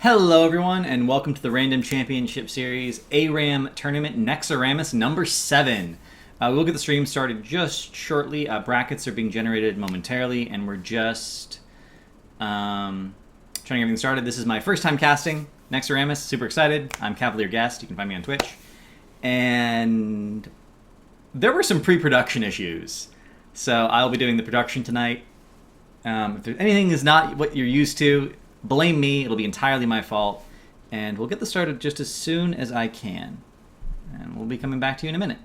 Hello everyone and welcome to the Random Championship Series ARAM Tournament NexARAMas number 7. We'll get the stream started just shortly. Brackets are being generated momentarily and we're just trying to get everything started. This is my first time casting NexARAMas. Super excited. I'm Cavalier Guest. You can find me on Twitch. And there were some pre-production issues. So I'll be doing the production tonight. If anything is not what you're used to, blame me. It'll be entirely my fault. And we'll get this started just as soon as I can. And we'll be coming back to you in a minute.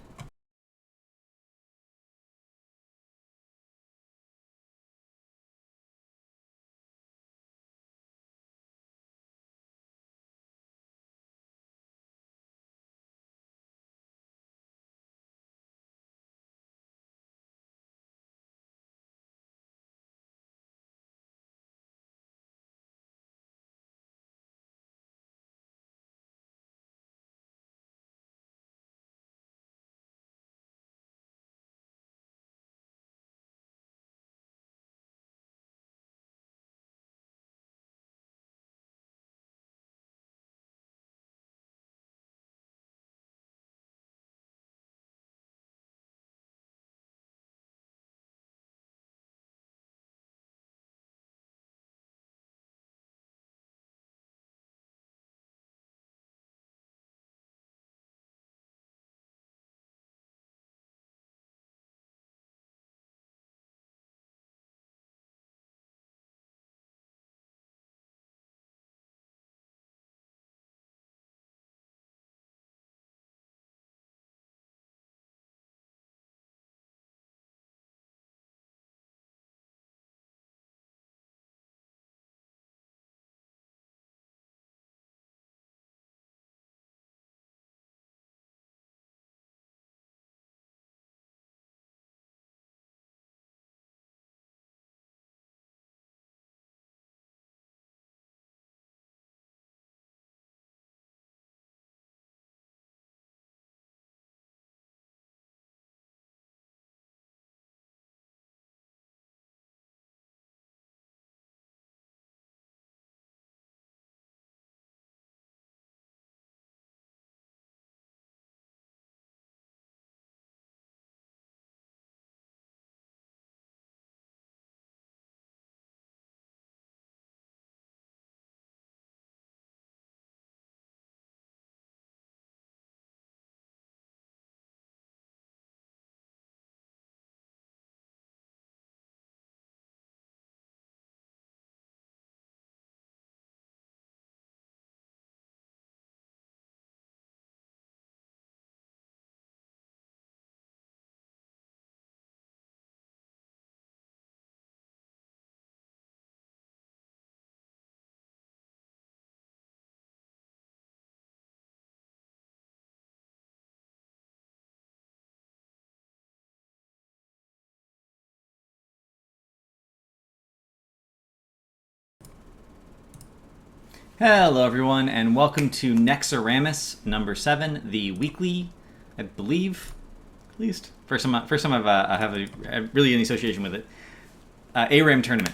Hello everyone and welcome to NexARAMas number 7, the weekly, I believe, at least first time I have really any association with it, ARAM tournament,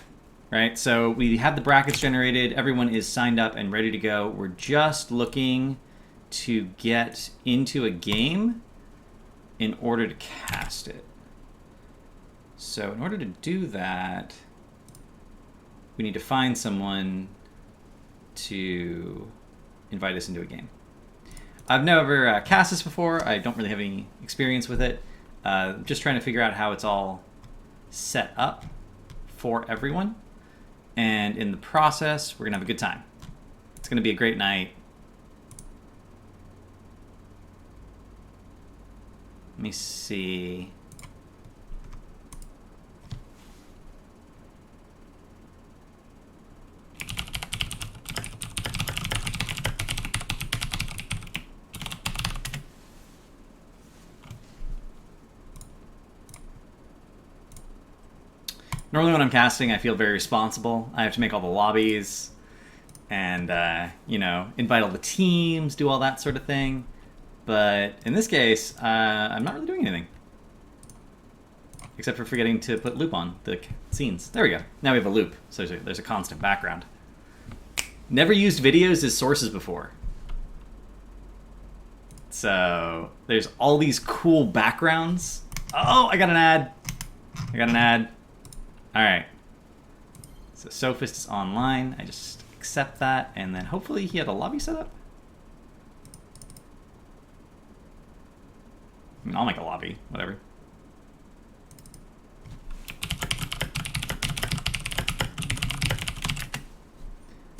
right? So we have the brackets generated, everyone is signed up and ready to go. We're just looking to get into a game in order to cast it. So in order to do that, we need to find someone to invite us into a game. I've never cast this before. I don't really have any experience with it. Just trying to figure out how it's all set up for everyone. And in the process, we're going to have a good time. It's going to be a great night. Let me see. Normally when I'm casting, I feel very responsible. I have to make all the lobbies and, you know, invite all the teams, do all that sort of thing. But in this case, I'm not really doing anything. Except for forgetting to put loop on the scenes. There we go. Now we have a loop, so there's a constant background. Never used videos as sources before. So there's all these cool backgrounds. Oh, I got an ad. I got an ad. All right. So Sophist is online. I just accept that, and then hopefully he had a lobby set up. I mean, I'll make a lobby, whatever.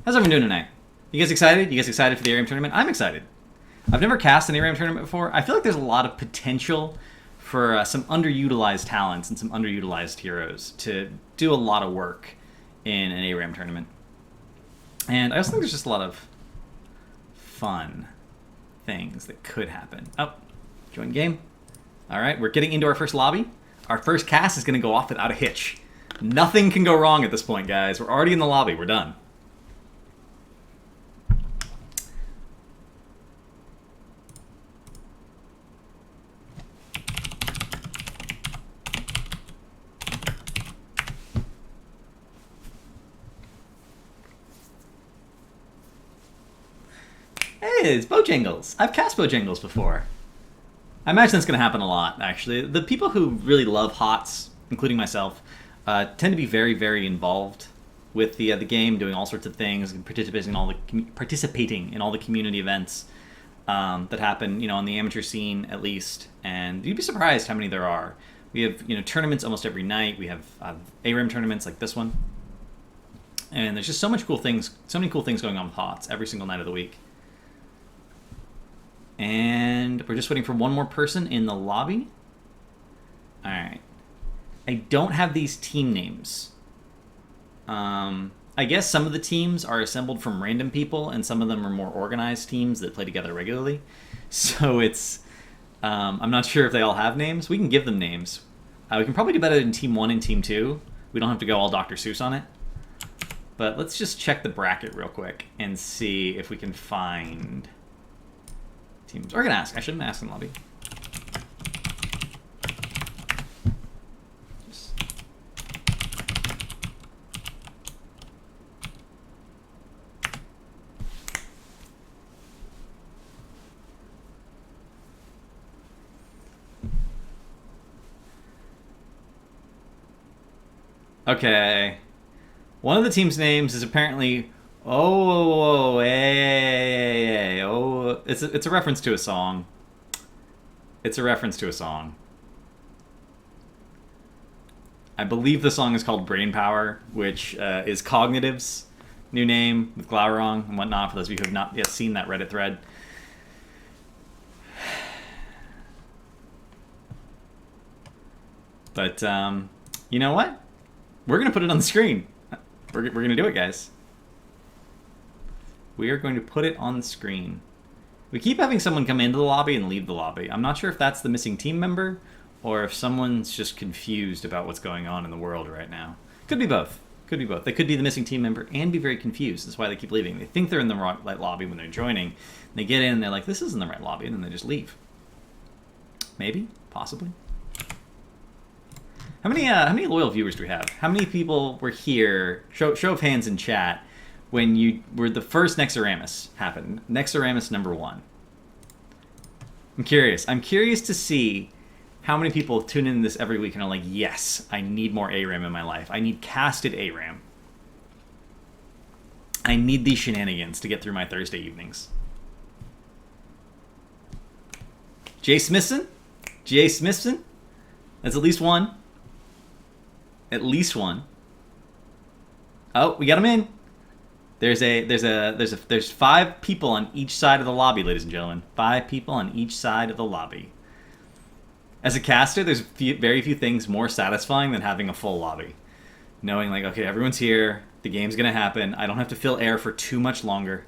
How's everyone doing tonight? You guys excited? You guys excited for the ARAM tournament? I'm excited. I've never cast an ARAM tournament before. I feel like there's a lot of potential for some underutilized talents and some underutilized heroes to do a lot of work in an ARAM tournament. And I also think there's just a lot of fun things that could happen. Oh, join game. All right, we're getting into our first lobby. Our first cast is going to go off without a hitch. Nothing can go wrong at this point, guys. We're already in the lobby. We're done. Hey, it's Bojangles. I've cast Bojangles before. I imagine that's going to happen a lot, actually. The people who really love HOTS, including myself, tend to be very, very involved with the game, doing all sorts of things, and participating in all the community events that happen, on the amateur scene at least. And you'd be surprised how many there are. We have, tournaments almost every night. We have ARAM tournaments like this one, and there's just so many cool things going on with HOTS every single night of the week. And we're just waiting for one more person in the lobby. All right. I don't have these team names. I guess some of the teams are assembled from random people, and some of them are more organized teams that play together regularly. So it's... I'm not sure if they all have names. We can give them names. We can probably do better in Team 1 and Team 2. We don't have to go all Dr. Seuss on it. But let's just check the bracket real quick and see if we can find... teams. We're gonna ask. I shouldn't ask in the lobby. Okay. One of the team's names is apparently it's a reference to a song. It's a reference to a song. I believe the song is called Brain Power, which is Cognitive's new name with Glaurung and whatnot, for those of you who have not yet seen that Reddit thread. But, you know what? We're going to put it on the screen. We're going to do it, guys. We are going to put it on the screen. We keep having someone come into the lobby and leave the lobby. I'm not sure if that's the missing team member or if someone's just confused about what's going on in the world right now. Could be both. Could be both. They could be the missing team member and be very confused. That's why they keep leaving. They think they're in the right lobby when they're joining. They get in and they're like, this isn't the right lobby, and then they just leave. Maybe. Possibly. How many loyal viewers do we have? How many people were here? Show of hands in chat when you were the first NexARAMas happened. NexARAMas number 1. I'm curious. I'm curious to see how many people tune in this every week and are like, yes, I need more ARAM in my life. I need casted ARAM. I need these shenanigans to get through my Thursday evenings. Jay Smithson? Jay Smithson? That's at least one. At least one. Oh, we got him in. There's 5 people on each side of the lobby, ladies and gentlemen. 5 people on each side of the lobby. As a caster, there's very few things more satisfying than having a full lobby. Knowing, like, okay, everyone's here. The game's going to happen. I don't have to fill air for too much longer.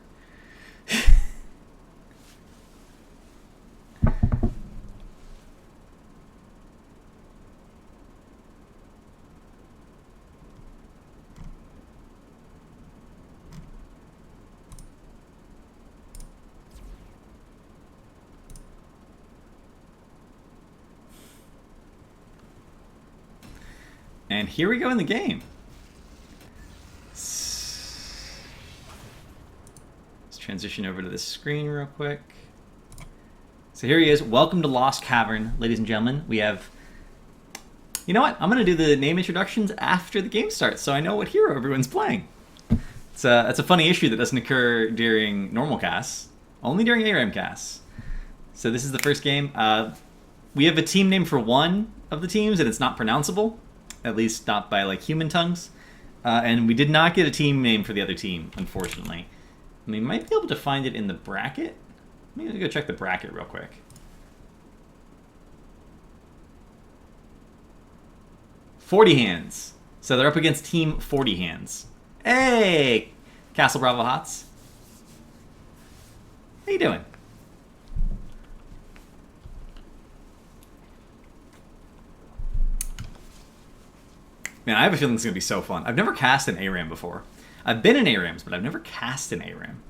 And here we go in the game. transition over to this screen real quick. So here he is. Welcome to Lost Cavern, ladies and gentlemen. We have... You know what? I'm going to do the name introductions after the game starts, so I know what hero everyone's playing. It's a funny issue that doesn't occur during normal casts, only during ARAM casts. So this is the first game. We have a team name for one of the teams, and it's not pronounceable, at least not by like human tongues. And we did not get a team name for the other team, unfortunately. We might be able to find it in the bracket. Let me go check the bracket real quick. "40 Hands." So they're up against Team 40 Hands. Hey, Castle Bravo Hots. How you doing? Man, I have a feeling it's going to be so fun. I've never cast an ARAM before. I've been in ARAMs, but I've never cast an ARAM.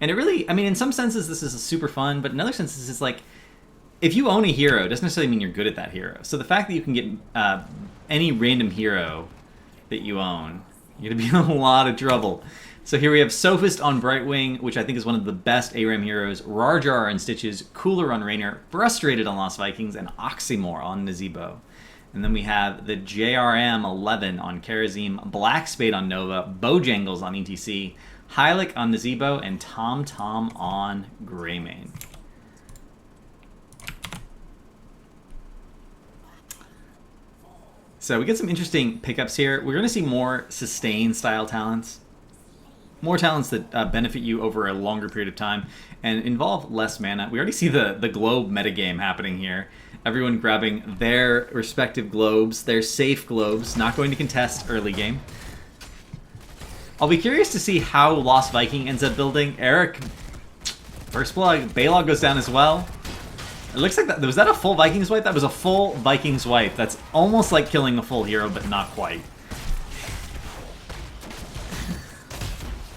And it really, I mean, in some senses this is super fun, but in other senses it's like, if you own a hero, it doesn't necessarily mean you're good at that hero. So the fact that you can get any random hero that you own, you're going to be in a lot of trouble. So here we have Sophist on Brightwing, which I think is one of the best ARAM heroes, Rarjar on Stitches, Cooler on Raynor, Frustrated on Lost Vikings, and Oxymore on Nazebo. And then we have the JRM 11 on Karazim, Black Spade on Nova, Bojangles on ETC, Hylic on Nazebo, and Tom Tom on Greymane. So we get some interesting pickups here. We're going to see more sustain style talents. More talents that benefit you over a longer period of time and involve less mana. We already see the globe metagame happening here. Everyone grabbing their respective globes, their safe globes, not going to contest early game. I'll be curious to see how Lost Viking ends up building. Eric, first blood, Balog goes down as well. It looks like that. Was that a full Vikings wipe? That was a full Vikings wipe. That's almost like killing a full hero, but not quite.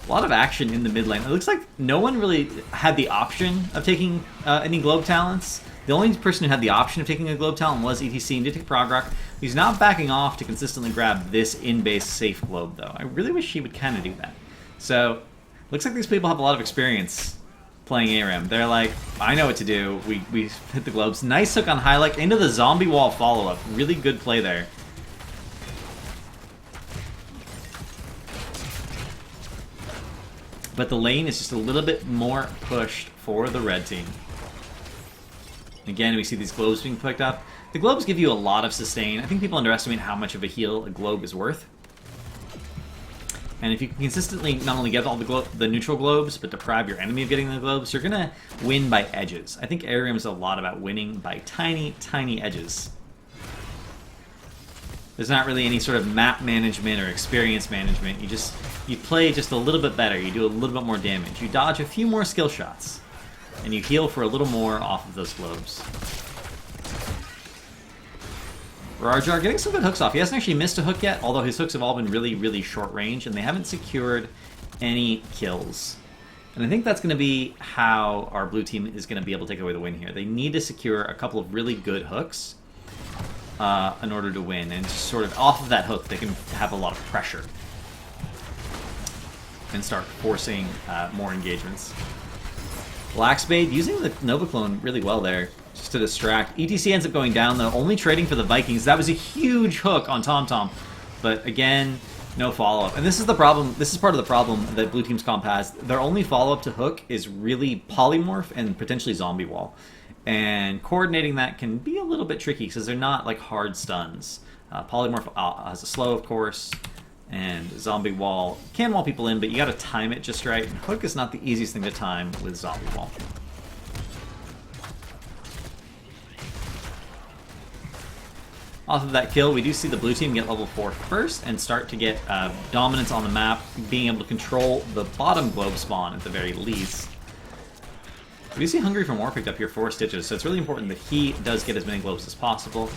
A lot of action in the mid lane. It looks like no one really had the option of taking any globe talents. The only person who had the option of taking a globe talent was ETC and did take Progrock. He's not backing off to consistently grab this in-base safe globe, though. I really wish he would kind of do that. So, looks like these people have a lot of experience playing ARAM. They're like, I know what to do. We hit the globes. Nice hook on Hylic into the zombie wall follow-up. Really good play there. But the lane is just a little bit more pushed for the red team. Again, we see these globes being picked up. The globes give you a lot of sustain. I think people underestimate how much of a heal a globe is worth. And if you can consistently not only get all the neutral globes, but deprive your enemy of getting the globes, you're going to win by edges. I think ARAM is a lot about winning by tiny, tiny edges. There's not really any sort of map management or experience management. You play just a little bit better. You do a little bit more damage. You dodge a few more skill shots. And you heal for a little more off of those globes. Rarjar getting some good hooks off. He hasn't actually missed a hook yet, although his hooks have all been really, really short range, and they haven't secured any kills. And I think that's going to be how our blue team is going to be able to take away the win here. They need to secure a couple of really good hooks in order to win, and just sort of off of that hook, they can have a lot of pressure and start forcing more engagements. Black Spade using the Nova Clone really well there, just to distract. ETC ends up going down though, only trading for the Vikings. That was a huge hook on Tom Tom, but again, no follow-up. And this is the problem. This is part of the problem that Blue Team's comp has. Their only follow-up to hook is really Polymorph and potentially Zombie Wall. And coordinating that can be a little bit tricky because they're not like hard stuns. Polymorph has a slow, of course, and Zombie Wall can wall people in, but you gotta time it just right. And hook is not the easiest thing to time with Zombie Wall. Off of that kill, we do see the blue team get level 4 first and start to get dominance on the map, being able to control the bottom globe spawn at the very least. We do see Hungry for More picked up here for Stitches, so it's really important that he does get as many globes as possible.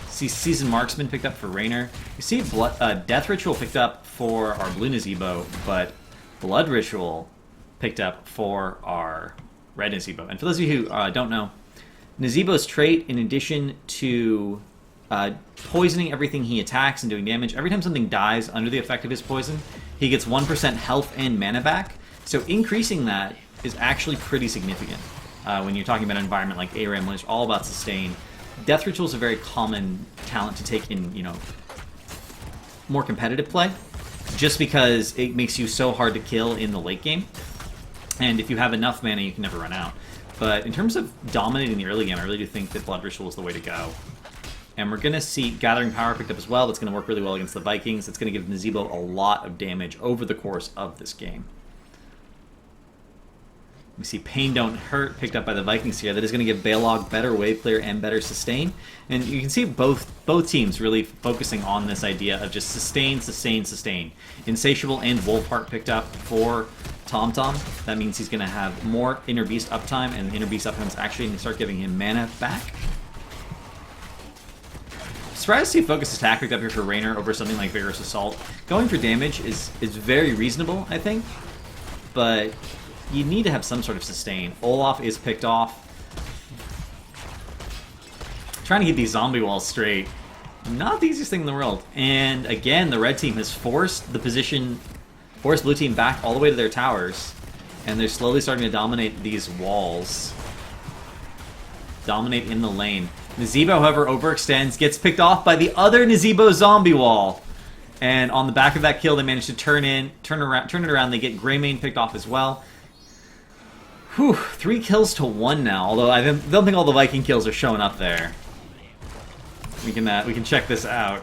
See Seasoned Marksman picked up for Raynor. You see Death Ritual picked up for our blue Nazebo, but Blood Ritual picked up for our red Nazebo. And for those of you who don't know, Nazebo's trait, in addition to poisoning everything he attacks and doing damage, every time something dies under the effect of his poison, he gets 1% health and mana back. So increasing that is actually pretty significant when you're talking about an environment like ARAM, when it's all about sustain. Death Ritual is a very common talent to take in, more competitive play, just because it makes you so hard to kill in the late game. And if you have enough mana, you can never run out. But in terms of dominating the early game, I really do think that Blood Ritual is the way to go. And we're going to see Gathering Power picked up as well. That's going to work really well against the Vikings. It's going to give Nazeebo a lot of damage over the course of this game. We see Pain Don't Hurt picked up by the Vikings here. That is going to give Balog better wave clear and better sustain. And you can see both teams really focusing on this idea of just sustain, sustain, sustain. Insatiable and Wolfheart picked up for TomTom. That means he's going to have more Inner Beast uptime, and Inner Beast uptime is actually going to start giving him mana back. Surprised to see Focus Attack picked up here for Raynor over something like Vigorous Assault. Going for damage is very reasonable, I think, but you need to have some sort of sustain. Olaf is picked off. Trying to get these zombie walls straight. Not the easiest thing in the world. And again, the red team has forced blue team back all the way to their towers. And they're slowly starting to dominate these walls. Dominate in the lane. Nazeebo, however, overextends, gets picked off by the other Nazeebo zombie wall. And on the back of that kill, they manage to turn it around. They get Greymane picked off as well. Whew, 3 kills to 1 now, although I don't think all the Viking kills are showing up there. We can check this out.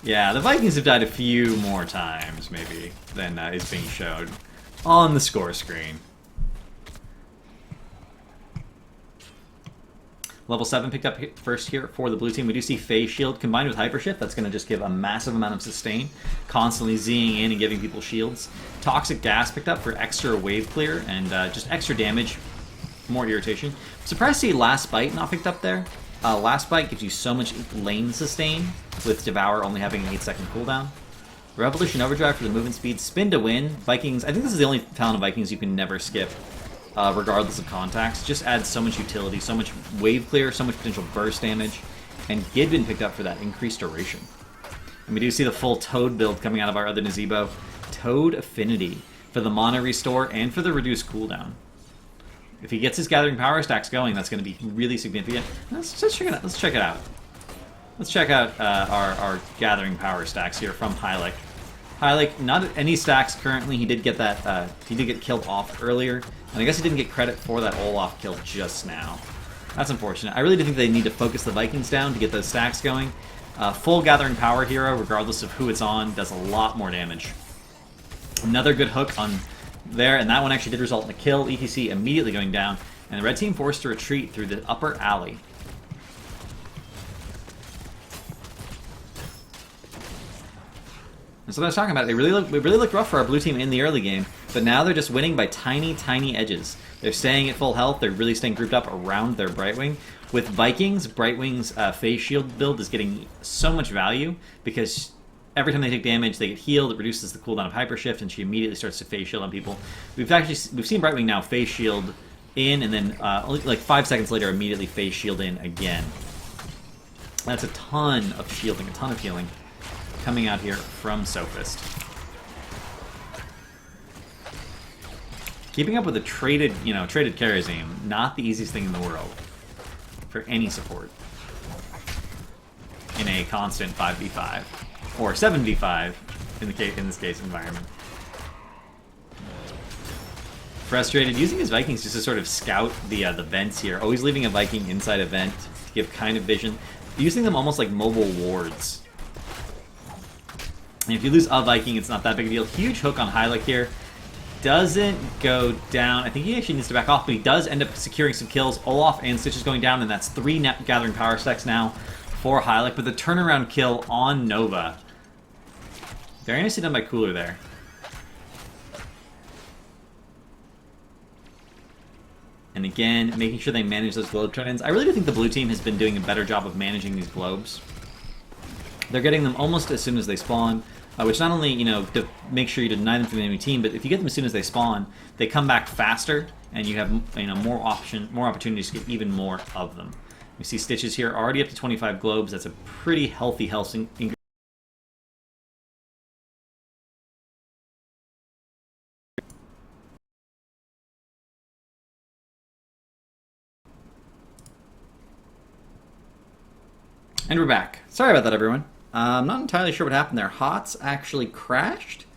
Yeah, the Vikings have died a few more times, maybe, than is being showed on the score screen. Level 7 picked up first here for the blue team. We do see Phase Shield combined with Hyper Shift. That's going to just give a massive amount of sustain, constantly Zing in and giving people shields. Toxic Gas picked up for extra wave clear and just extra damage, more irritation. Surprised to see Last Bite not picked up there. Last Bite gives you so much lane sustain, with Devour only having an 8-second cooldown. Revolution Overdrive for the movement speed. Spin to win. Vikings, I think this is the only talent of Vikings you can never skip. Regardless of contacts. Just adds so much utility, so much wave clear, so much potential burst damage, and Gidbin picked up for that increased duration. And we do see the full Toad build coming out of our other Nazeebo. Toad Affinity for the mana restore and for the reduced cooldown. If he gets his Gathering Power stacks going, that's going to be really significant. Let's check it out. Let's check out our Gathering Power stacks here from Hylic. Hylic, not any stacks currently. He did get that. He did get killed off earlier, and I guess he didn't get credit for that Olaf kill just now. That's unfortunate. I really do think they need to focus the Vikings down to get those stacks going. Full Gathering Power hero, regardless of who it's on, does a lot more damage. Another good hook on there, and that one actually did result in a kill. ETC immediately going down, and the red team forced to retreat through the upper alley. And so I was talking about it. It really looked rough for our blue team in the early game, but now they're just winning by tiny, tiny edges. They're staying at full health. They're really staying grouped up around their Brightwing. With Vikings, Brightwing's Phase Shield build is getting so much value because every time they take damage, they get healed. It reduces the cooldown of Hyper Shift, and she immediately starts to Phase Shield on people. We've seen Brightwing now Phase Shield in, and then only like 5 seconds later, immediately Phase Shield in again. That's a ton of shielding, a ton of healing coming out here from Sophist. Keeping up with a traded Kharazim, not the easiest thing in the world for any support in a constant 5v5 or 7v5 in this case environment. Frustrated, using his Vikings just to sort of scout the vents here, always leaving a Viking inside a vent to give kind of vision, using them almost like mobile wards. And if you lose a Viking, it's not that big a deal. Huge hook on Hylic here. Doesn't go down. I think he actually needs to back off, but he does end up securing some kills. Olaf and Stitch is going down, and that's 3 net Gathering Power stacks now for Hylic. But the turnaround kill on Nova. Very nicely done by Cooler there. And again, making sure they manage those globe trends. I really do think the blue team has been doing a better job of managing these globes. They're getting them almost as soon as they spawn, which not only, to make sure you deny them from the enemy team, but if you get them as soon as they spawn, they come back faster, and you have more opportunities to get even more of them. We see Stitches here already up to 25 globes. That's a pretty healthy health And we're back. Sorry about that, everyone. I'm not entirely sure what happened there. HOTS actually crashed,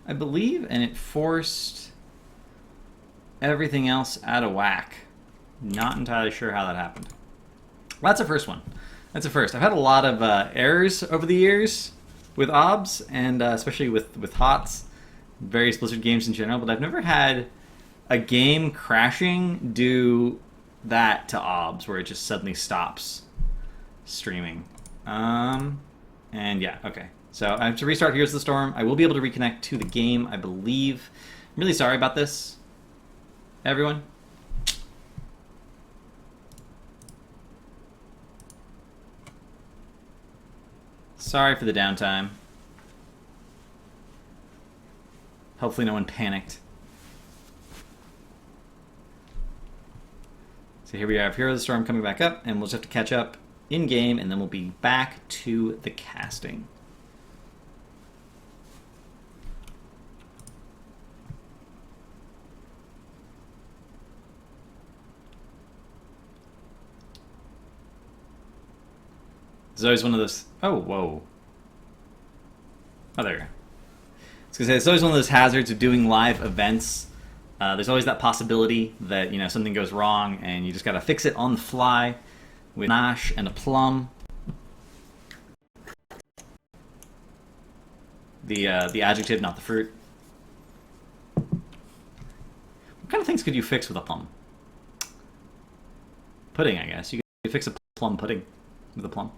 I believe, and it forced everything else out of whack. Not entirely sure how that happened. Well, that's the first one. That's a first. I've had a lot of errors over the years with OBS, and especially with HOTS, various Blizzard games in general, but I've never had a game crashing do that to OBS, where it just suddenly stops streaming. And yeah, okay. So I have to restart Here's the Storm. I will be able to reconnect to the game, I believe. I'm really sorry about this, everyone. Sorry for the downtime. Hopefully no one panicked. So here we are, Hero of the Storm coming back up, and we'll just have to catch up in-game, and then we'll be back to the casting. There's always one of those... Oh, whoa. Oh, there you go. I was going to say, it's always one of those hazards of doing live events. There's always that possibility that, you know, something goes wrong and you just got to fix it on the fly with mash and a plum. The adjective, not the fruit. What kind of things could you fix with a plum? Pudding, I guess. You could fix a plum pudding with a plum.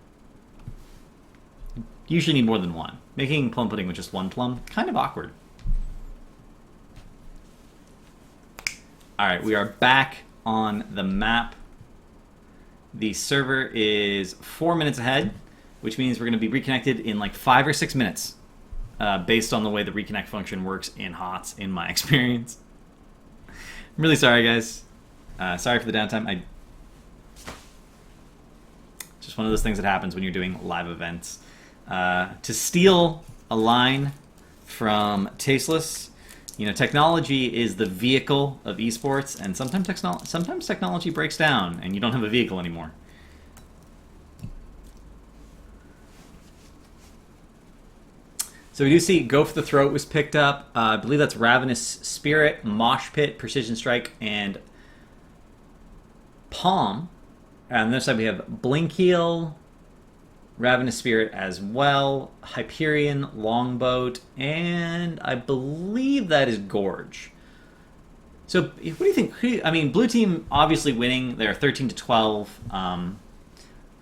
You usually need more than one. Making plum pudding with just one plum, kind of awkward. Alright, we are back on the map. The server is 4 minutes ahead, which means we're going to be reconnected in like 5 or 6 minutes, based on the way the reconnect function works in HOTS, in my experience. I'm really sorry, guys. Sorry for the downtime. Just one of those things that happens when you're doing live events. To steal a line from Tasteless, you know, technology is the vehicle of esports, and sometimes technology breaks down and you don't have a vehicle anymore. So we do see Go for the Throat was picked up. I believe that's Ravenous Spirit, Mosh Pit, Precision Strike, and Palm. And on this side we have Blinkheel, Ravenous Spirit as well, Hyperion, Longboat, and I believe that is Gorge. So what do you think? I mean, blue team obviously winning. They're 13-12.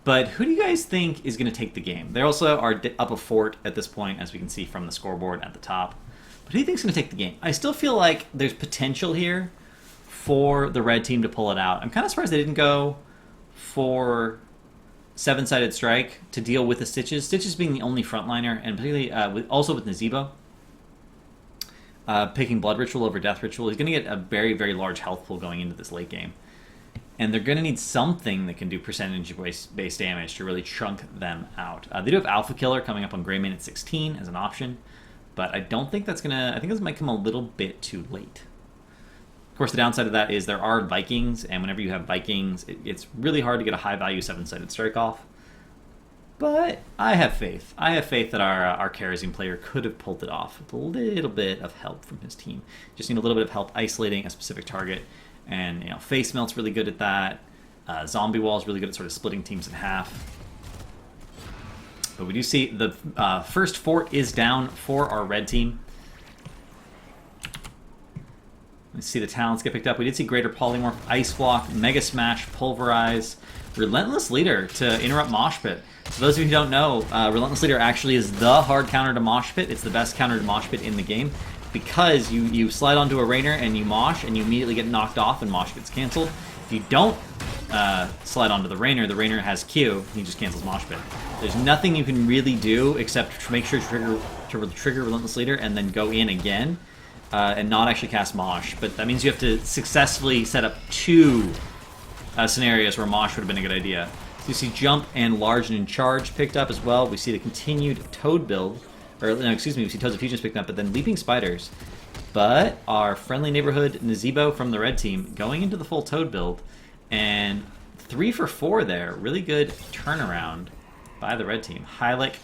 But who do you guys think is going to take the game? They also are up a fort at this point, as we can see from the scoreboard at the top. But who do you think is going to take the game? I still feel like there's potential here for the red team to pull it out. I'm kind of surprised they didn't go for seven-sided strike to deal with the Stitches. Stitches being the only frontliner, and particularly also with Nazeebo. Picking Blood Ritual over Death Ritual. He's going to get a very, very large health pool going into this late game. And they're going to need something that can do percentage-based damage to really chunk them out. They do have Alpha Killer coming up on Greymane at 16 as an option, but I don't think that's going to... I think this might come a little bit too late. Of course, the downside of that is there are Vikings, and whenever you have Vikings, it's really hard to get a high-value seven-sided strike off. But I have faith. I have faith that our Karazim player could have pulled it off with a little bit of help from his team. Just need a little bit of help isolating a specific target. And, you know, Face Melt's really good at that. Zombie Wall's really good at sort of splitting teams in half. But we do see the first fort is down for our red team. Let's see the talents get picked up. We did see Greater Polymorph, Ice Block, Mega Smash, Pulverize, Relentless Leader to interrupt Mosh Pit. So those of you who don't know, Relentless Leader actually is the hard counter to Mosh Pit. It's the best counter to Mosh Pit in the game because you slide onto a Rainer and you mosh and you immediately get knocked off and Mosh Pit's canceled. If you don't slide onto the Rainer has Q, he just cancels Mosh Pit. There's nothing you can really do except to make sure to trigger Relentless Leader and then go in again. And not actually cast Mosh, but that means you have to successfully set up two scenarios where Mosh would have been a good idea. So you see Jump and Large and Charge picked up as well. We see the continued Toad build, or no, excuse me, we see Toads of Fusions picked up, but then Leaping Spiders. But our friendly neighborhood Nazeebo from the red team going into the full Toad build, and 3 for 4 there, really good turnaround by the red team. Hylic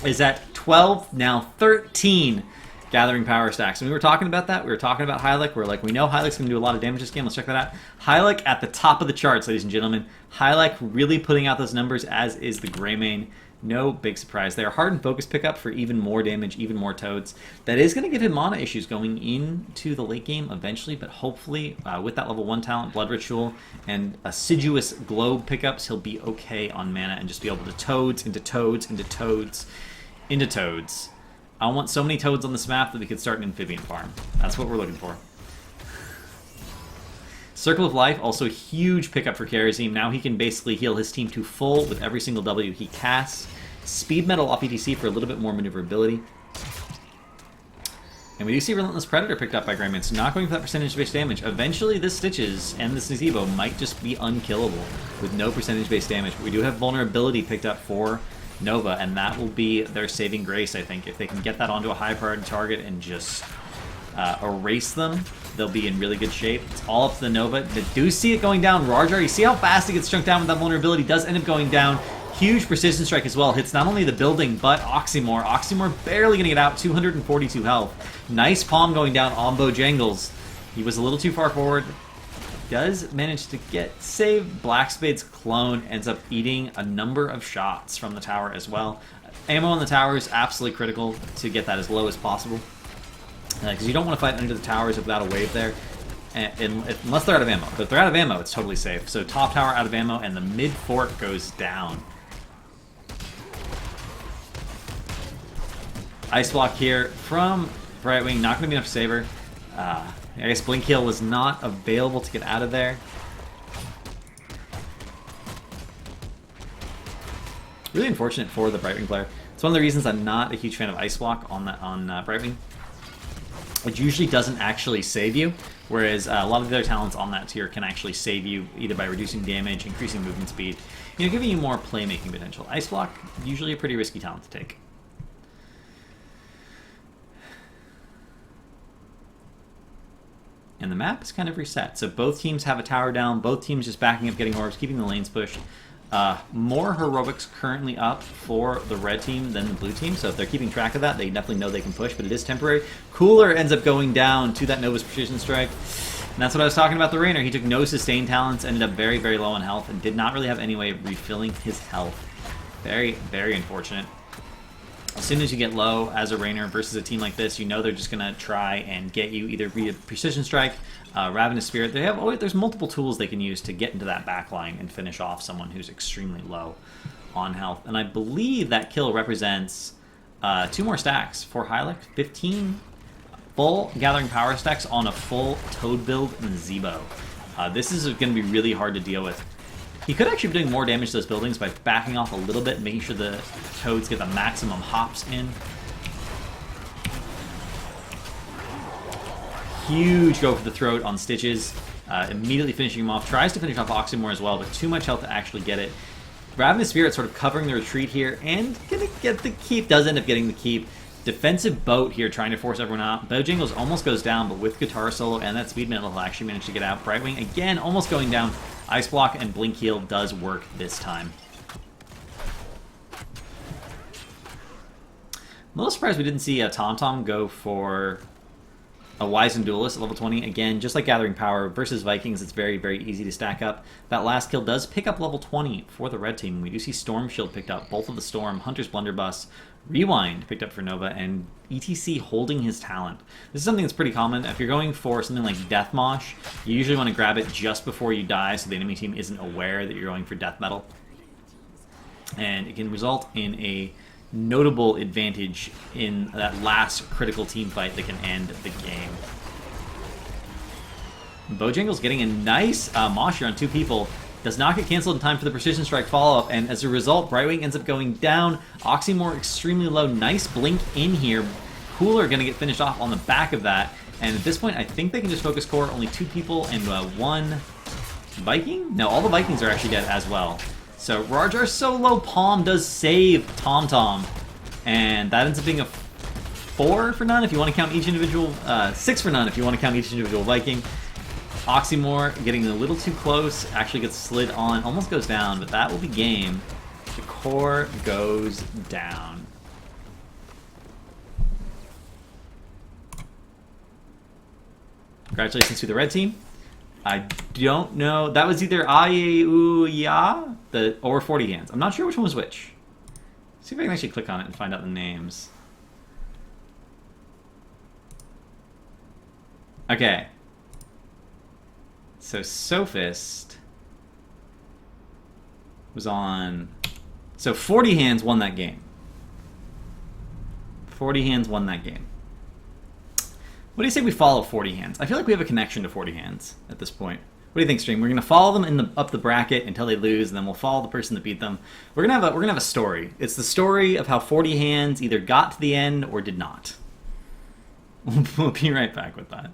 is at 12, now 13 gathering power stacks. And we were talking about that. We were talking about Hylic. We're like, we know Hylic's going to do a lot of damage this game. Let's check that out. Hylic at the top of the charts, ladies and gentlemen. Hylic really putting out those numbers, as is the Greymane. No big surprise there. Hardened Focus pickup for even more damage, even more Toads. That is going to give him mana issues going into the late game eventually, but hopefully with that level 1 talent, Blood Ritual, and Assiduous Globe pickups, he'll be okay on mana and just be able to Toads into Toads into Toads into Toads. I want so many Toads on this map that we could start an Amphibian farm. That's what we're looking for. Circle of Life, also a huge pickup for Karazim. Now he can basically heal his team to full with every single W he casts. Speed Metal off ETC for a little bit more maneuverability. And we do see Relentless Predator picked up by Greymane, so not going for that percentage-based damage. Eventually, this Stitches and this Gazebo might just be unkillable with no percentage-based damage. But we do have Vulnerability picked up for Nova, and that will be their saving grace, I think. If they can get that onto a high-priority target and just erase them, they'll be in really good shape. It's all up to the Nova. They do see it going down. Rarjar, you see how fast it gets chunked down with that vulnerability. Does end up going down. Huge Precision Strike as well. Hits not only the building, but Oxymore. Oxymore barely going to get out. 242 health. Nice palm going down on Bojangles. He was a little too far forward. Does manage to get saved. Black Spade's clone ends up eating a number of shots from the tower as well. Ammo on the tower is absolutely critical to get that as low as possible. Because you don't want to fight under the towers without a wave there, unless they're out of ammo. But if they're out of ammo, it's totally safe. So top tower out of ammo, and the mid fork goes down. Ice block here from Brightwing, not going to be enough to save her. I guess Blink Heal was not available to get out of there. Really unfortunate for the Brightwing player. It's one of the reasons I'm not a huge fan of Ice block on Brightwing. It usually doesn't actually save you, whereas a lot of the other talents on that tier can actually save you either by reducing damage, increasing movement speed, giving you more playmaking potential. Ice block, usually a pretty risky talent to take. And the map is kind of reset. So both teams have a tower down, both teams just backing up, getting orbs, keeping the lanes pushed. More heroics currently up for the red team than the blue team, so if they're keeping track of that, they definitely know they can push, but it is temporary. Cooler ends up going down to that Nova's Precision Strike, and that's what I was talking about the Rainer. He took no sustained talents, ended up very, very low on health, and did not really have any way of refilling his health. Very, very unfortunate. As soon as you get low as a Rainer versus a team like this, you know they're just going to try and get you either via Precision Strike, Ravenous Spirit. There's multiple tools they can use to get into that back line and finish off someone who's extremely low on health. And I believe that kill represents 2 more stacks for Hylic. 15 full Gathering Power stacks on a full Toad build in Zebo. This is going to be really hard to deal with. He could actually be doing more damage to those buildings by backing off a little bit, making sure the Toads get the maximum hops in. Huge go for the throat on Stitches, immediately finishing him off. Tries to finish off Oxymore as well, but too much health to actually get it. Ravenous Spirit sort of covering the retreat here, and gonna get the keep, does end up getting the keep. Defensive boat here, trying to force everyone out. Bojangles almost goes down, but with Guitar Solo and that Speed Metal, he'll actually manage to get out. Brightwing, again, almost going down. Ice Block and Blink Heal does work this time. I'm a little surprised we didn't see a TomTom go for a Wizened Duelist at level 20. Again, just like Gathering Power versus Vikings, it's very, very easy to stack up. That last kill does pick up level 20 for the red team. We do see Storm Shield picked up, both of the Storm, Hunter's Blunderbuss, Rewind picked up for Nova, and ETC holding his talent. This is something that's pretty common. If you're going for something like Death Mosh, you usually want to grab it just before you die so the enemy team isn't aware that you're going for Death Metal. And it can result in a notable advantage in that last critical team fight that can end the game. Bojangles getting a nice Mosh here on 2 people. Does not get canceled in time for the Precision Strike follow-up, and as a result, Brightwing ends up going down. Oxymore extremely low. Nice blink in here. Cooler going to get finished off on the back of that. And at this point, I think they can just focus core. Only 2 people and 1 Viking? No, all the Vikings are actually dead as well. So Rarjar Solo Palm does save TomTom. And that ends up being a 4 for none if you want to count each individual, 6 for none if you want to count each individual Viking. Oxymore getting a little too close, actually gets slid on, almost goes down, but that will be game. The Core goes down. Congratulations to the red team. I don't know. That was either Ayuya or 40 hands. I'm not sure which one was which. See if I can actually click on it and find out the names. Okay. So Sophist was on... So 40 hands won that game. 40 hands won that game. What do you say we follow 40 hands? I feel like we have a connection to 40 hands at this point. What do you think, Stream? We're gonna follow them up the bracket until they lose, and then we'll follow the person that beat them. We're gonna have a story. It's the story of how 40 hands either got to the end or did not. We'll be right back with that.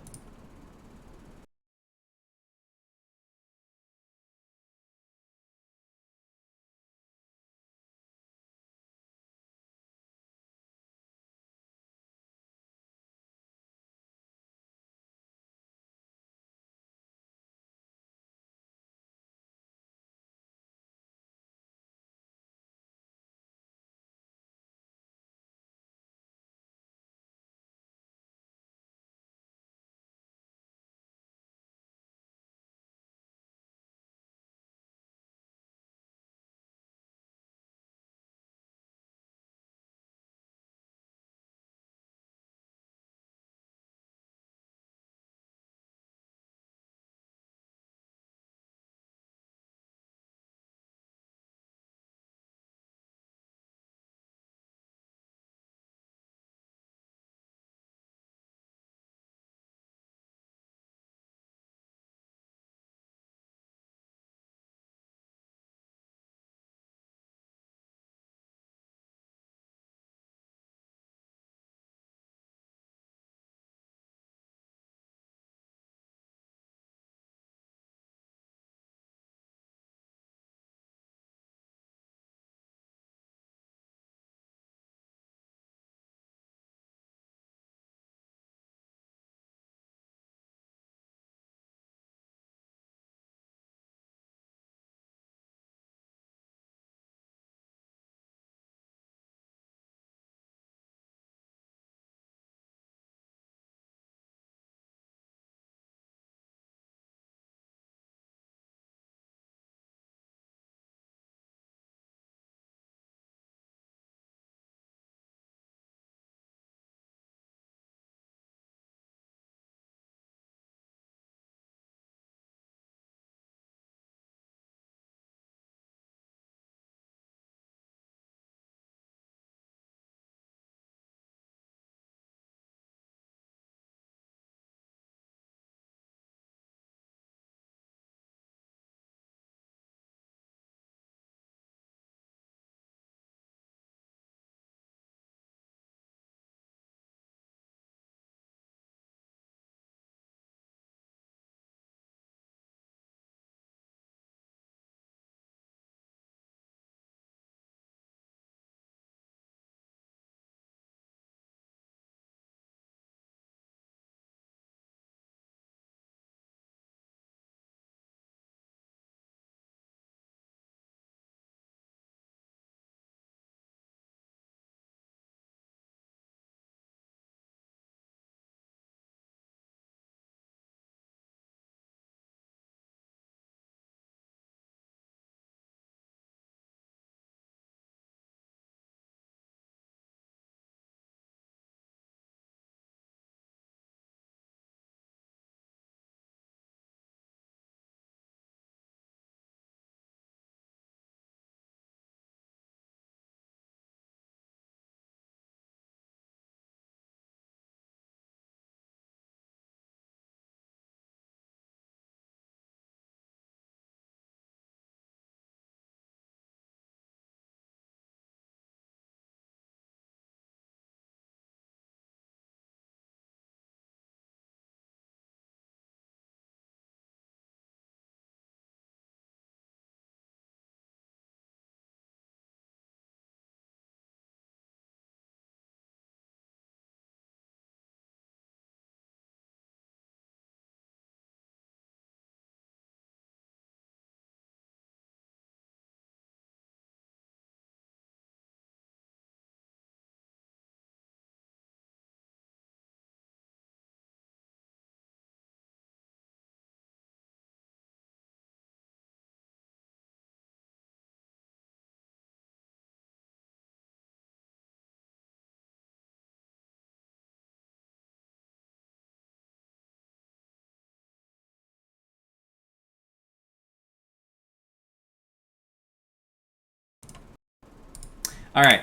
All right.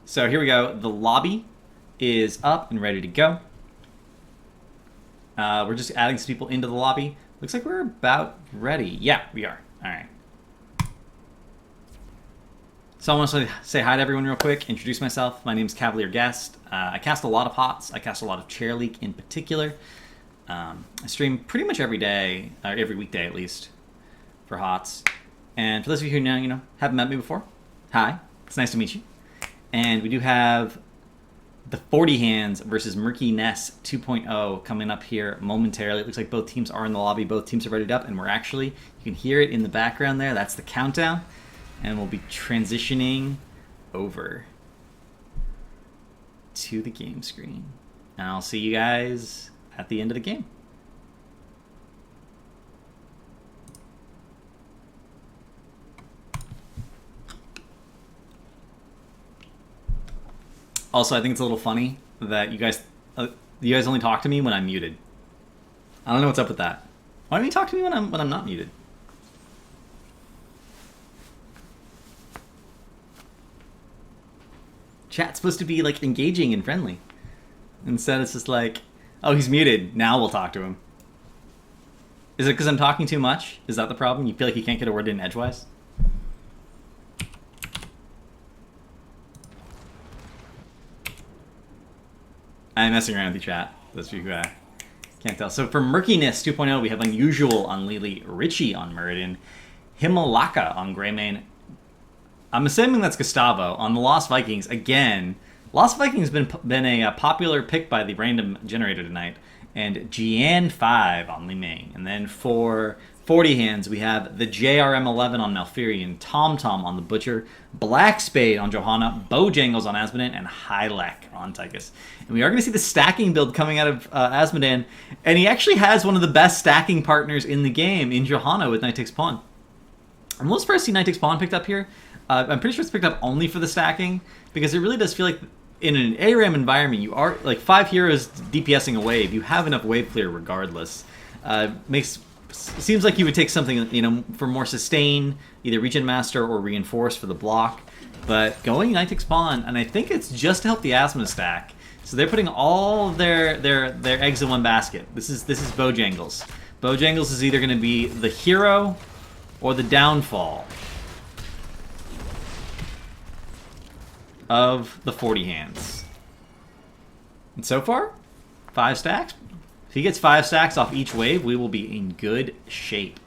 So here we go. The lobby is up and ready to go. We're just adding some people into the lobby. Looks like we're about ready. Yeah, we are. All right. So I want to say hi to everyone real quick, introduce myself. My name is Cavalier Guest. I cast a lot of HOTS. I cast a lot of Chair League in particular. I stream pretty much every day, or every weekday at least, for HOTS. And for those of you who now, haven't met me before, hi, it's nice to meet you. And we do have the 40 Hands versus Murky Ness 2.0 coming up here momentarily. It looks like both teams are in the lobby. Both teams are readied up, and we're actually, you can hear it in the background there. That's the countdown. And we'll be transitioning over to the game screen. And I'll see you guys at the end of the game. Also, I think it's a little funny that you guys only talk to me when I'm muted. I don't know what's up with that. Why don't you talk to me when I'm not muted? Chat's supposed to be like engaging and friendly. Instead, it's just like, oh, he's muted. Now we'll talk to him. Is it because I'm talking too much? Is that the problem? You feel like you can't get a word in edgewise? I'm messing around with you, chat. Those of you who can't tell. So for Murkiness 2.0, we have Unusual on Lily, Richie on Muradin, Himalaka on Greymane. I'm assuming that's Gustavo on the Lost Vikings. Again, Lost Vikings has been a popular pick by the random generator tonight. And Gian5 on Limang. And then for 40 Hands, we have the JRM11 on Malfurion, TomTom on the Butcher, Black Spade on Johanna, Bojangles on Asmodan, and Hylek on Tychus. And we are going to see the stacking build coming out of Asmodan. And he actually has one of the best stacking partners in the game in Johanna with Knight Takes Pawn. I'm a little surprised to see Knight Takes Pawn picked up here. I'm pretty sure it's picked up only for the stacking, because it really does feel like in an ARAM environment, you are like 5 heroes DPSing a wave. You have enough wave clear regardless. Seems like you would take something for more sustain, either Regen Master or Reinforce for the block. But going Knight Takes Pawn, and I think it's just to help the Asma stack. So they're putting all their eggs in one basket. This is Bojangles. Bojangles is either going to be the hero or the downfall of the 40 Hands. And so far, 5 stacks. If he gets 5 stacks off each wave, we will be in good shape.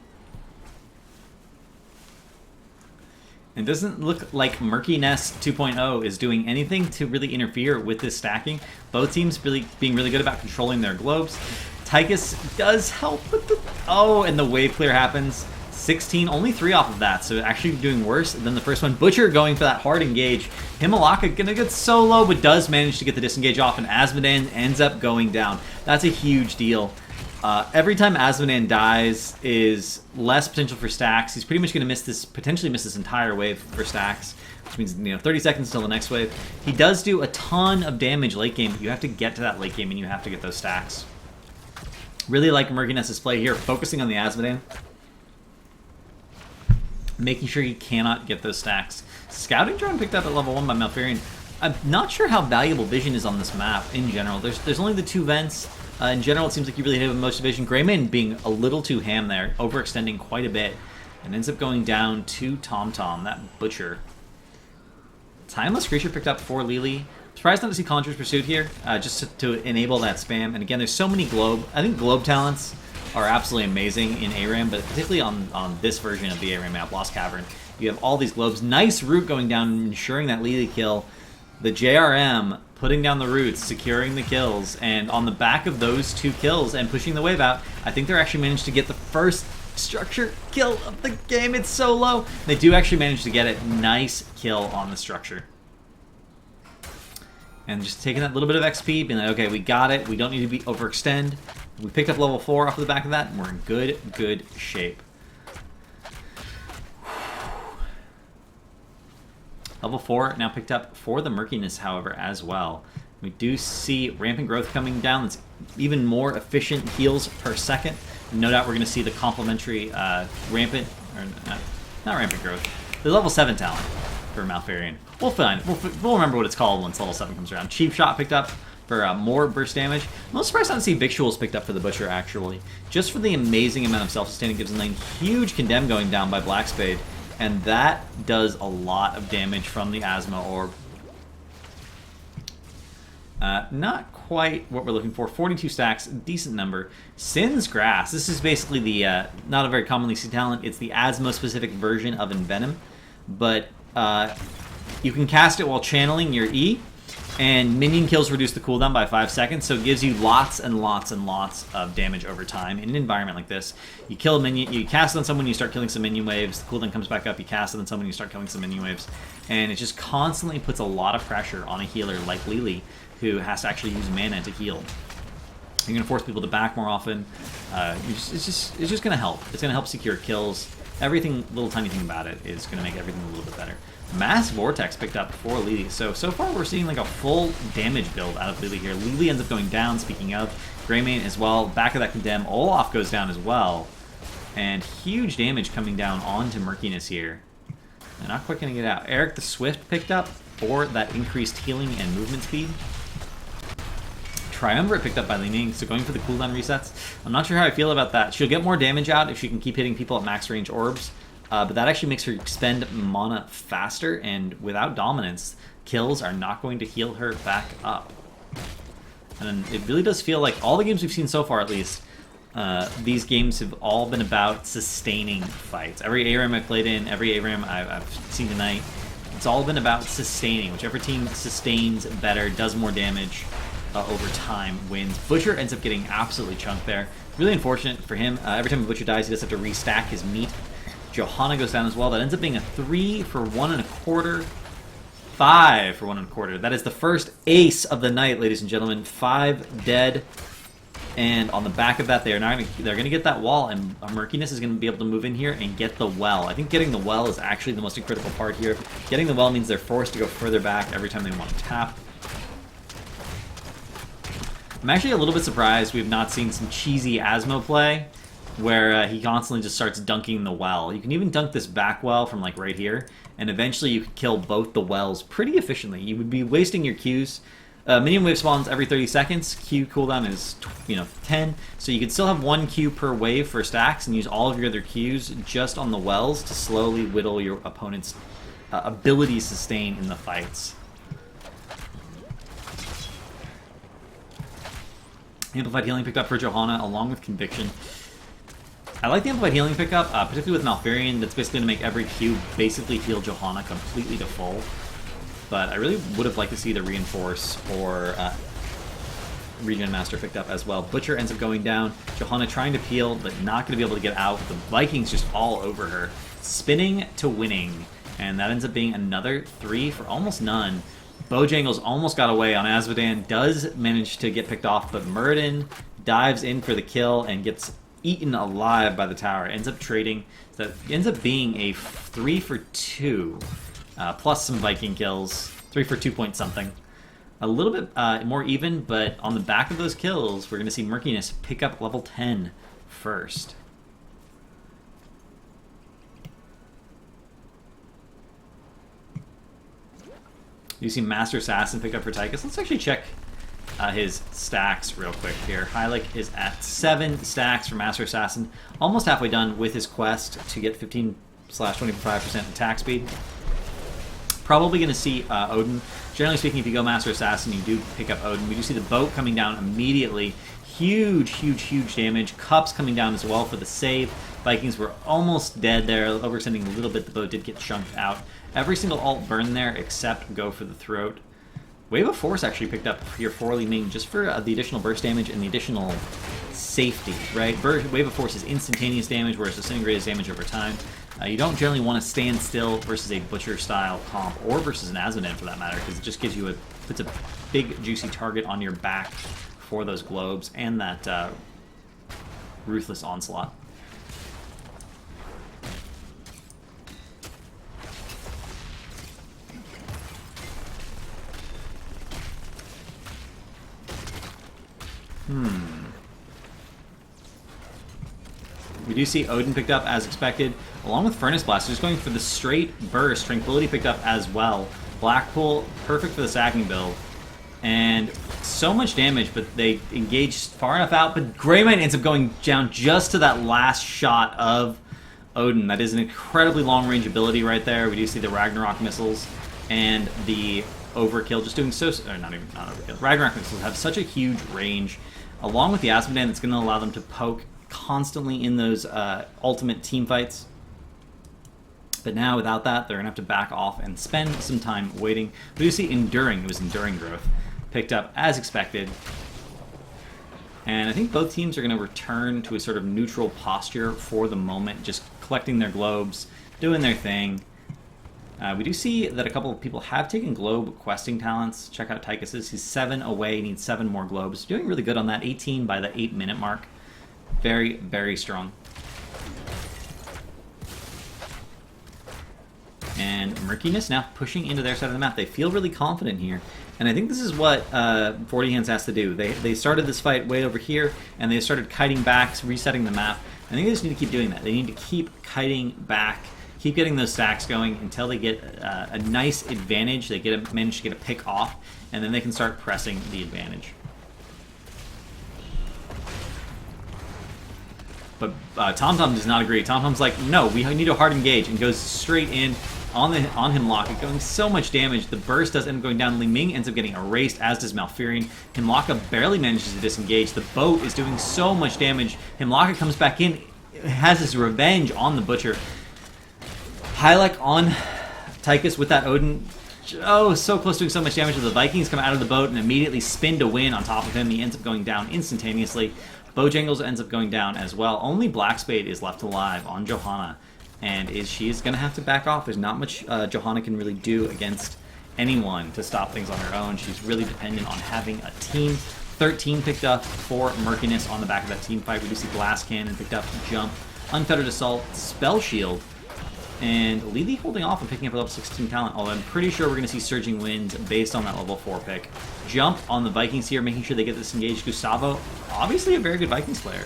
It doesn't look like Murkiness 2.0 is doing anything to really interfere with this stacking. Both teams being really good about controlling their globes. Tychus does help with the... Oh, and the wave clear happens. 16, only 3 off of that, so actually doing worse than the first one. Butcher going for that hard engage. Himalaka gonna get so low, but does manage to get the disengage off, and Asmodan ends up going down. That's a huge deal. Every time Asmodan dies is less potential for stacks. He's pretty much gonna potentially miss this entire wave for stacks, which means 30 seconds until the next wave. He does do a ton of damage late game, but you have to get to that late game and you have to get those stacks. Really like Murkiness's play here, focusing on the Asmodan, making sure he cannot get those stacks. Scouting drone picked up at level 1 by Malfurion. I'm not sure how valuable vision is on this map in general. There's only the 2 vents. In general, it seems like you really have most vision. Greymane being a little too ham there, overextending quite a bit, and ends up going down to TomTom, that Butcher. Timeless Creature picked up for Lily. Surprised not to see Conjurer's Pursuit here, just to enable that spam. And again, there's so many I think globe talents are absolutely amazing in ARAM, but particularly on this version of the ARAM map, Lost Cavern. You have all these globes. Nice root going down, ensuring that Lily kill. The JRM putting down the roots, securing the kills, and on the back of those 2 kills and pushing the wave out, I think they're actually managed to get the first structure kill of the game. It's so low. They do actually manage to get it. Nice kill on the structure. And just taking that little bit of XP, being like, okay, we got it. We don't need to overextend. We picked up level 4 off of the back of that, and we're in good shape. Level 4 now picked up for the Murkiness, however, as well. We do see Rampant Growth coming down. That's even more efficient heals per second. No doubt we're going to see the complementary Rampant, or not Rampant Growth, the level 7 talent. for Malfurion. We'll find. We'll remember what it's called once level 7 comes around. Cheap Shot picked up for more burst damage. I'm not surprised not to see Victuals picked up for the Butcher, actually. Just for the amazing amount of self-sustaining, gives a huge Condemn going down by Black Spade, and that does a lot of damage from the Asthma Orb. Not quite what we're looking for. 42 stacks, decent number. Sin's Grass. This is basically the, not a very commonly seen talent. It's the Asthma-specific version of Envenom, but you can cast it while channeling your E, and minion kills reduce the cooldown by 5 seconds, so it gives you lots and lots and lots of damage over time in an environment like this. You kill a minion, you cast it on someone, you start killing some minion waves, the cooldown comes back up, you cast it on someone, you start killing some minion waves, and it just constantly puts a lot of pressure on a healer like Lily, who has to actually use mana to heal. You're going to force people to back more often. It's just going to help. It's going to help secure kills. Everything, little tiny thing about it is going to make everything a little bit better. Mass Vortex picked up for Lily. So far we're seeing like a full damage build out of Lily here. Lily ends up going down, speaking of. Greymane as well. Back of that Condemn. Olaf goes down as well. And huge damage coming down onto Murkiness here. They're not quite going to get out. Eric the Swift picked up for that increased healing and movement speed. Triumvirate picked up by Li Ning, so going for the cooldown resets. I'm not sure how I feel about that. She'll get more damage out if she can keep hitting people at max range orbs, but that actually makes her expend mana faster, and without dominance, kills are not going to heal her back up. And it really does feel like all the games we've seen so far, at least, these games have all been about sustaining fights. Every ARAM I've played in, every ARAM I've seen tonight, it's all been about sustaining. Whichever team sustains better, does more damage, over time wins. Butcher ends up getting absolutely chunked there. Really unfortunate for him. Every time a Butcher dies, he does have to restack his meat. Johanna goes down as well. That ends up being a 3 for 1 1/4. 5 for 1 1/4. That is the first ace of the night, ladies and gentlemen. 5 dead. And on the back of that, they're going to get that wall, and Murkiness is going to be able to move in here and get the well. I think getting the well is actually the most critical part here. Getting the well means they're forced to go further back every time they want to tap. I'm actually a little bit surprised we've not seen some cheesy Asmo play where he constantly just starts dunking the well. You can even dunk this back well from like right here, and eventually you could kill both the wells pretty efficiently. You would be wasting your Qs. Minion wave spawns every 30 seconds. Q cooldown is 10, so you could still have 1 Q per wave for stacks and use all of your other Qs just on the wells to slowly whittle your opponent's ability to sustain in the fights. Amplified Healing picked up for Johanna, along with Conviction. I like the Amplified Healing pickup, particularly with Malfurion. That's basically going to make every Q basically heal Johanna completely to full. But I really would have liked to see the Reinforce or Regen Master picked up as well. Butcher ends up going down. Johanna trying to peel, but not going to be able to get out. The Vikings just all over her. Spinning to winning. And that ends up being another 3 for almost none. Bojangles almost got away on Azmodan, does manage to get picked off, but Muradin dives in for the kill and gets eaten alive by the tower. Ends up trading, so it ends up being a 3 for 2, plus some Viking kills, 3 for 2 point something. A little bit more even, but on the back of those kills, we're going to see Murkiness pick up level 10 first. You see Master Assassin pick up for Tychus. Let's actually check his stacks real quick here. Hylic is at 7 stacks for Master Assassin. Almost halfway done with his quest to get 15/25% attack speed. Probably going to see Odin. Generally speaking, if you go Master Assassin, you do pick up Odin. We do see the boat coming down immediately. Huge, huge, huge damage. Cups coming down as well for the save. Vikings were almost dead there, overextending a little bit. The boat did get chunked out. Every single ult burned there except Go for the Throat. Wave of Force actually picked up here for Li Ning just for the additional burst damage and the additional safety, right? Wave of Force is instantaneous damage, whereas Disintegrate is damage over time. You don't generally want to stand still versus a Butcher-style comp, or versus an Azmodan for that matter, because it just gives you puts a big, juicy target on your back for those globes and that Ruthless Onslaught. We do see Odin picked up as expected, along with Furnace Blast, just going for the straight burst. Tranquility picked up as well. Blackpool, perfect for the sacking build. And so much damage, but they engaged far enough out. But Greymane ends up going down just to that last shot of Odin. That is an incredibly long-range ability right there. We do see the Ragnarok missiles and the Overkill just doing so... Or not Overkill. Ragnarok missiles have such a huge range, along with the Asmodan, that's going to allow them to poke constantly in those ultimate team fights. But now, without that, they're going to have to back off and spend some time waiting. We do see Enduring. It was Enduring Growth. Picked up as expected. And I think both teams are going to return to a sort of neutral posture for the moment, just collecting their globes, doing their thing. We do see that a couple of people have taken globe questing talents. Check out Tychus's. He's 7 away, needs 7 more globes. Doing really good on that, 18 by the 8-minute mark. Very, very strong. And Murkiness now pushing into their side of the map. They feel really confident here. And I think this is what 40 Hands has to do. They started this fight way over here, and they started kiting back, resetting the map. I think they just need to keep doing that. They need to keep kiting back, keep getting those stacks going until they get a nice advantage. They manage to get a pick off, and then they can start pressing the advantage. But TomTom does not agree. TomTom's like, no, we need a hard engage, and goes straight in on Himlaka, going so much damage. The burst does end up going down. Li Ming ends up getting erased, as does Malfurion. Himlaka barely manages to disengage. The boat is doing so much damage. Himlaka comes back in, has his revenge on the Butcher. Hylek on Tychus with that Odin. Oh, so close to doing so much damage. The Vikings come out of the boat and immediately spin to win on top of him. He ends up going down instantaneously. Bojangles ends up going down as well. Only Blackspade is left alive on Johanna, and she is going to have to back off. There's not much Johanna can really do against anyone to stop things on her own. She's really dependent on having a team. 13 picked up for Murkiness on the back of that team fight. We do see Blast Cannon picked up, Jump, Unfettered Assault, Spell Shield, and Lily holding off and picking up a level 16 talent, although I'm pretty sure we're going to see Surging Winds based on that level 4 pick. Jump on the Vikings here, making sure they get disengaged. Gustavo, obviously a very good Vikings player.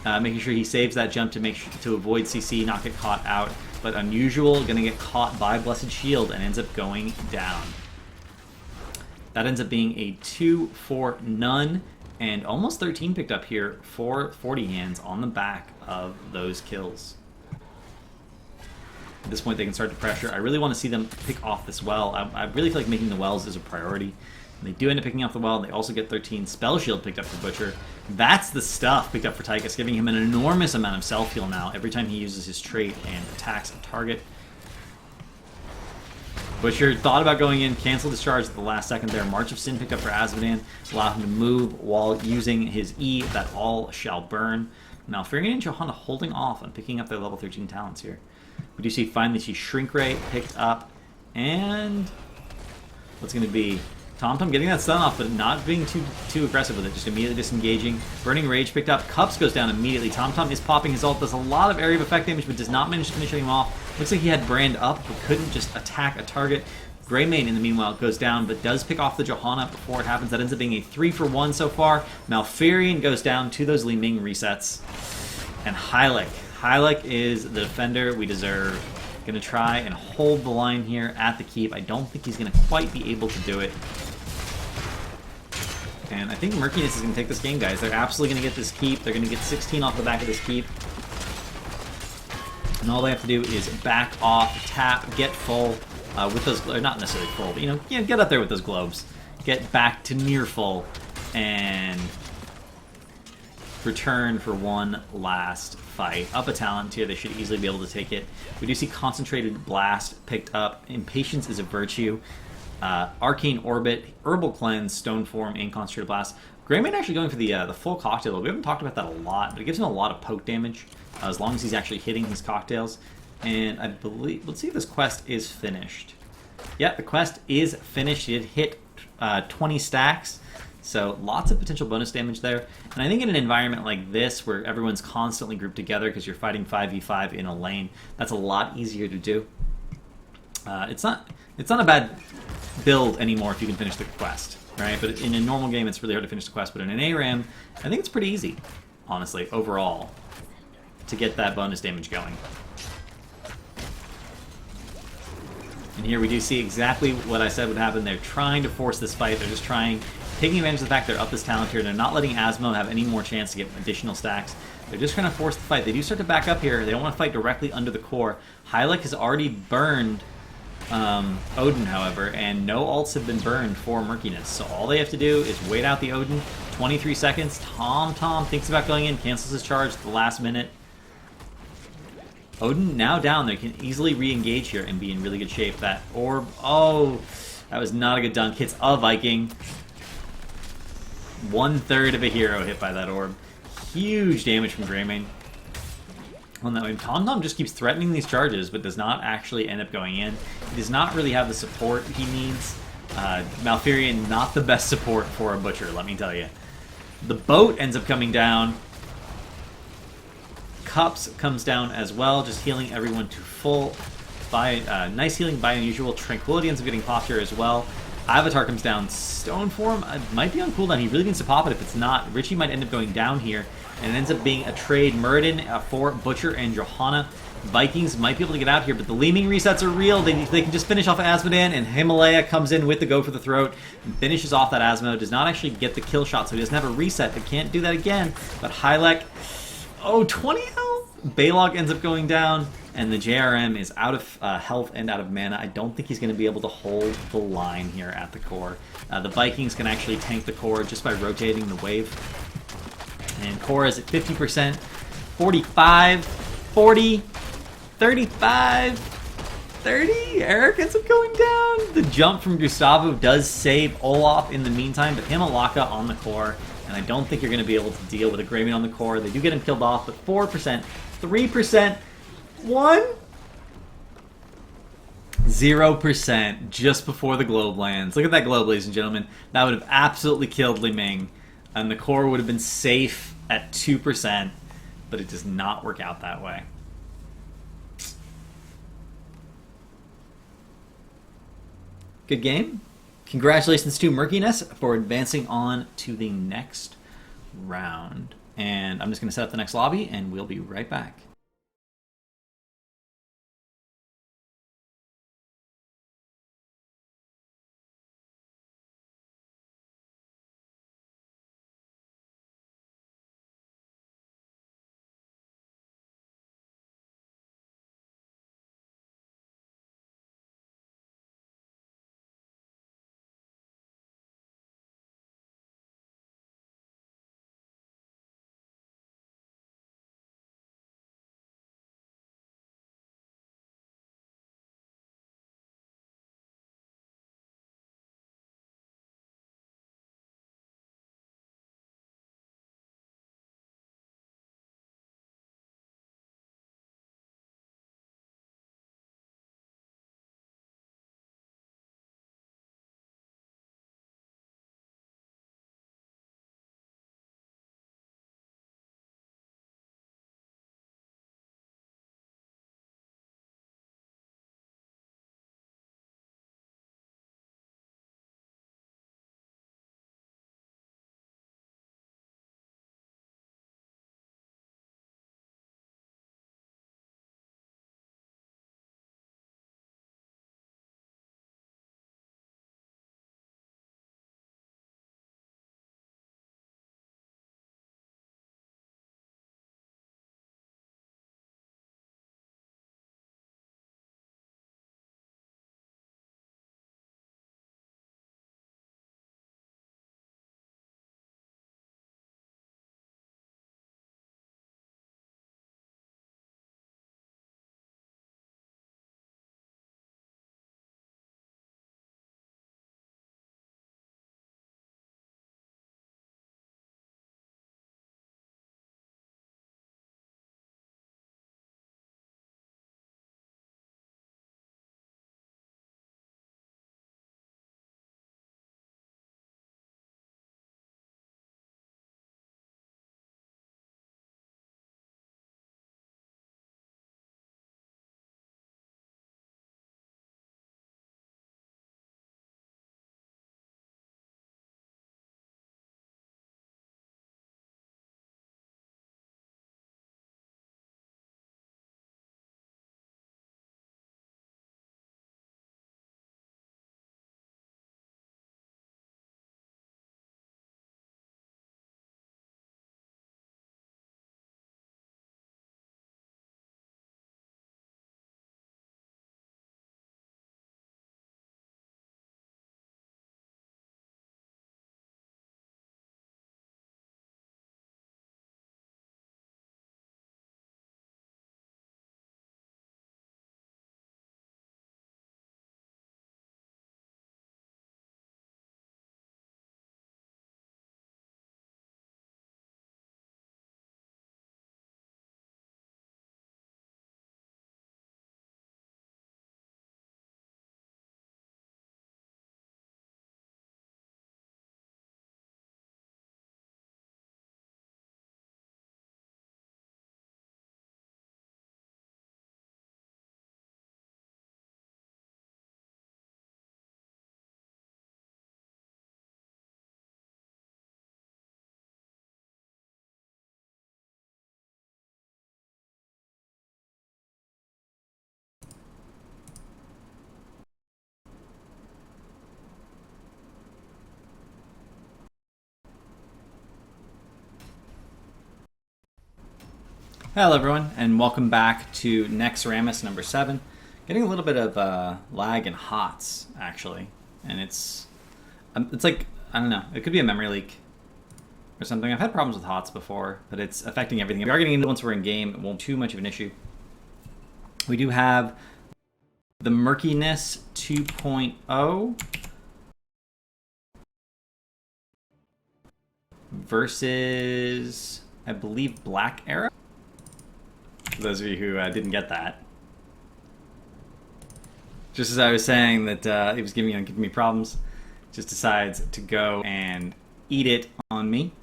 Making sure he saves that jump to avoid CC, not get caught out. But Unusual, going to get caught by Blessed Shield and ends up going down. That ends up being a 2 for none, and almost 13 picked up here for 40 Hands on the back of those kills. At this point, they can start to pressure. I really want to see them pick off this well. I really feel like making the wells is a priority. And they do end up picking off the well. They also get 13 Spell Shield picked up for Butcher. That's the stuff picked up for Tychus, giving him an enormous amount of self-heal now every time he uses his trait and attacks a target. Butcher thought about going in, cancel discharge at the last second there. March of Sin picked up for Asmodan, allow him to move while using his E, that all shall burn. Malfurion and Johanna holding off on picking up their level 13 talents here. We do see finally Shrink Ray picked up, and what's going to be TomTom getting that stun off, but not being too aggressive with it, just immediately disengaging. Burning Rage picked up, Cups goes down immediately. TomTom is popping his ult, does a lot of area of effect damage, but does not manage to finish him off. Looks like he had Brand up, but couldn't just attack a target. Greymane, in the meanwhile, goes down, but does pick off the Johanna before it happens. That ends up being a 3 for 1 so far. Malfurion goes down to those Li Ming resets. And Hylek. Hylek is the defender we deserve. Gonna try and hold the line here at the keep. I don't think he's gonna quite be able to do it. And I think Murkiness is gonna take this game, guys. They're absolutely gonna get this keep. They're gonna get 16 off the back of this keep. And all they have to do is back off, tap, get full with those, or not necessarily full, but get up there with those globes. Get back to near full and return for one last fight. Up a talent tier, they should easily be able to take it. We do see Concentrated Blast picked up. Impatience is a virtue. Arcane Orbit, Herbal Cleanse, Stone Form, and Concentrated Blast. Greymane actually going for the full cocktail. We haven't talked about that a lot, but it gives him a lot of poke damage as long as he's actually hitting his cocktails. And I believe, let's see if this quest is finished. Yeah, the quest is finished. It hit 20 stacks. So lots of potential bonus damage there. And I think in an environment like this, where everyone's constantly grouped together because you're fighting 5v5 in a lane, that's a lot easier to do. It's not a bad build anymore if you can finish the quest, right? But in a normal game, it's really hard to finish the quest. But in an ARAM, I think it's pretty easy, honestly, overall. to get that bonus damage going. And here we do see exactly what I said would happen. They're trying to force this fight. They're just taking advantage of the fact they're up this talent here. They're not letting Asmo have any more chance to get additional stacks. They're just trying to force the fight. They do start to back up here. They don't want to fight directly under the core. Hylic has already burned Odin, however, and no ults have been burned for Murkiness. So all they have to do is wait out the Odin. 23 seconds. Tom thinks about going in, cancels his charge at the last minute. Odin now down. They can easily re-engage here and be in really good shape. That orb, oh, that was not a good dunk. Hits a Viking. 1/3 of a hero hit by that orb. Huge damage from Greymane. Well, no, Tom just keeps threatening these charges, but does not actually end up going in. He does not really have the support he needs. Malfurion, not the best support for a Butcher, let me tell you. The boat ends up coming down. Cups comes down as well, just healing everyone to full. Nice healing by Unusual. Tranquility ends up getting popped here as well. Avatar comes down. Stone Form might be on cooldown. He really needs to pop it if it's not. Richie might end up going down here. And it ends up being a trade. Muradin for Butcher and Johanna. Vikings might be able to get out here, but the Leeming resets are real. They can just finish off Asmodan, and Himalaya comes in with the go for the throat and finishes off that Asmo. Does not actually get the kill shot, so he doesn't have a reset. They can't do that again. But Hylic, 20 health. Balog ends up going down, and the JRM is out of health and out of mana. I don't think he's going to be able to hold the line here at the core. The Vikings can actually tank the core just by rotating the wave. And core is at 50%, 45, 40, 35, 30. Eric ends up going down. The jump from Gustavo does save Olaf in the meantime, but Himalaka on the core. And I don't think you're going to be able to deal with a Greymane on the core. They do get him killed off, but 4%, 3%, 1, 0% just before the globe lands. Look at that globe, ladies and gentlemen. That would have absolutely killed Li Ming. And the core would have been safe at 2%, but it does not work out that way. Good game. Congratulations to Murkiness for advancing on to the next round. And I'm just going to set up the next lobby, and we'll be right back. Hello everyone, and welcome back to NexARAMas number 7. Getting a little bit of lag and HOTS, actually. And it's like, I don't know, it could be a memory leak or something. I've had problems with HOTS before, but it's affecting everything. We are getting into once we're in game, it won't be too much of an issue. We do have the Murkiness 2.0 versus, I believe, Black Era. For those of you who didn't get that. Just as I was saying that it was giving me problems, just decides to go and eat it on me.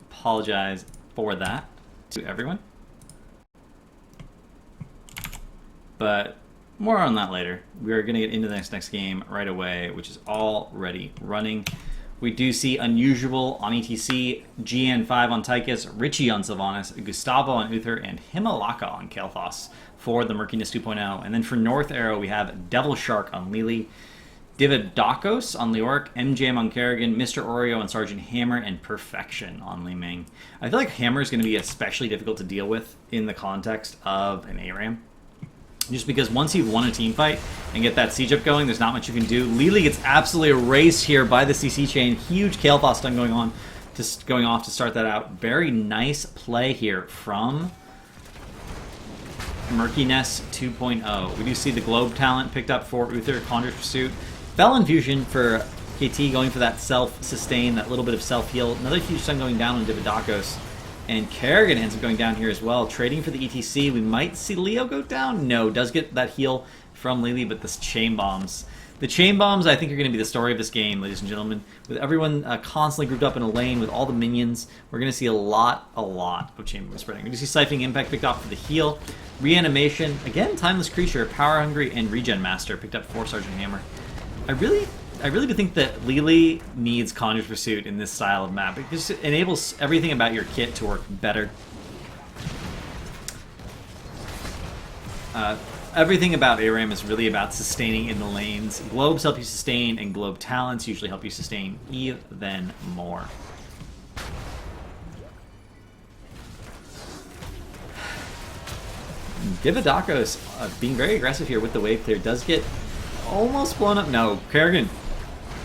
Apologize for that to everyone. But more on that later. We are going to get into this next game right away, which is already running. We do see Unusual on ETC, GN5 on Tychus, Richie on Sylvanas, Gustavo on Uther, and Himalaka on Kael'thas for the Murkiness 2.0. And then for North Arrow, we have Devil Shark on Lily, Dividakos on Leoric, MJM on Kerrigan, Mr. Oreo on Sergeant Hammer, and Perfection on Li Ming. I feel like Hammer is going to be especially difficult to deal with in the context of an ARAM. Just because once you've won a team fight and get that siege up going, there's not much you can do. Lily gets absolutely erased here by the CC chain. Huge Kael'thas stun going off to start that out. Very nice play here from Murkiness 2.0. We do see the Globe talent picked up for Uther, Conjurer's Pursuit. Felon Fusion for KT going for that self-sustain, that little bit of self-heal. Another huge stun going down on Dividakos. And Kerrigan ends up going down here as well. Trading for the ETC. We might see Leo go down. No, does get that heal from Lily, but the chain bombs. The chain bombs, I think, are going to be the story of this game, ladies and gentlemen. With everyone constantly grouped up in a lane with all the minions, we're going to see a lot of chain bomb spreading. We're going to see Siphoning Impact picked off for the heal. Reanimation, again, Timeless Creature, Power Hungry, and Regen Master picked up for Sergeant Hammer. I really do think that Lily needs Conjurer's Pursuit in this style of map. It just enables everything about your kit to work better. Everything about ARAM is really about sustaining in the lanes. Globes help you sustain, and Globe Talents usually help you sustain even more. Dividakos being very aggressive here with the wave clear does get almost blown up. No, Kerrigan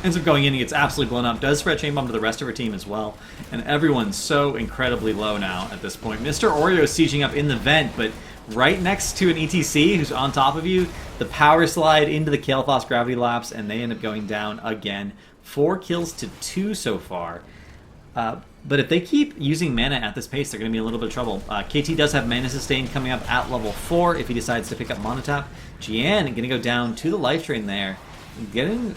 ends up going in and gets absolutely blown up. Does spread chain bomb to the rest of her team as well. And everyone's so incredibly low now at this point. Mr. Oreo is sieging up in the vent, but right next to an ETC who's on top of you, the power slide into the Kael'thas gravity lapse, and they end up going down again. 4 kills to 2 so far. But if they keep using mana at this pace, they're going to be in a little bit of trouble. KT does have Mana Sustain coming up at level 4 if he decides to pick up Mana Tap. Jian going to go down to the life drain there. Getting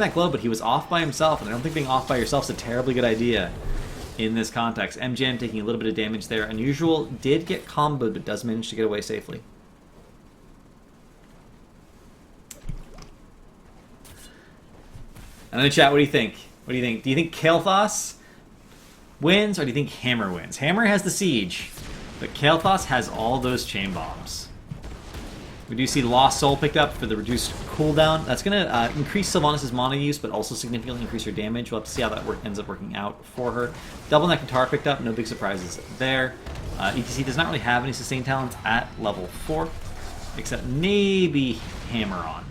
that glow, but he was off by himself, and I don't think being off by yourself is a terribly good idea in this context. MJM taking a little bit of damage there. Unusual did get comboed, but does manage to get away safely. And in the chat, what do you think? What do you think? Do you think Kael'thas wins, or do you think Hammer wins? Hammer has the siege, but Kael'thas has all those chain bombs. We do see Lost Soul picked up for the reduced cooldown. That's going to increase Sylvanas' mana use, but also significantly increase her damage. We'll have to see how that ends up working out for her. Double Neck Guitar picked up, no big surprises there. ETC does not really have any sustain talents at level 4, except maybe Hammer on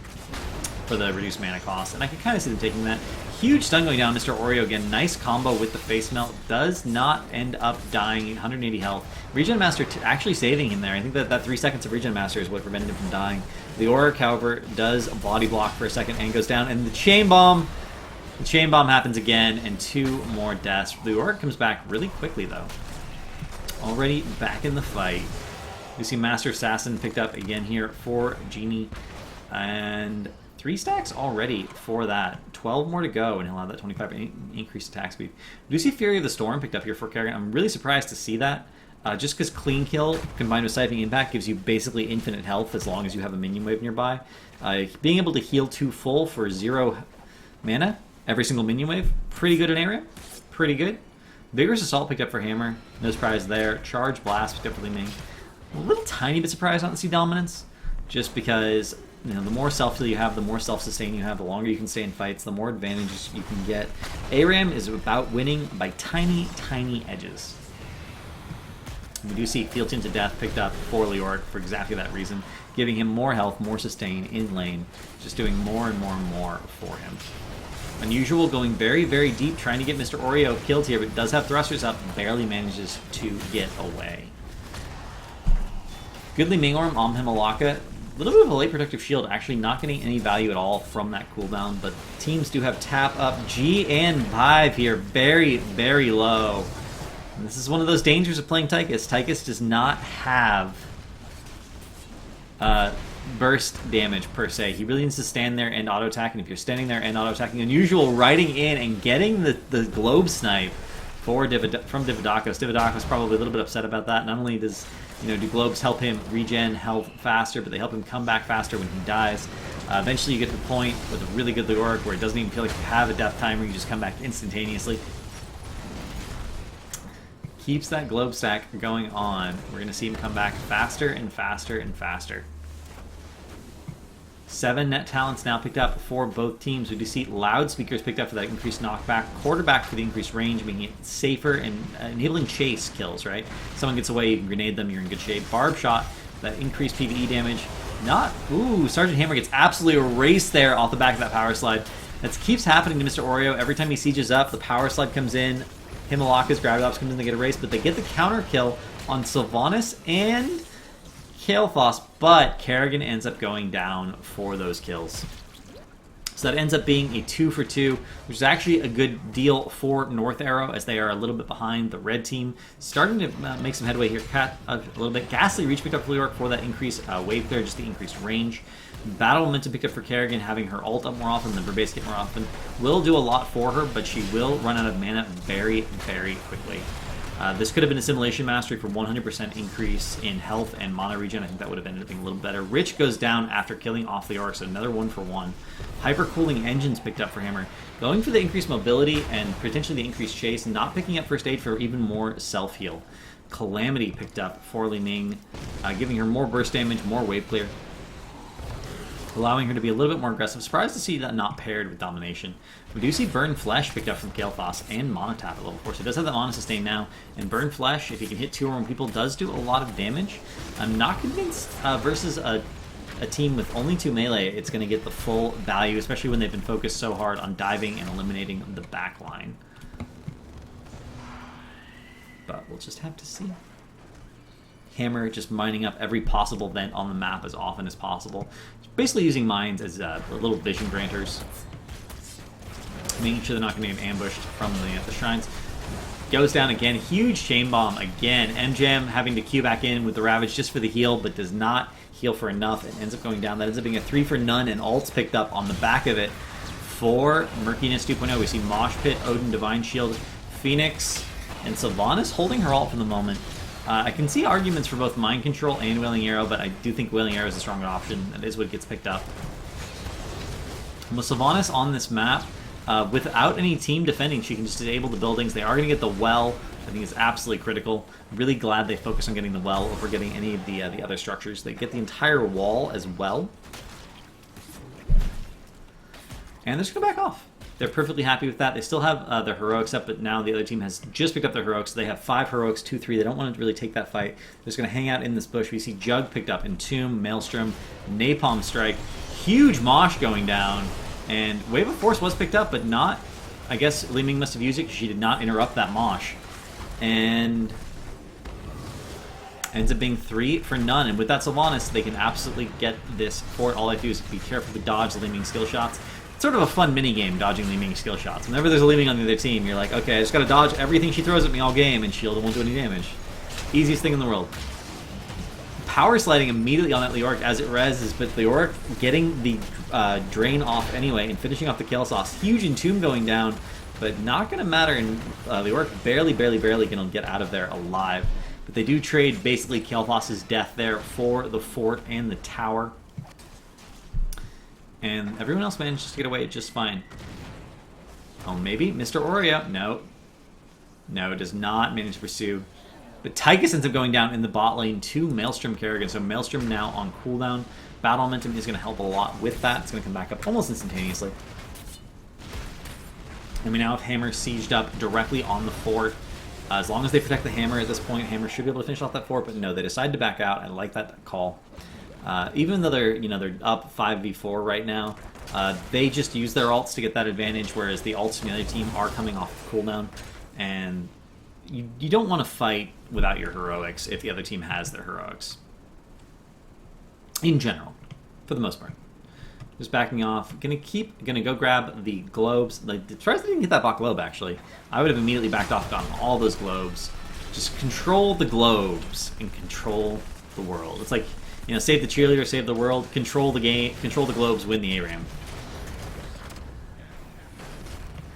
for the reduced mana cost. And I can kind of see them taking that. Huge stun going down, Mr. Oreo again. Nice combo with the face melt. Does not end up dying. 180 health. Regen Master actually saving him there. I think that 3 seconds of Regen Master is what prevented him from dying. The Auric, however, does body block for a second and goes down. And the chain bomb happens again, and 2 more deaths. The Auric comes back really quickly though. Already back in the fight. We see Master Assassin picked up again here for Genie, and 3 stacks already for that. 12 more to go, and he'll have that 25 increased attack speed. We do see Fury of the Storm picked up here for Kerrigan. I'm really surprised to see that. Just because Clean Kill combined with Siphoning Impact gives you basically infinite health as long as you have a minion wave nearby. Being able to heal 2 full for 0 mana every single minion wave, pretty good in area. Pretty good. Vigorous Assault picked up for Hammer. No surprise there. Charge Blast picked up for Li Ming. A little tiny bit surprised not to see Dominance, just because You know, the more self-heal you have, the more self-sustain you have, the longer you can stay in fights, the more advantages you can get. ARAM is about winning by tiny, tiny edges. We do see Field Tinted Death picked up for Leoric for exactly that reason, giving him more health, more sustain in lane, just doing more and more and more for him. Unusual, going very, very deep, trying to get Mr. Oreo killed here, but does have thrusters up, barely manages to get away. Goodly Mingorm, Himalaka, a little bit of a late protective shield, actually not getting any value at all from that cooldown, but teams do have tap up. G and Vive here, very, very low. And this is one of those dangers of playing Tychus. Tychus does not have burst damage per se. He really needs to stand there and auto attack, and if you're standing there and auto attacking, Unusual riding in and getting the globe snipe from Dividakos. Dividakos probably a little bit upset about that. Not only does do globes help him regen health faster, but they help him come back faster when he dies. Eventually you get to the point with a really good Leoric where it doesn't even feel like you have a death timer, you just come back instantaneously. Keeps that globe stack going on. We're going to see him come back faster and faster and faster. 7 net talents now picked up for both teams. We do see loudspeakers picked up for that increased knockback, quarterback for the increased range, making it safer and enabling chase kills, right? Someone gets away, you can grenade them, you're in good shape. Barb shot, that increased PvE damage. Sergeant Hammer gets absolutely erased there off the back of that power slide. That keeps happening to Mr. Oreo. Every time he sieges up, the power slide comes in, Himalaka's Gravidops comes in, they get erased, but they get the counter kill on Sylvanas and Kael'thas, but Kerrigan ends up going down for those kills. So that ends up being a 2 for 2, which is actually a good deal for North Arrow, as they are a little bit behind the red team. Starting to make some headway here. A little bit. Ghastly Reach picked up for Leoric for that increased wave clear, just the increased range. Battle Momentum picked up for Kerrigan, having her ult up more often than her base hit more often. Will do a lot for her, but she will run out of mana very, very quickly. This could have been Assimilation Mastery for 100% increase in health and mana regen. I think that would have ended up being a little better. Rich goes down after killing off the Orc, so another 1 for 1. Hypercooling Engines picked up for Hammer. Going for the increased mobility and potentially the increased chase, not picking up First Aid for even more self-heal. Calamity picked up for Li Ming, giving her more burst damage, more wave clear, allowing her to be a little bit more aggressive. Surprised to see that not paired with Domination. We do see Burn Flesh picked up from Kael'thas and Mana Tap at level 4, so he does have that Mana Sustain now. And Burn Flesh, if he can hit 2 or more people, does do a lot of damage. I'm not convinced versus a team with only 2 melee, it's going to get the full value, especially when they've been focused so hard on diving and eliminating the back line. But we'll just have to see. Hammer just mining up every possible vent on the map as often as possible. Basically using mines as little vision granters. Making sure they're not going to get ambushed from the shrines. Goes down again. Huge chain bomb again. MJam having to queue back in with the Ravage just for the heal, but does not heal for enough and ends up going down. That ends up being a 3 for none, and ults picked up on the back of it for Murkiness 2.0. We see Mosh Pit, Odin, Divine Shield, Phoenix, and Sylvanas holding her ult for the moment. I can see arguments for both Mind Control and Wailing Arrow, but I do think Wailing Arrow is a stronger option. That is what gets picked up. And with Sylvanas on this map, without any team defending, she can just disable the buildings. They are going to get the well. I think it's absolutely critical. I'm really glad they focus on getting the well over getting any of the other structures. They get the entire wall as well. And they're just going to back off. They're perfectly happy with that. They still have their heroics up, but now the other team has just picked up their heroics. So they have 5 heroics, 2-3. They don't want to really take that fight. They're just going to hang out in this bush. We see Jug picked up, Entomb, Maelstrom, Napalm Strike. Huge mosh going down. And Wave of Force was picked up, but not... I guess Li Ming must have used it because she did not interrupt that mosh. And ends up being 3 for none. And with that Sylvanas, they can absolutely get this fort. All I have to do is be careful to dodge the Li Ming skill shots. It's sort of a fun mini-game, dodging Li Ming skill shots. Whenever there's a Li Ming on the other team, you're like, okay, I just gotta dodge everything she throws at me all game, and shield won't do any damage. Easiest thing in the world. Power sliding immediately on that Leoric as it reses, but Leoric getting the drain off anyway and finishing off the Kael'thas. Huge Entomb going down, but not going to matter. And Leoric barely going to get out of there alive. But they do trade basically Kael'thas' death there for the fort and the tower. And everyone else manages to get away just fine. Oh, maybe Mr. Oreo. No. No, does not manage to pursue. But Tychus ends up going down in the bot lane to Maelstrom Kerrigan. So Maelstrom now on cooldown. Battle momentum is going to help a lot with that. It's going to come back up almost instantaneously. And we now have Hammer sieged up directly on the fort. As long as they protect the Hammer at this point, Hammer should be able to finish off that fort. But no, they decide to back out. I like that call. Even though they're up 5v4 right now, they just use their ults to get that advantage, whereas the ults from the other team are coming off of cooldown. And you don't want to fight without your heroics if the other team has their heroics. In general, for the most part. Just backing off. Gonna go grab the globes. Like, surprised I didn't get that bot globe, actually. I would have immediately backed off, gotten all those globes. Just control the globes and control the world. It's like, you know, save the cheerleader, save the world, control the game, control the globes, win the ARAM.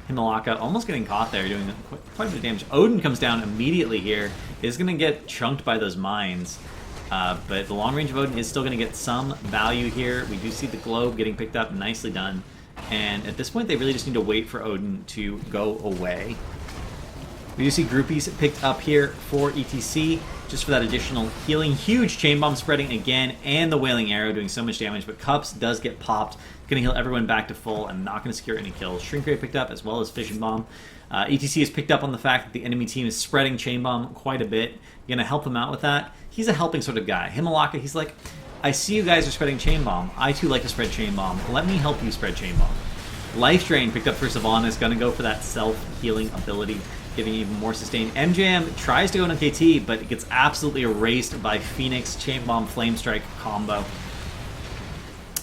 Himalaka almost getting caught there, doing quite a bit of damage. Odin comes down immediately here. Is going to get chunked by those mines. But the long range of Odin is still going to get some value here. We do see the globe getting picked up. Nicely done. And at this point, they really just need to wait for Odin to go away. We do see groupies picked up here for ETC, just for that additional healing. Huge chain bomb spreading again, and the Wailing Arrow doing so much damage, but Cups does get popped. Going to heal everyone back to full and not going to secure any kills. Shrink Ray picked up, as well as Fission Bomb. ETC has picked up on the fact that the enemy team is spreading Chain Bomb quite a bit. Going to help them out with that. He's a helping sort of guy. Himalaka, he's like, I see you guys are spreading Chain Bomb. I too like to spread Chain Bomb. Let me help you spread Chain Bomb. Life Drain picked up for Sylvanas. Going to go for that self-healing ability, giving even more sustain. MJM tries to go into KT, but it gets absolutely erased by Phoenix Chain Bomb Flame Strike combo.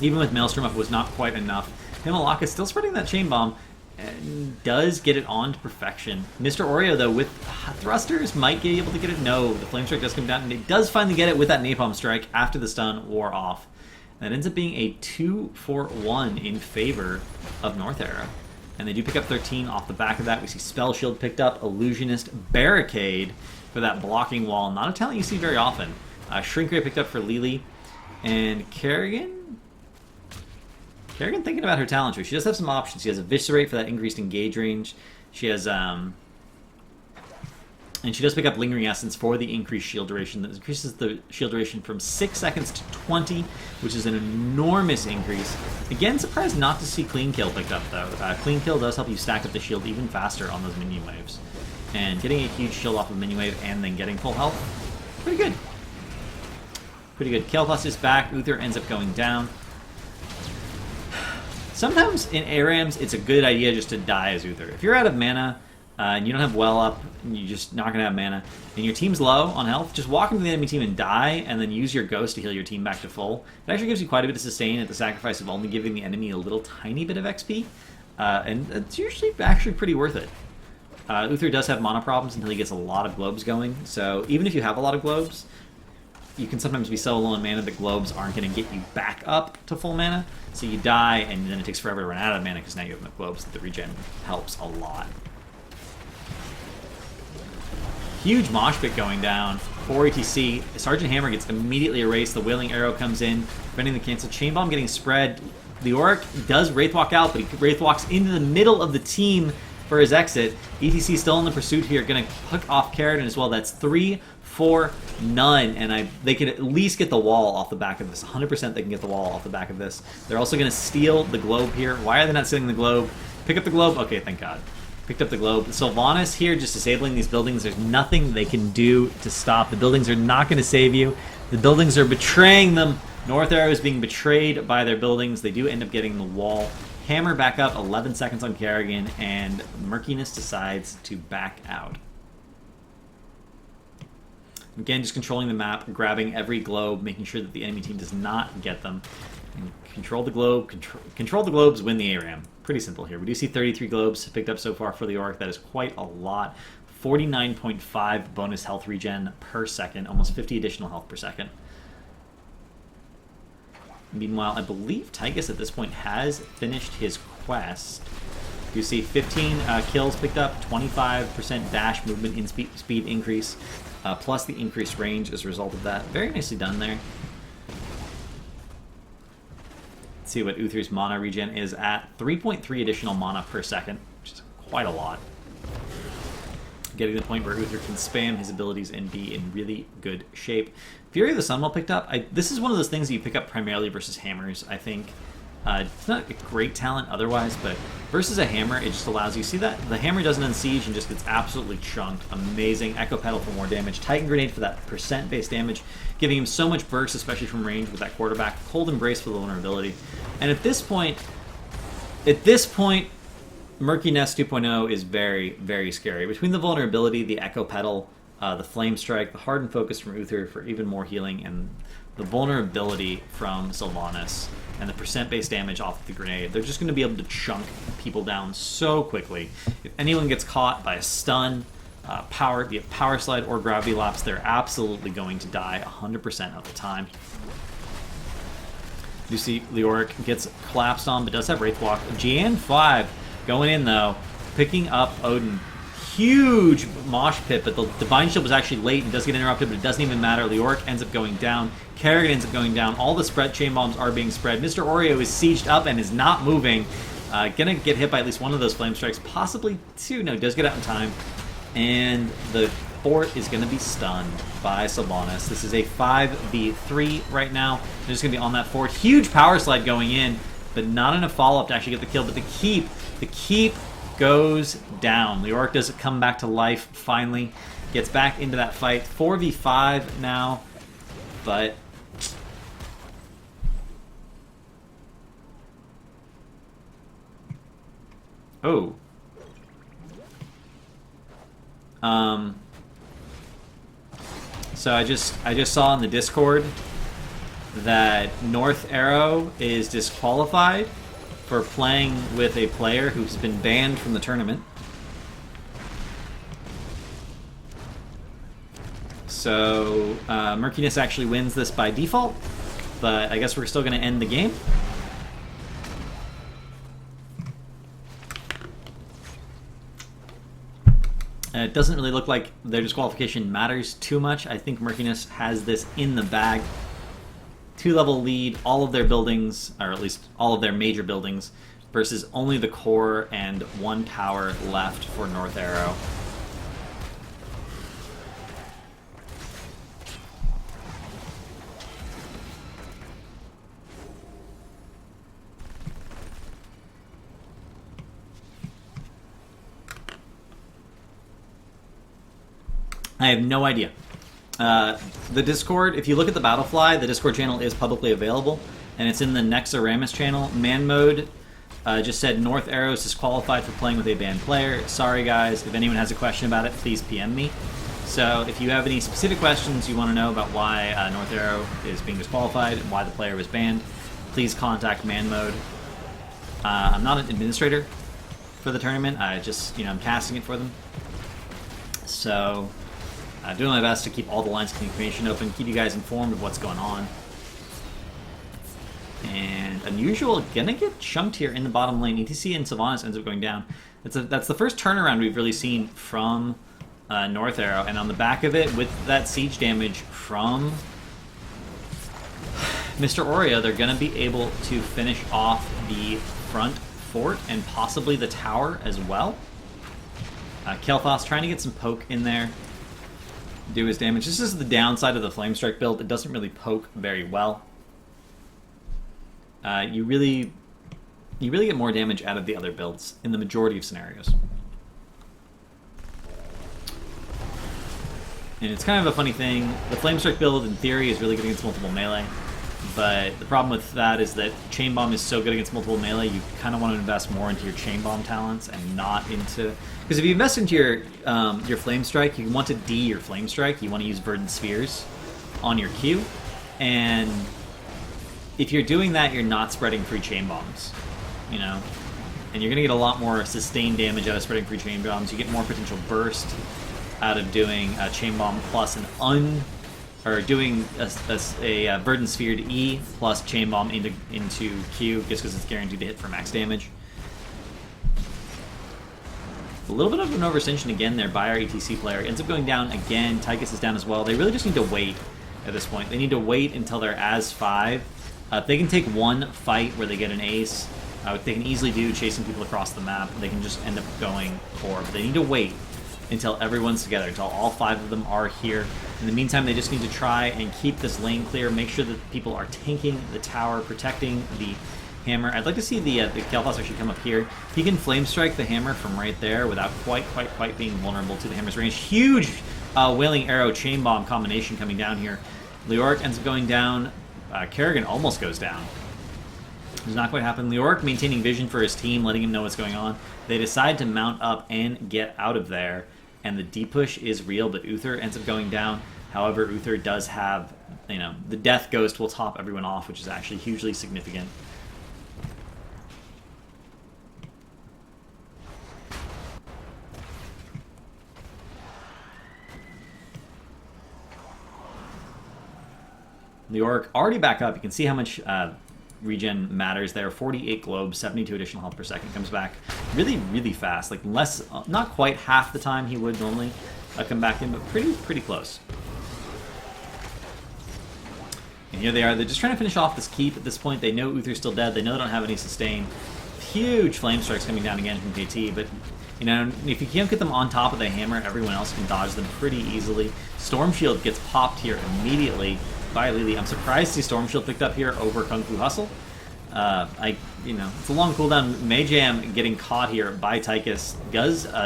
Even with Maelstrom up, it was not quite enough. Himalaka is still spreading that Chain Bomb and does get it on to perfection. Mr. Oreo, though, with thrusters, might be able to get it. No, the Flame Strike does come down, and it does finally get it with that Napalm Strike after the stun wore off. And that ends up being a 2-for-1 in favor of North Era. And they do pick up 13 off the back of that. We see Spell Shield picked up, Illusionist, Barricade for that blocking wall. Not a talent you see very often. Shrink Ray picked up for Lily. And Kerrigan thinking about her talent tree. She does have some options. She has Eviscerate for that increased engage range. She has, and she does pick up Lingering Essence for the increased shield duration. That increases the shield duration from 6 seconds to 20, which is an enormous increase. Again, surprised not to see Clean Kill picked up, though. Clean Kill does help you stack up the shield even faster on those minion waves. And getting a huge shield off of minion wave and then getting full health, pretty good. Pretty good. Kael'thas is back. Uther ends up going down. Sometimes in ARAMs, it's a good idea just to die as Uther. If you're out of mana, and you don't have well up, and you're just not going to have mana, and your team's low on health, just walk into the enemy team and die, and then use your ghost to heal your team back to full. It actually gives you quite a bit of sustain at the sacrifice of only giving the enemy a little tiny bit of XP, and it's usually actually pretty worth it. Uther does have mana problems until he gets a lot of globes going, so even if you have a lot of globes, you can sometimes be so low in mana that globes aren't going to get you back up to full mana, so you die, and then it takes forever to run out of mana because now you have enough globes that the regen helps a lot. Huge mosh pit going down for ETC. Sergeant Hammer gets immediately erased. The Wailing Arrow comes in, preventing the cancel. Chain Bomb getting spread. The Auric does Wraithwalk out, but he Wraithwalks into the middle of the team for his exit. ETC still in the pursuit here, going to hook off Carradine as well. That's 3 for none, and they can at least get the wall off the back of this. 100% they can get the wall off the back of this. They're also going to steal the globe here. Why are they not stealing the globe? Pick up the globe? Okay, thank God. Picked up the globe. Sylvanas here just disabling these buildings. There's nothing they can do to stop. The buildings are not going to save you. The buildings are betraying them. North Arrow is being betrayed by their buildings. They do end up getting the wall. Hammer back up, 11 seconds on Kerrigan, and Murkiness decides to back out. Again, just controlling the map, grabbing every globe, making sure that the enemy team does not get them. And control the globe. Control the globes, win the ARAM. Pretty simple here. We do see 33 globes picked up so far for the Auric. That is quite a lot. 49.5 bonus health regen per second. Almost 50 additional health per second. Meanwhile, I believe Tychus at this point has finished his quest. You see 15 kills picked up, 25% dash movement in speed increase, plus the increased range as a result of that. Very nicely done there. Let's see what Uther's mana regen is at. 3.3 additional mana per second, which is quite a lot. getting to the point where Uther can spam his abilities and be in really good shape. Fury of the Sun well picked up. This is one of those things that you pick up primarily versus hammers, I think. It's not a great talent otherwise, but versus a hammer, it just allows you. See that? The hammer doesn't unsiege and just gets absolutely chunked. Amazing. Echo Pedal for more damage. Titan Grenade for that percent-based damage, giving him so much burst, especially from range with that quarterback. Cold Embrace for the vulnerability. And at this point, Murky Nest 2.0 is very, very scary. Between the vulnerability, the Echo Pedal, the Flame Strike, the Hardened Focus from Uther for even more healing, and the vulnerability from Sylvanas, and the percent-based damage off of the grenade, they're just going to be able to chunk people down so quickly. If anyone gets caught by a stun, via Power Slide or Gravity Lapse, they're absolutely going to die 100% of the time. You see Leoric gets collapsed on, but does have Wraith Walk. Gian 5 going in, though, picking up Odin. Huge mosh pit, but the Divine Shield was actually late and does get interrupted, but it doesn't even matter. Leoric ends up going down. Kerrigan ends up going down. All the spread chain bombs are being spread. Mr. Oreo is sieged up and is not moving. Gonna get hit by at least one of those flame strikes, possibly two. No, does get out in time. And the fort is gonna be stunned by Sylvanas. This is a 5v3 right now. They're just gonna be on that fort. Huge power slide going in, but not enough follow-up to actually get the kill. But the keep goes down. Leoric does come back to life finally. Gets back into that fight. 4v5 now, but oh. So I just saw in the Discord that North Arrow is disqualified for playing with a player who's been banned from the tournament. So Murkiness actually wins this by default, but I guess we're still going to end the game. It doesn't really look like their disqualification matters too much. I think Murkiness has this in the bag. 2-level lead, all of their buildings, or at least all of their major buildings, versus only the core and 1 tower left for North Arrow. I have no idea. The Discord, if you look at the Battlefly, the Discord channel is publicly available, and it's in the NexARAMas channel. Man Mode just said North Arrow is disqualified for playing with a banned player. Sorry guys, if anyone has a question about it, please PM me. So if you have any specific questions you want to know about why North Arrow is being disqualified and why the player was banned, please contact Man Mode. I'm not an administrator for the tournament. I'm casting it for them. So doing my best to keep all the lines of communication open, keep you guys informed of what's going on. And Unusual gonna get chunked here in the bottom lane. ETC and Sylvanas ends up going down. That's the first turnaround we've really seen from North Arrow, and on the back of it, with that siege damage from Mr. Oreo, they're gonna be able to finish off the front fort and possibly the tower as well. Kel'Thas trying to get some poke in there, do his damage. This is the downside of the Flame Strike build. It doesn't really poke very well. You really get more damage out of the other builds in the majority of scenarios. And it's kind of a funny thing. The Flame Strike build, in theory, is really good against multiple melee. But the problem with that is that Chain Bomb is so good against multiple melee, you kind of want to invest more into your Chain Bomb talents and not into... Because if you invest into your Flame Strike, you want to D your Flame Strike. You want to use Verdant Spheres on your Q. And if you're doing that, you're not spreading free Chain Bombs, you know? And you're going to get a lot more sustained damage out of spreading free Chain Bombs. You get more potential burst out of doing a Chain Bomb plus doing a Verdant Sphere to E plus Chain Bomb into Q, just because it's guaranteed to hit for max damage. A little bit of an overextension again there by our ETC player. Ends up going down again. Tychus is down as well. They really just need to wait at this point. They need to wait until they're as 5. If they can take one fight where they get an ace, they can easily do chasing people across the map. They can just end up going core. But they need to wait until everyone's together, until all 5 of them are here. In the meantime, they just need to try and keep this lane clear, make sure that people are tanking the tower, protecting the hammer. I'd like to see the Kalphos actually come up here. He can flame strike the hammer from right there without quite being vulnerable to the hammer's range. Huge Wailing Arrow Chain Bomb combination coming down here. Leoric ends up going down. Kerrigan almost goes down. Does not quite happen. Leoric maintaining vision for his team, letting him know what's going on. They decide to mount up and get out of there. And the deep push is real, but Uther ends up going down. However, Uther does have, the Death Ghost will top everyone off, which is actually hugely significant. Leoric already back up. You can see how much regen matters there. 48 globes, 72 additional health per second. Comes back really, really fast. Like less, not quite half the time he would normally come back in, but pretty close. And here they are. They're just trying to finish off this keep at this point. They know Uther's still dead. They know they don't have any sustain. Huge flame strikes coming down again from KT, but if you can't get them on top of the hammer, everyone else can dodge them pretty easily. Storm Shield gets popped here immediately by Lili. I'm surprised to see Storm Shield picked up here over Kung Fu Hustle. It's a long cooldown. Mei Jam getting caught here by Tychus.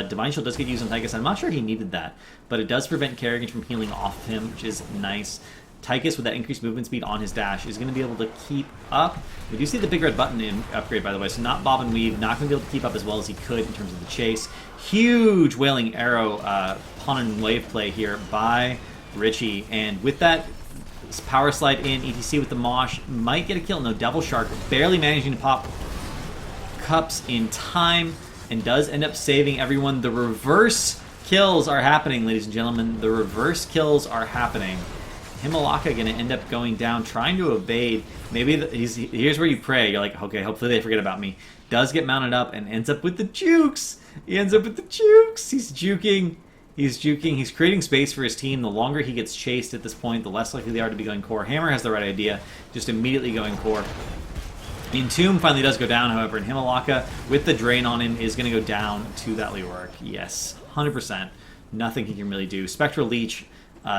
Divine Shield does get used on Tychus. I'm not sure he needed that, but it does prevent Kerrigan from healing off of him, which is nice. Tychus, with that increased movement speed on his dash, is going to be able to keep up. We do see the big red button in upgrade, by the way, so not bob and weave, not going to be able to keep up as well as he could in terms of the chase. Huge Wailing Arrow pawn and wave play here by Richie, and with that power slide in, ETC with the Mosh might get a kill. No, Devil Shark barely managing to pop cups in time and does end up saving everyone. The reverse kills are happening, ladies and gentlemen. The reverse kills are happening. Himalaka going to end up going down, trying to evade. Maybe here's where you pray. You're like, okay, hopefully they forget about me. Does get mounted up and ends up with the jukes. He ends up with the jukes. He's juking. He's juking. He's creating space for his team. The longer he gets chased at this point, the less likely they are to be going core. Hammer has the right idea, just immediately going core. Entomb finally does go down, however, and Himalaka, with the drain on him, is going to go down to that Leoric. Yes, 100%. Nothing he can really do. Spectral Leech,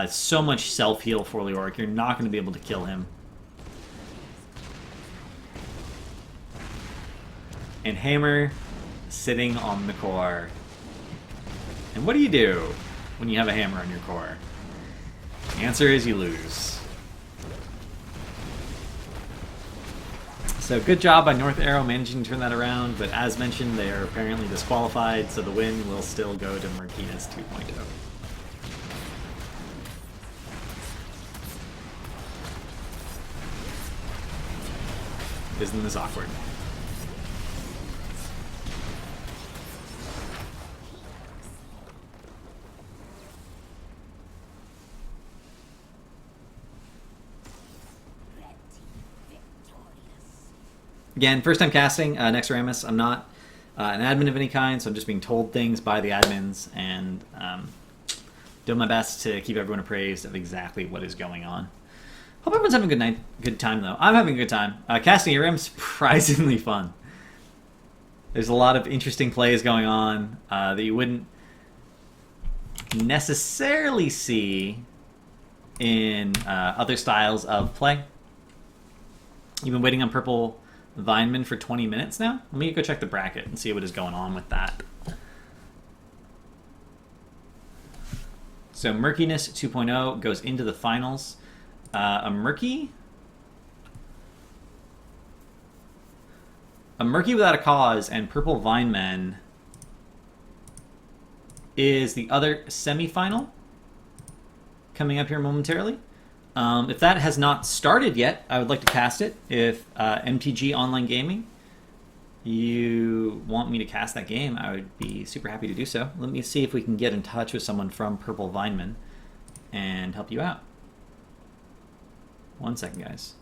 so much self-heal for Leoric. You're not going to be able to kill him. And Hammer sitting on the core. And what do you do when you have a hammer on your core? The answer is you lose. So good job by North Arrow managing to turn that around, but as mentioned, they are apparently disqualified, so the win will still go to Murkiness 2.0. Isn't this awkward? Again, first time casting NexARAMas. I'm not an admin of any kind, so I'm just being told things by the admins and doing my best to keep everyone appraised of exactly what is going on. Hope everyone's having a good time, though. I'm having a good time. Casting ARAM is surprisingly fun. There's a lot of interesting plays going on that you wouldn't necessarily see in other styles of play. You've been waiting on Purple Vineman for 20 minutes now. Let me go check the bracket and see what is going on with that. So Murkiness 2.0 goes into the finals. A Murky Without a Cause and Purple Vineman is the other semifinal coming up here momentarily. If that has not started yet, I would like to cast it. If MTG Online Gaming, you want me to cast that game, I would be super happy to do so. Let me see if we can get in touch with someone from Purple Vineman and help you out. 1 second, guys.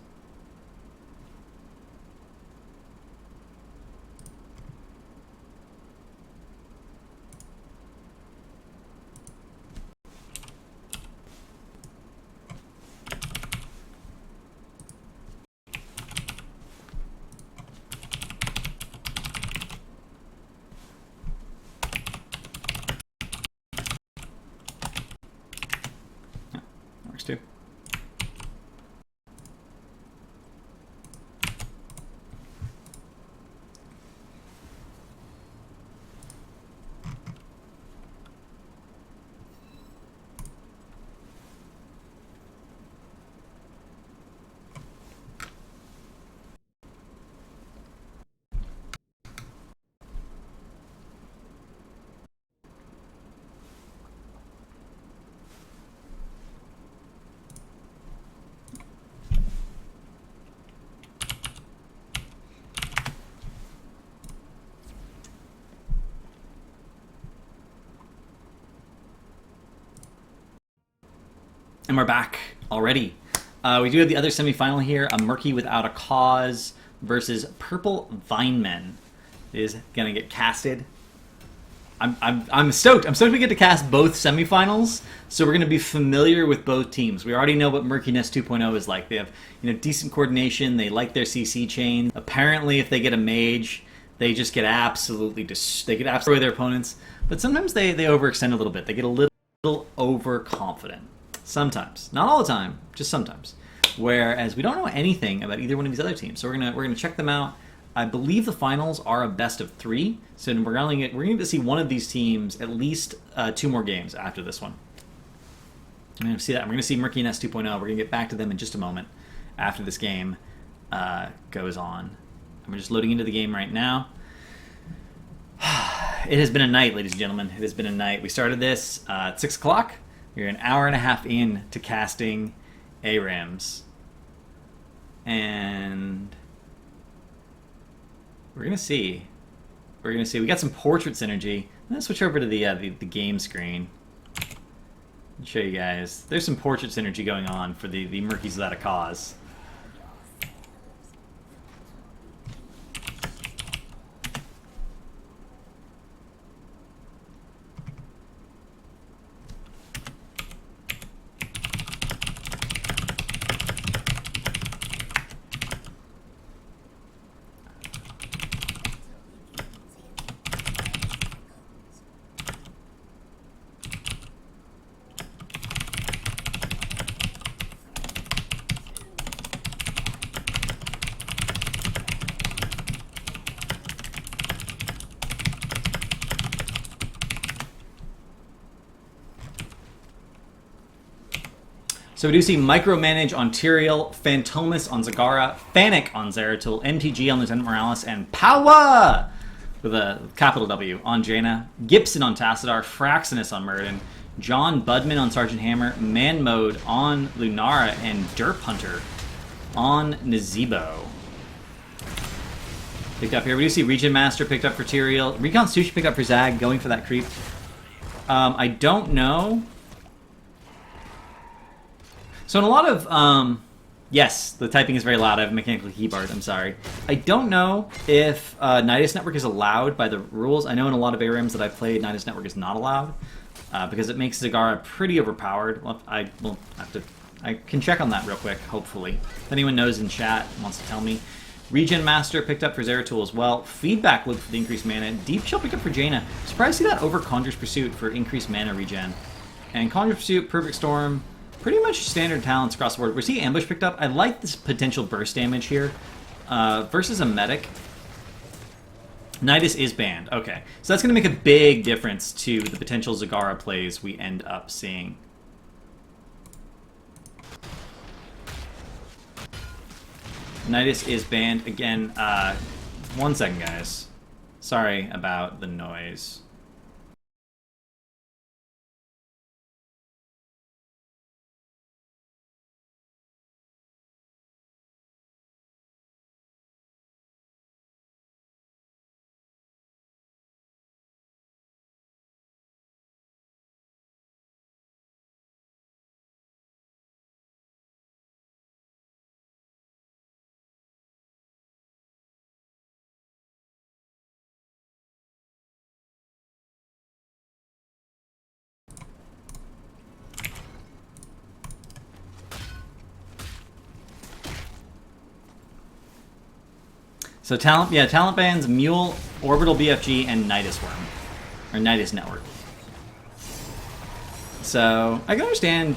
And we're back already. We do have the other semifinal here. A Murky Without a Cause versus Purple Vinemen is going to get casted. I'm stoked. I'm stoked we get to cast both semifinals, so we're going to be familiar with both teams. We already know what Murkiness 2.0 is like. They have decent coordination. They like their CC chain. Apparently, if they get a mage, they just get absolutely they could destroy their opponents. But sometimes they overextend a little bit. They get a little overconfident. Sometimes, not all the time, just sometimes. Whereas we don't know anything about either one of these other teams, so we're gonna check them out. I believe the finals are a best of 3, so we're going to get to see one of these teams at least 2 more games after this one. I'm going to see that. We're going to see Murkiness 2.0. We're going to get back to them in just a moment after this game goes on. And we're just loading into the game right now. It has been a night, ladies and gentlemen. It has been a night. We started this at 6 o'clock. We're an hour and a half in to casting ARAMs. And we're going to see. We're going to see. We got some portrait synergy. I'm going to switch over to the game screen and show you guys. There's some portrait synergy going on for the Murkies Without a Cause. So we do see Micromanage on Tyrael, Phantomas on Zagara, Fanic on Zeratul, MTG on Lieutenant Morales, and Power with a capital W on Jaina, Gibson on Tassadar, Fraxinus on Muradin, John Budman on Sergeant Hammer, Man Mode on Lunara, and Derp Hunter on Nazebo. Picked up here. We do see Regen Master picked up for Tyrael, Reconstitution picked up for Zag, going for that creep. I don't know. So in a lot of, yes, the typing is very loud. I have a mechanical keyboard. I'm sorry. I don't know if Nidus Network is allowed by the rules. I know in a lot of ARAMs that I've played, Nidus Network is not allowed because it makes Zagara pretty overpowered. Well, I will have to. I can check on that real quick. Hopefully, if anyone knows in chat and wants to tell me. Regen Master picked up for Zeratul as well. Feedback looked for the increased mana. Deep Shell picked up for Jaina. Surprised to see that over Conjure's Pursuit for increased mana regen. And Conjure's Pursuit, Perfect Storm. Pretty much standard talents across the board. We see Ambush picked up. I like this potential burst damage here. Versus a medic. Nidus is banned. Okay. So that's going to make a big difference to the potential Zagara plays we end up seeing. Nidus is banned. Again, 1 second, guys. Sorry about the noise. So talent bans Mule, Orbital BFG, and Nidus Worm. Or Nidus Network. So I can understand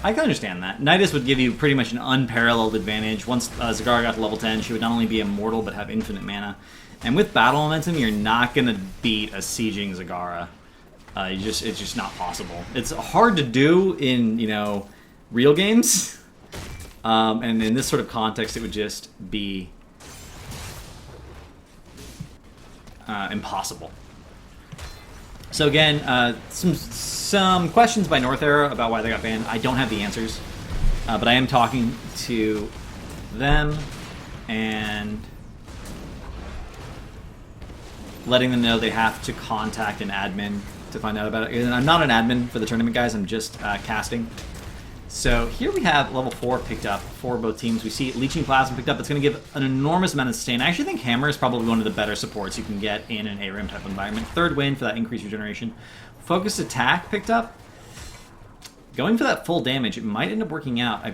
that. Nidus would give you pretty much an unparalleled advantage. Once Zagara got to level 10, she would not only be immortal, but have infinite mana. And with battle momentum, you're not going to beat a sieging Zagara. It's just not possible. It's hard to do in, real games. And in this sort of context, it would just be impossible. So again, some questions by North Era about why they got banned. I don't have the answers, but I am talking to them and letting them know they have to contact an admin to find out about it. And I'm not an admin for the tournament, guys. I'm just casting. So here we have level 4 picked up for both teams. We see Leeching Plasma picked up. It's going to give an enormous amount of sustain. I actually think Hammer is probably one of the better supports you can get in an ARAM type environment. Third win for that increased regeneration. Focused Attack picked up. Going for that full damage, it might end up working out.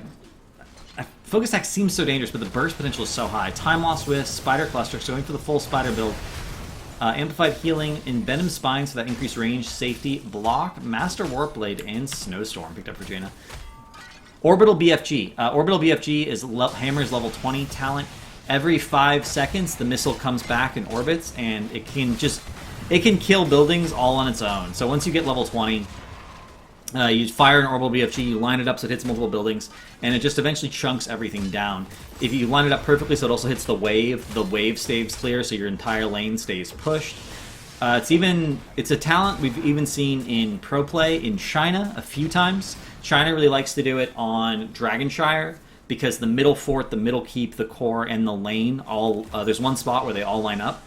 Focus Attack seems so dangerous, but the burst potential is so high. Time Lost with Spider Cluster, so going for the full Spider build. Amplified Healing, Envenom Spines for that increased range, safety, block, Master Warp Blade, and Snowstorm picked up for Jaina. Orbital BFG. Orbital BFG is Hammer's level 20 talent. Every 5 seconds, the missile comes back and orbits, and it can kill buildings all on its own. So once you get level 20, you fire an Orbital BFG, you line it up so it hits multiple buildings, and it just eventually chunks everything down. If you line it up perfectly so it also hits the wave stays clear, so your entire lane stays pushed. It's a talent we've even seen in pro play in China a few times. China really likes to do it on Dragonshire because the middle fort, the middle keep, the core, and the lane all there's one spot where they all line up.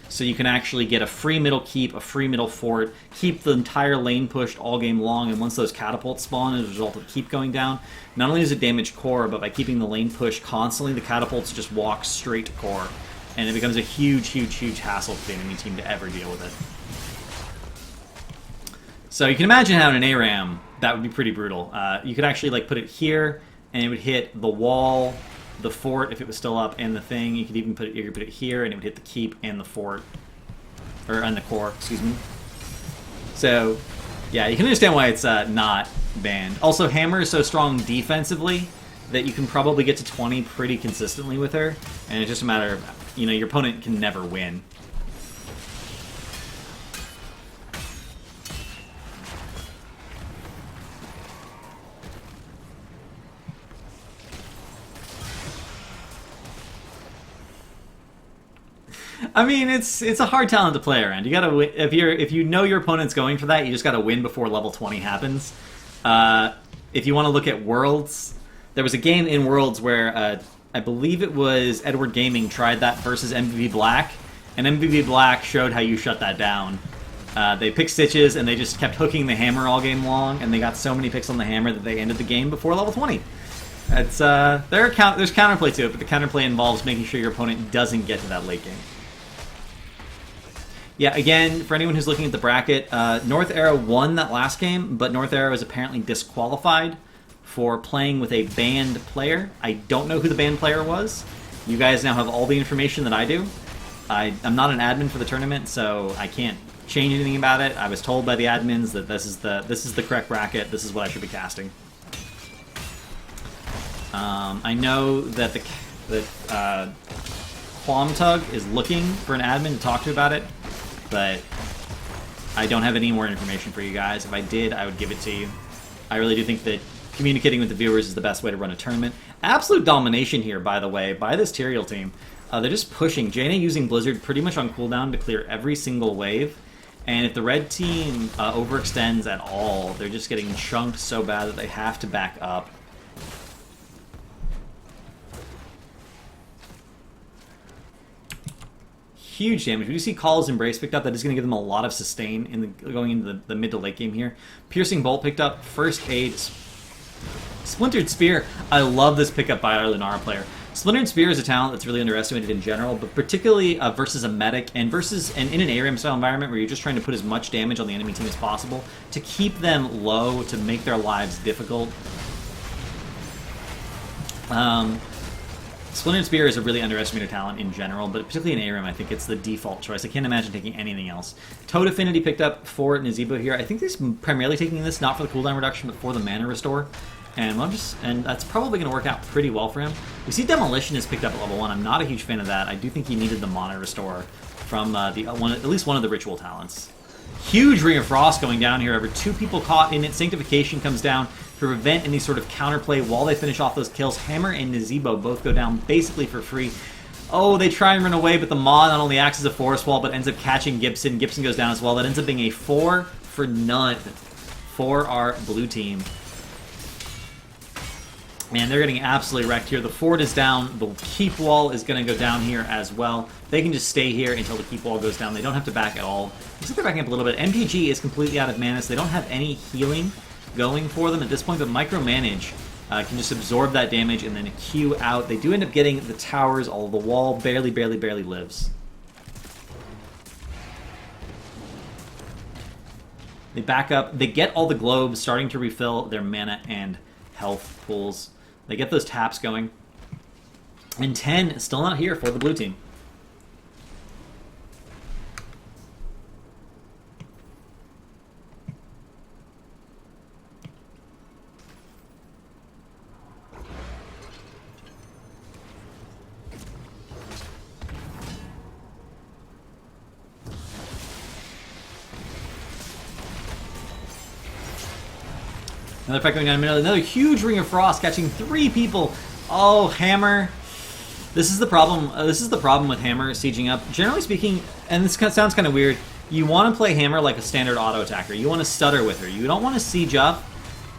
So you can actually get a free middle keep, a free middle fort, keep the entire lane pushed all game long, and once those catapults spawn as a result of keep going down, not only does it damage core, but by keeping the lane pushed constantly, the catapults just walk straight to core. And it becomes a huge, huge, huge hassle for the enemy team to ever deal with it. So you can imagine how in an ARAM, that would be pretty brutal. You could actually put it here, and it would hit the wall, the fort if it was still up, and the thing. You could even put it here, and it would hit the keep and the fort, or on the core. Excuse me. So, yeah, you can understand why it's not banned. Also, Hammer is so strong defensively that you can probably get to 20 pretty consistently with her, and it's just a matter of your opponent can never win. I mean, it's a hard talent to play around. You gotta win. If you know your opponent's going for that, you just gotta win before level 20 happens. If you want to look at Worlds, there was a game in Worlds where I believe it was Edward Gaming tried that versus MVV Black, and MVV Black showed how you shut that down. They picked Stitches, and they just kept hooking the hammer all game long, and they got so many picks on the hammer that they ended the game before level 20. It's there's counterplay to it, but the counterplay involves making sure your opponent doesn't get to that late game. Yeah, again, for anyone who's looking at the bracket, North Arrow won that last game, but North Arrow is apparently disqualified for playing with a banned player. I don't know who the banned player was. You guys now have all the information that I do. I'm not an admin for the tournament, so I can't change anything about it. I was told by the admins that this is the correct bracket. This is what I should be casting. I know that Quamtug is looking for an admin to talk to about it, but I don't have any more information for you guys. If I did, I would give it to you. I really do think that communicating with the viewers is the best way to run a tournament. Absolute domination here, by the way, by this Tyrael team. They're just pushing. Jaina using Blizzard pretty much on cooldown to clear every single wave. And if the red team overextends at all, they're just getting chunked so bad that they have to back up. Huge damage. We do see Call's Embrace picked up. That is going to give them a lot of sustain going into the mid to late game here. Piercing Bolt picked up. First Aid. Splintered Spear. I love this pickup by our Lunara player. Splintered Spear is a talent that's really underestimated in general, but particularly versus a medic and in an ARAM style environment where you're just trying to put as much damage on the enemy team as possible to keep them low, to make their lives difficult. Splintered Spear is a really underestimated talent in general, but particularly in ARAM, I think it's the default choice. I can't imagine taking anything else. Toad Affinity picked up for Nazebo here. I think he's primarily taking this not for the cooldown reduction, but for the mana restore. And that's probably going to work out pretty well for him. We see Demolition is picked up at level 1. I'm not a huge fan of that. I do think he needed the mana restore from at least one of the ritual talents. Huge Ring of Frost going down here. Over 2 people caught in it. Sanctification comes down to prevent any sort of counterplay while they finish off those kills. Hammer and Nazebo both go down basically for free. Oh, they try and run away, but the Maw not only acts as a forest wall, but ends up catching Gibson. Gibson goes down as well. That ends up being a 4 for none for our blue team. Man, they're getting absolutely wrecked here. The fort is down. The keep wall is going to go down here as well. They can just stay here until the keep wall goes down. They don't have to back at all. Looks like they're backing up a little bit. MPG is completely out of mana, so they don't have any healing. going for them at this point, but Micromanage can just absorb that damage and then Q out. They do end up getting the towers, although the wall barely lives. They back up. They get all the globes, starting to refill their mana and health pools. They get those taps going. And 10 still not here for the blue team. Another fight going on in the middle. Another huge Ring of Frost catching 3 people. Oh, Hammer. This is the problem. This is the problem with Hammer sieging up. Generally speaking, and this sounds kind of weird, you want to play Hammer like a standard auto attacker. You want to stutter with her. You don't want to siege up.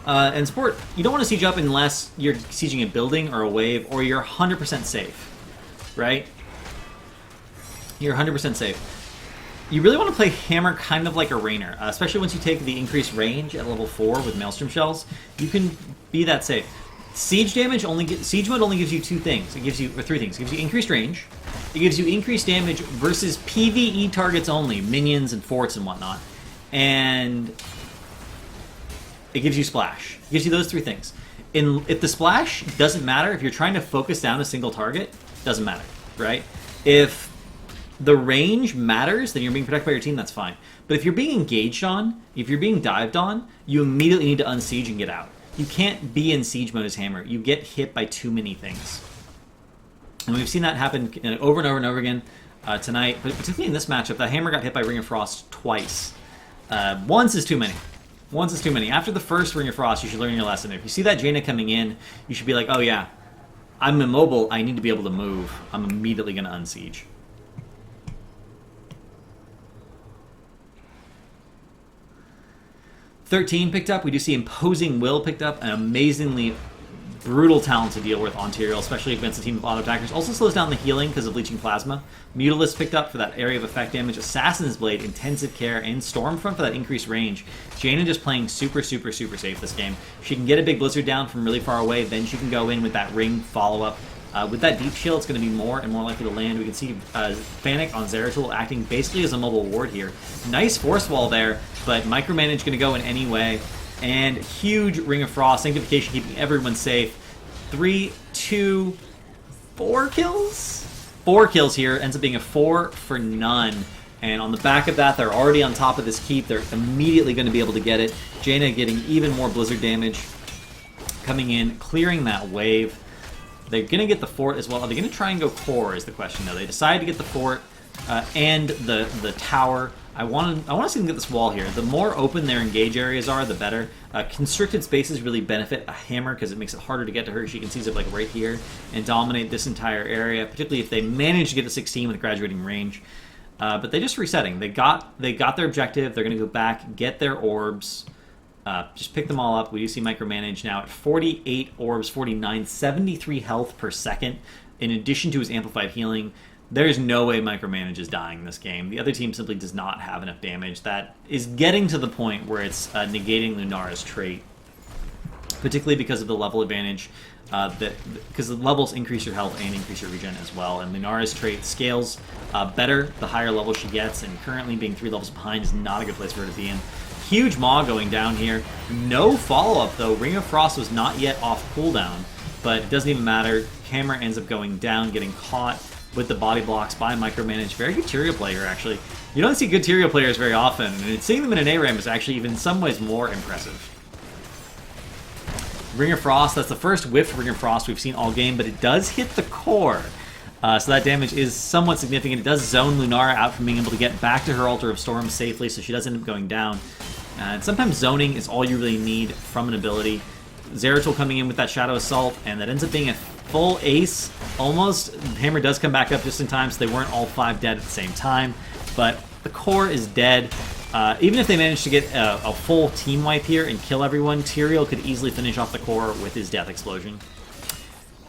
In sport, you don't want to siege up unless you're sieging a building or a wave, or you're 100% safe, right? You're 100% safe. You really want to play Hammer kind of like a Rainer, especially once you take the increased range at level 4 with Maelstrom Shells. You can be that safe. Siege damage siege mode only gives you 2 things. It gives you 3 things. It gives you increased range. It gives you increased damage versus PvE targets only, minions and forts and whatnot. And it gives you splash. It gives you those 3 things. If the splash doesn't matter, if you're trying to focus down a single target, doesn't matter, right? If the range matters, then you're being protected by your team, that's fine. But if you're being engaged on, if you're being dived on, you immediately need to unsiege and get out. You can't be in siege mode as Hammer. You get hit by too many things. And we've seen that happen over and over and over again tonight, but particularly in this matchup, that Hammer got hit by Ring of Frost twice. Once is too many. Once is too many. After the first Ring of Frost, you should learn your lesson. If you see that Jaina coming in, you should be like, oh yeah, I'm immobile, I need to be able to move. I'm immediately going to unsiege. $13 picked up. We do see Imposing Will picked up, an amazingly brutal talent to deal with on Tyrael, especially against a team of auto attackers. Also slows down the healing because of Leeching Plasma. Mutalisk picked up for that area of effect damage. Assassin's Blade, Intensive Care, and Stormfront for that increased range. Jaina just playing super safe this game. She can get a big Blizzard down from really far away, then she can go in with that Ring follow-up. With that Deep Shield, it's going to be more and more likely to land. We can see Fennec on Zeratul acting basically as a mobile ward here. Nice Force Wall there, but Micromanage going to go in any way. And huge Ring of Frost, Sanctification keeping everyone safe. 3, 2, 4 kills? 4 kills here. Ends up being a 4 for none. And on the back of that, they're already on top of this keep. They're immediately going to be able to get it. Jaina getting even more Blizzard damage. Coming in, clearing that wave. They're going to get the fort as well. Are they going to try and go core is the question, though. They decide to get the fort and the tower. I want to see them get this wall here. The more open their engage areas are, the better. Constricted spaces really benefit a Hammer because it makes it harder to get to her. She can seize it like right here and dominate this entire area, particularly if they manage to get to 16 with graduating range. But they're just resetting. They got their objective. They're going to go back, get their orbs. Just pick them all up. We do see Micromanage now at 48 orbs, 49, 73 health per second. In addition to his amplified healing, there's no way Micromanage is dying in this game. The other team simply does not have enough damage. That is getting to the point where it's negating Lunara's trait, particularly because of the level advantage. Because the levels increase your health and increase your regen as well. And Lunara's trait scales better the higher level she gets, and currently being 3 levels behind is not a good place for her to be in. Huge Maw going down here. No follow-up, though. Ring of Frost was not yet off cooldown, but it doesn't even matter. Hammer ends up going down, getting caught with the body blocks by Micromanage. Very good Tyrael player, actually. You don't see good Tyrael players very often, and seeing them in an ARAM is actually even in some ways more impressive. Ring of Frost, that's the first whiffed Ring of Frost we've seen all game, but it does hit the core. So that damage is somewhat significant. It does zone Lunara out from being able to get back to her Altar of Storm safely, so she does end up going down. And sometimes zoning is all you really need from an ability. Zeratul coming in with that Shadow Assault, and that ends up being a full ace. Almost. Hammer does come back up just in time, so they weren't all 5 dead at the same time. But the core is dead. Even if they manage to get a full team wipe here and kill everyone, Tyrael could easily finish off the core with his Death Explosion.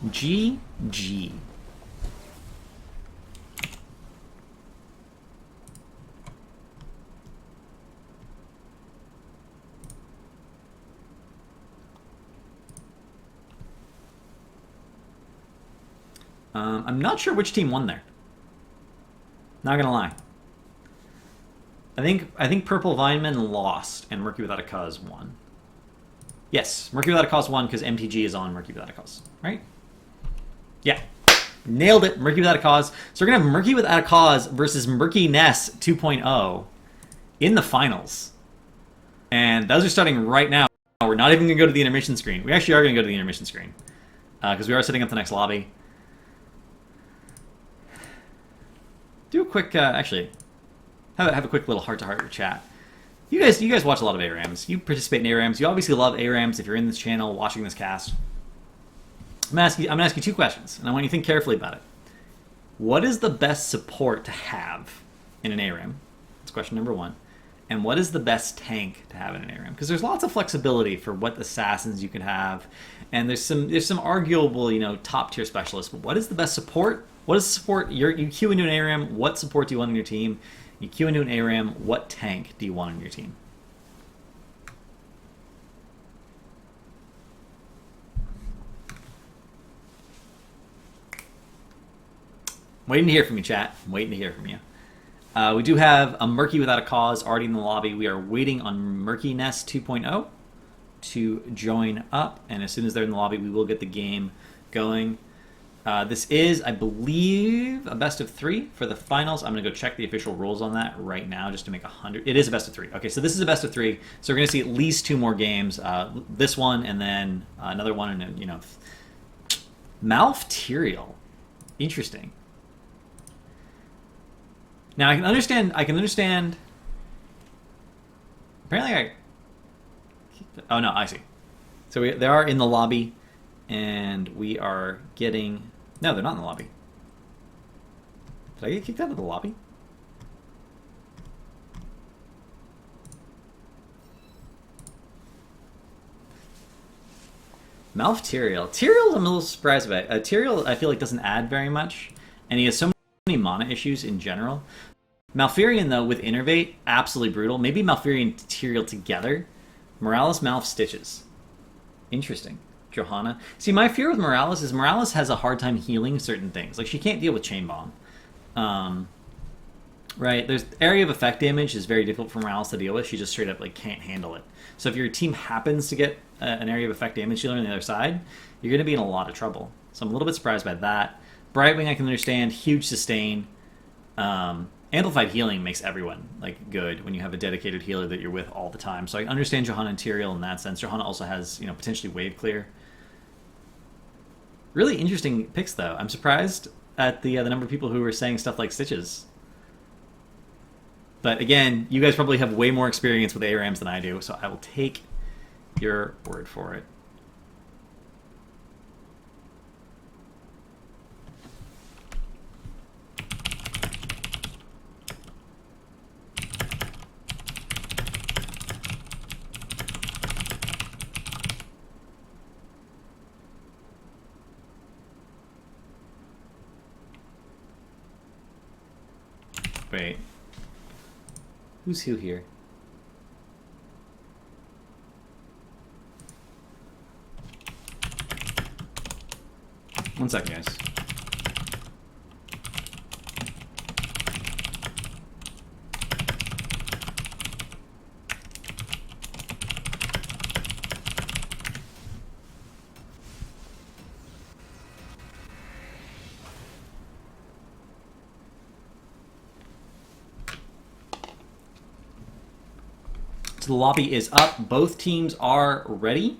GG. I'm not sure which team won there. Not gonna lie. I think Purple Vineman lost and Murky Without a Cause won. Yes, Murky Without a Cause won because MTG is on Murky Without a Cause, right? Yeah. Nailed it. Murky Without a Cause. So we're going to have Murky Without a Cause versus Murky Ness 2.0 in the finals. And those are starting right now. We're not even going to go to the intermission screen. We actually are going to go to the intermission screen because we are setting up the next lobby. Do a quick, actually, have a quick little heart-to-heart with chat. You guys watch a lot of ARAMs. You participate in ARAMs. You obviously love ARAMs if you're in this channel watching this cast. I'm gonna ask you two questions, and I want you to think carefully about it. What is the best support to have in an ARAM? That's question number one. And what is the best tank to have in an ARAM? Because there's lots of flexibility for what assassins you can have, and there's some arguable, top tier specialists. But what is the best support? What is the support? You queue into an ARAM. What support do you want on your team? You queue into an ARAM. What tank do you want on your team? Waiting to hear from you, chat. I'm waiting to hear from you. We do have a Murky Without a Cause already in the lobby. We are waiting on Murkiness 2.0 to join up, and as soon as they're in the lobby, we will get the game going. This is, I believe, a best of 3 for the finals. I'm going to go check the official rules on that right now just to make 100. It is a best of 3. Okay, so this is a best of 3. So we're going to see at least 2 more games. This one and then another one, and Malfterial. Interesting. Now I can understand. Apparently oh no, I see. So they are in the lobby, and we are getting. No, they're not in the lobby. Did I get kicked out of the lobby? Malfterial. Tyrael, I'm a little surprised about. Tyrael, I feel like doesn't add very much, and he has so many mana issues in general. Malfurion, though, with Innervate, absolutely brutal. Maybe Malfurion and Tyrael together. Morales, Malf, Stitches. Interesting. Johanna. See, my fear with Morales is Morales has a hard time healing certain things. Like, she can't deal with Chain Bomb. Right? There's area of effect damage is very difficult for Morales to deal with. She just straight up can't handle it. So if your team happens to get an area of effect damage dealer on the other side, you're going to be in a lot of trouble. So I'm a little bit surprised by that. Brightwing I can understand. Huge sustain. Amplified healing makes everyone good when you have a dedicated healer that you're with all the time. So I understand Johanna and Tyrael in that sense. Johanna also has potentially wave clear. Really interesting picks though. I'm surprised at the number of people who were saying stuff like Stitches. But again, you guys probably have way more experience with ARAMs than I do, so I will take your word for it. Wait. Who's who here? One second, guys. So the lobby is up. Both teams are ready,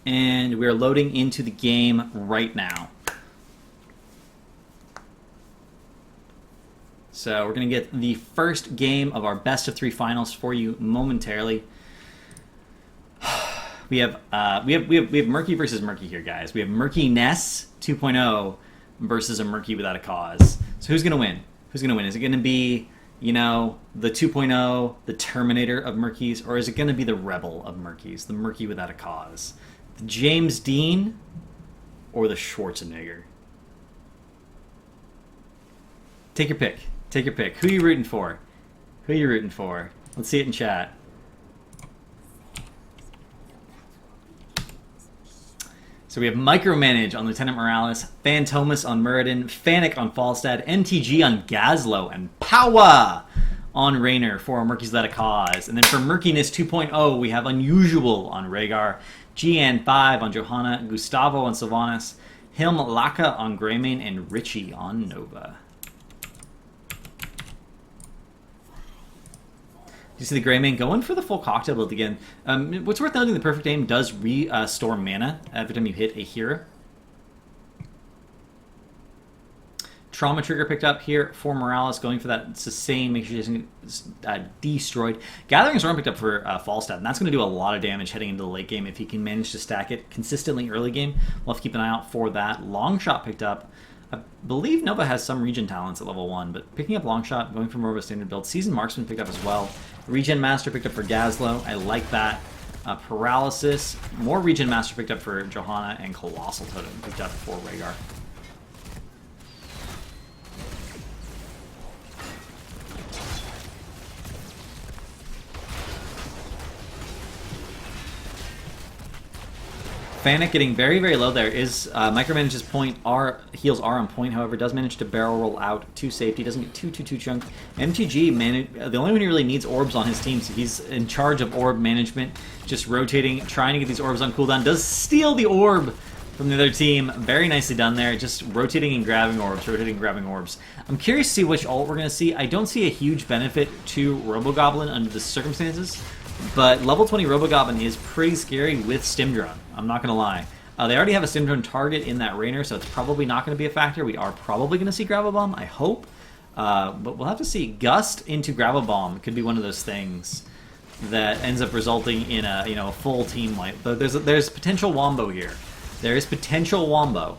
and we're loading into the game right now. So we're going to get the first game of our best of 3 finals for you momentarily. We have Murky versus Murky here, guys. We have Murkiness 2.0 versus a Murky Without a Cause. So who's going to win? Who's going to win? Is it going to be the 2.0, the Terminator of Murkies, or is it going to be the Rebel of Murkies, the Murky Without a Cause? The James Dean or the Schwarzenegger? Take your pick. Take your pick. Who are you rooting for? Who are you rooting for? Let's see it in chat. So we have Micromanage on Lieutenant Morales, Phantomas on Muradin, Fanic on Falstad, MTG on Gazlo, and Powa on Raynor for Murky's Let a Cause. And then for Murkiness 2.0, we have Unusual on Rhaegar, GN5 on Johanna, Gustavo on Sylvanas, Hilm Laka on Greymane, and Richie on Nova. You see the Greymane going for the full cocktail build again. What's worth noting, the Perfect Aim does restore mana every time you hit a hero. Trauma Trigger picked up here for Morales, going for that sustain, make sure he doesn't destroyed. Gathering Storm picked up for Falstad, and that's going to do a lot of damage heading into the late game if he can manage to stack it consistently early game. We'll have to keep an eye out for that. Longshot picked up. I believe Nova has some regen talents at level 1, but picking up Longshot, going for more of a standard build. Seasoned Marksman picked up as well. Regen Master picked up for Gazlo. I like that. Paralysis. More Regen Master picked up for Johanna, and Colossal Totem picked up for Rhaegar. Fanic getting very, very low there. Is Micromanage's heals are on point, however, does manage to barrel roll out to safety. Doesn't get too chunk. MTG, the only one who really needs orbs on his team, so he's in charge of orb management, just rotating, trying to get these orbs on cooldown. Does steal the orb from the other team. Very nicely done there. Just rotating and grabbing orbs, rotating and grabbing orbs. I'm curious to see which ult we're going to see. I don't see a huge benefit to Robogoblin under the circumstances, but level 20 Robogoblin is pretty scary with Stim Drone. I'm not going to lie. They already have a Stim Drone target in that Raynor, so it's probably not going to be a factor. We are probably going to see Gravel Bomb, I hope. But we'll have to see. Gust into Gravel Bomb could be one of those things that ends up resulting in a full team wipe. But there's potential Wombo here. There is potential Wombo.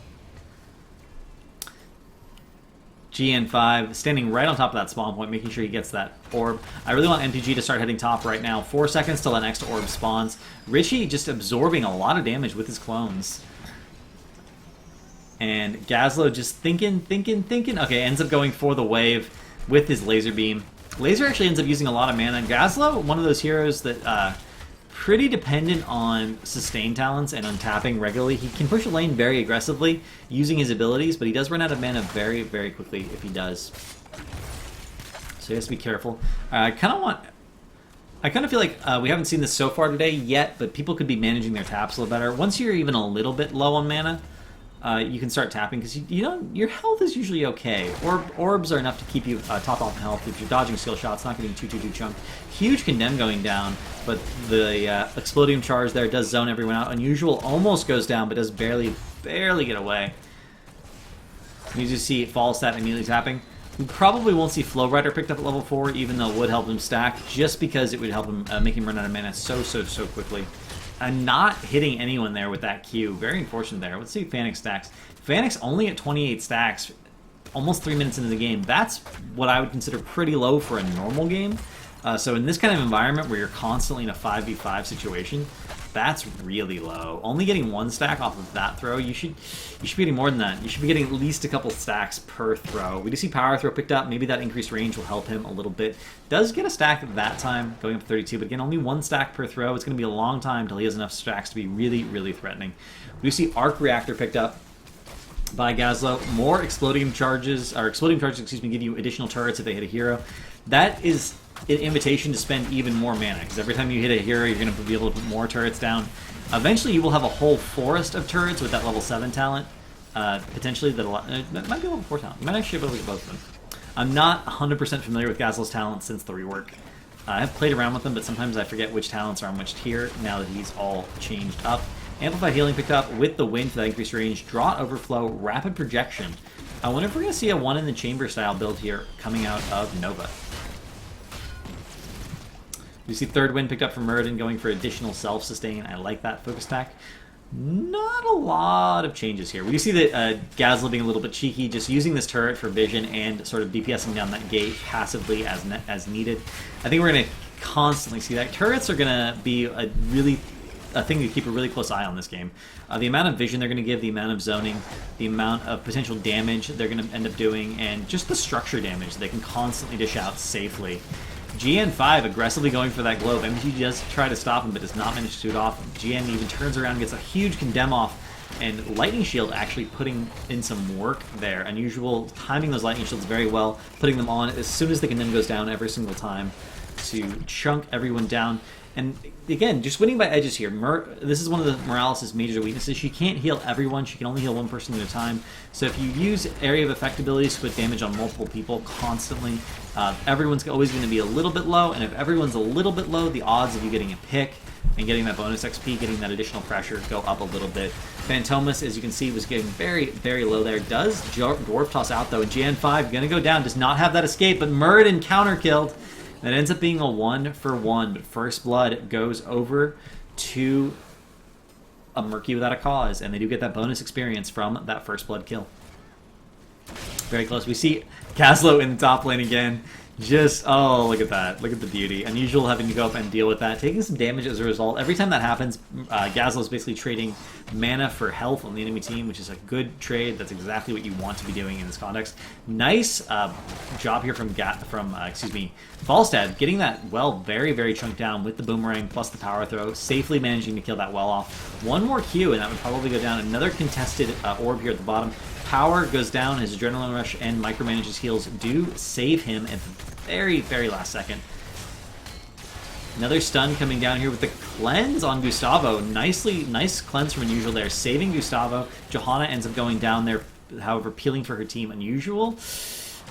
GN5 standing right on top of that spawn point, making sure he gets that orb. I really want MTG to start heading top right now. 4 seconds till the next orb spawns. Richie just absorbing a lot of damage with his clones. And Gazlo just thinking. Okay, ends up going for the wave with his laser beam. Laser actually ends up using a lot of mana. Gazlo, one of those heroes that pretty dependent on sustain talents and on tapping regularly. He can push a lane very aggressively using his abilities, but he does run out of mana very, very quickly if he does. So he has to be careful. I kind of feel like we haven't seen this so far today yet, but people could be managing their taps a little better. Once you're even a little bit low on mana, you can start tapping, because your health is usually okay. Orbs are enough to keep you top off health. If you're dodging skill shots, not getting too chunked. Huge Condemn going down, but the Explodium Charge there does zone everyone out. Unusual almost goes down, but does barely get away. You just see Falstad immediately tapping. We probably won't see Flow Rider picked up at level 4, even though it would help him stack, just because it would help him make him run out of mana so quickly. And not hitting anyone there with that Q. Very unfortunate there. Let's see Fanic stacks. Fanic's only at 28 stacks, almost 3 minutes into the game. That's what I would consider pretty low for a normal game. So in this kind of environment where you're constantly in a 5v5 situation, that's really low. Only getting 1 stack off of that throw, you should be getting more than that. You should be getting at least a couple stacks per throw. We do see Power Throw picked up. Maybe that increased range will help him a little bit. Does get a stack at that time, going up to 32, but again, only 1 stack per throw. It's going to be a long time until he has enough stacks to be really threatening. We do see Arc Reactor picked up by Gazlo. More Explodium Charges, give you additional turrets if they hit a hero. That is an invitation to spend even more mana, because every time you hit a hero, you're going to be able to put more turrets down. Eventually, you will have a whole forest of turrets with that level 7 talent. Potentially, that might be a level 4 talent. You might actually be able to get both of them. I'm not 100% familiar with Gazlo's talents since the rework. I have played around with them, but sometimes I forget which talents are on which tier now that he's all changed up. Amplified Healing picked up with the wind for that increased range. Draught Overflow, Rapid Projection. I wonder if we're going to see a 1 in the chamber style build here coming out of Nova. You see Third Wind picked up from Muradin, going for additional self-sustain. I like that focus stack. Not a lot of changes here. We do see that Gazlo being a little bit cheeky, just using this turret for vision and sort of DPSing down that gate passively as needed. I think we're going to constantly see that. Turrets are going to be a thing to keep a really close eye on this game. The amount of vision they're going to give, the amount of zoning, the amount of potential damage they're going to end up doing, and just the structure damage they can constantly dish out safely. GN5 aggressively going for that globe. MTG does try to stop him, but does not manage to do it off. GN even turns around and gets a huge Condemn off, and Lightning Shield actually putting in some work there. Unusual timing those Lightning Shields very well, putting them on as soon as the condemn goes down every single time to chunk everyone down. And again, just winning by edges here. This is one of the Morales' major weaknesses. She can't heal everyone. She can only heal one person at a time. So if you use Area of Effect abilities to put damage on multiple people constantly, everyone's always going to be a little bit low. And if everyone's a little bit low, the odds of you getting a pick and getting that bonus XP, getting that additional pressure, go up a little bit. Phantomas, as you can see, was getting very, very low there. Does Dwarf Toss out, though, and GN5 going to go down. Does not have that escape, but Muradin counter-killed. That ends up being a 1-for-1, but First Blood goes over to a Murky Without a Cause, and they do get that bonus experience from that First Blood kill. Very close. We see Caslo in the top lane again. Just, oh, look at that. Look at the beauty. Unusual having to go up and deal with that. Taking some damage as a result. Every time that happens, Gazlo is basically trading mana for health on the enemy team, which is a good trade. That's exactly what you want to be doing in this context. Nice job here from Falstad, getting that well very, very chunked down with the boomerang plus the power throw, safely managing to kill that well off. One more Q, and that would probably go down. Another contested orb here at the bottom. Power goes down, his Adrenaline Rush and micromanages heals do save him at the very, very last second. Another stun coming down here with the cleanse on Gustavo. Nice cleanse from Unusual there, saving Gustavo. Johanna ends up going down there, however, peeling for her team. Unusual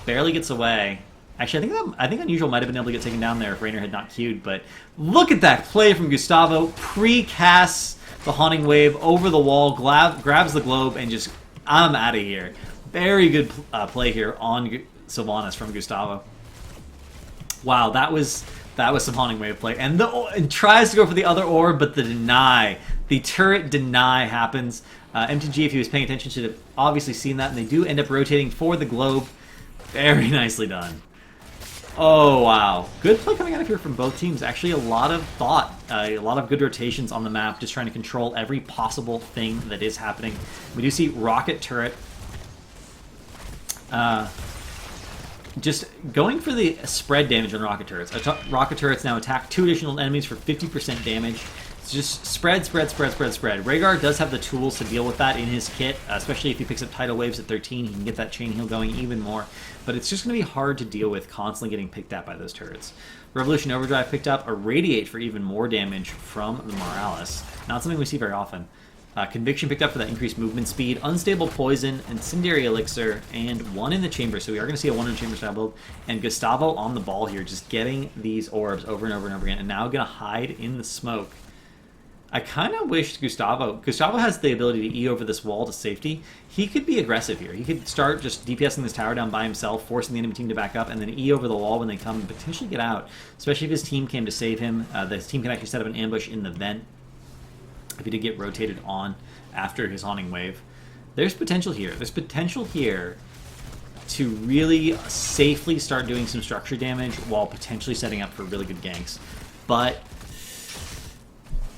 barely gets away. Actually, I think Unusual might have been able to get taken down there if Raynor had not queued, but look at that play from Gustavo. Pre-casts the Haunting Wave over the wall, grabs the globe, and just, I'm out of here. Very good play here on Sylvanas from Gustavo. Wow, that was some Haunting Wave play. And tries to go for the other orb, but the turret deny happens. MTG, if he was paying attention, should have obviously seen that, and they do end up rotating for the globe. Very nicely done. Oh, wow. Good play coming out of here from both teams. Actually, a lot of thought, a lot of good rotations on the map, just trying to control every possible thing that is happening. We do see Rocket Turret just going for the spread damage on Rocket Turrets. Rocket Turrets now attack 2 additional enemies for 50% damage. It's just spread. Rhaegar does have the tools to deal with that in his kit, especially if he picks up Tidal Waves at 13. He can get that chain heal going even more. But it's just going to be hard to deal with constantly getting picked at by those turrets. Revolution Overdrive picked up a Radiate for even more damage from the Morales. Not something we see very often. Conviction picked up for that increased movement speed. Unstable Poison, Incendiary Elixir, and 1 in the Chamber. So we are going to see a 1 in the Chamber style build. And Gustavo on the ball here, just getting these orbs over and over and over again. And now going to hide in the smoke. I kind of wished Gustavo has the ability to E over this wall to safety. He could be aggressive here. He could start just DPSing this tower down by himself, forcing the enemy team to back up, and then E over the wall when they come and potentially get out. Especially if his team came to save him. His team can actually set up an ambush in the vent if he did get rotated on after his Haunting Wave. There's potential here. There's potential here to really safely start doing some structure damage while potentially setting up for really good ganks. But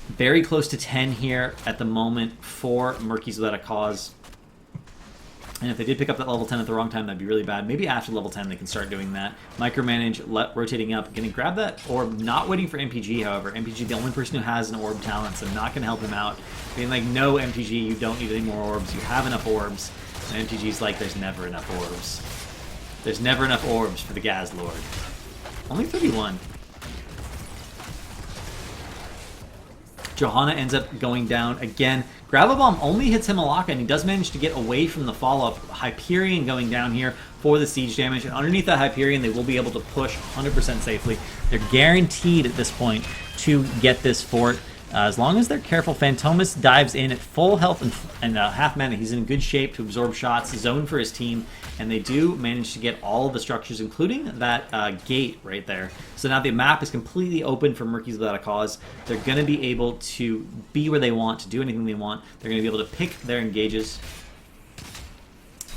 very close to 10 here at the moment for Murkies Without a Cause. And if they did pick up that level 10 at the wrong time, that'd be really bad. Maybe after level 10 they can start doing that. Micromanage, rotating up, going to grab that orb, not waiting for MPG, however. MPG, the only person who has an orb talent, so not going to help him out. Being like, no, MPG, you don't need any more orbs. You have enough orbs. And MTG's like, there's never enough orbs. There's never enough orbs for the Gaz Lord. Only 31. Johanna ends up going down again. Gravel-Bomb only hits Himmelaka, and he does manage to get away from the follow-up. Hyperion going down here for the siege damage, and underneath that Hyperion, they will be able to push 100% safely. They're guaranteed at this point to get this fort. As long as they're careful, Phantomas dives in at full health and half mana. He's in good shape to absorb shots, zone for his team, and they do manage to get all of the structures, including that gate right there. So now the map is completely open for Murkies Without a Cause. They're going to be able to be where they want, to do anything they want. They're going to be able to pick their engages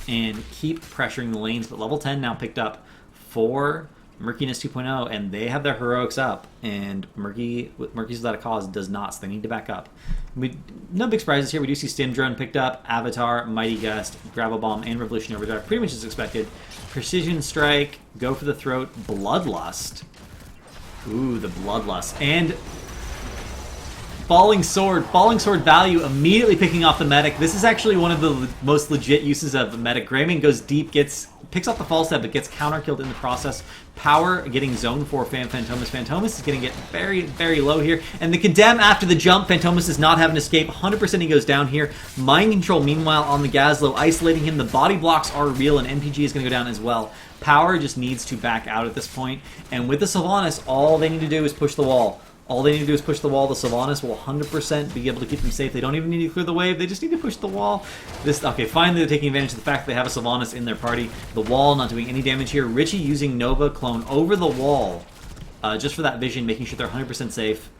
and keep pressuring the lanes. But level 10 now picked up for Murkiness 2.0, and they have their heroics up, and Murkies Without a Cause does not, so they need to back up. No big surprises here. We do see Stim Drone picked up, Avatar, Mighty Gust, Gravel Bomb, and Revolution Overdrive, pretty much as expected. Precision Strike, go for the throat, Bloodlust. Ooh, the Bloodlust. And Falling Sword value immediately picking off the medic. This is actually one of the most legit uses of the medic. Greymane goes deep, picks up the false step, but gets counter killed in the process. Power getting zoned for Fantomas. Fantomas is going to get very, very low here. And the condemn after the jump. Fantomas does not have an escape. 100% he goes down here. Mind control, meanwhile, on the Gazlowe, isolating him. The body blocks are real, and MPG is going to go down as well. Power just needs to back out at this point. And with the Sylvanas, all they need to do is push the wall. All they need to do is push the wall. The Sylvanas will 100% be able to keep them safe. They don't even need to clear the wave. They just need to push the wall. Okay, finally they're taking advantage of the fact that they have a Sylvanas in their party. The wall not doing any damage here. Richie using Nova clone over the wall just for that vision, making sure they're 100% safe.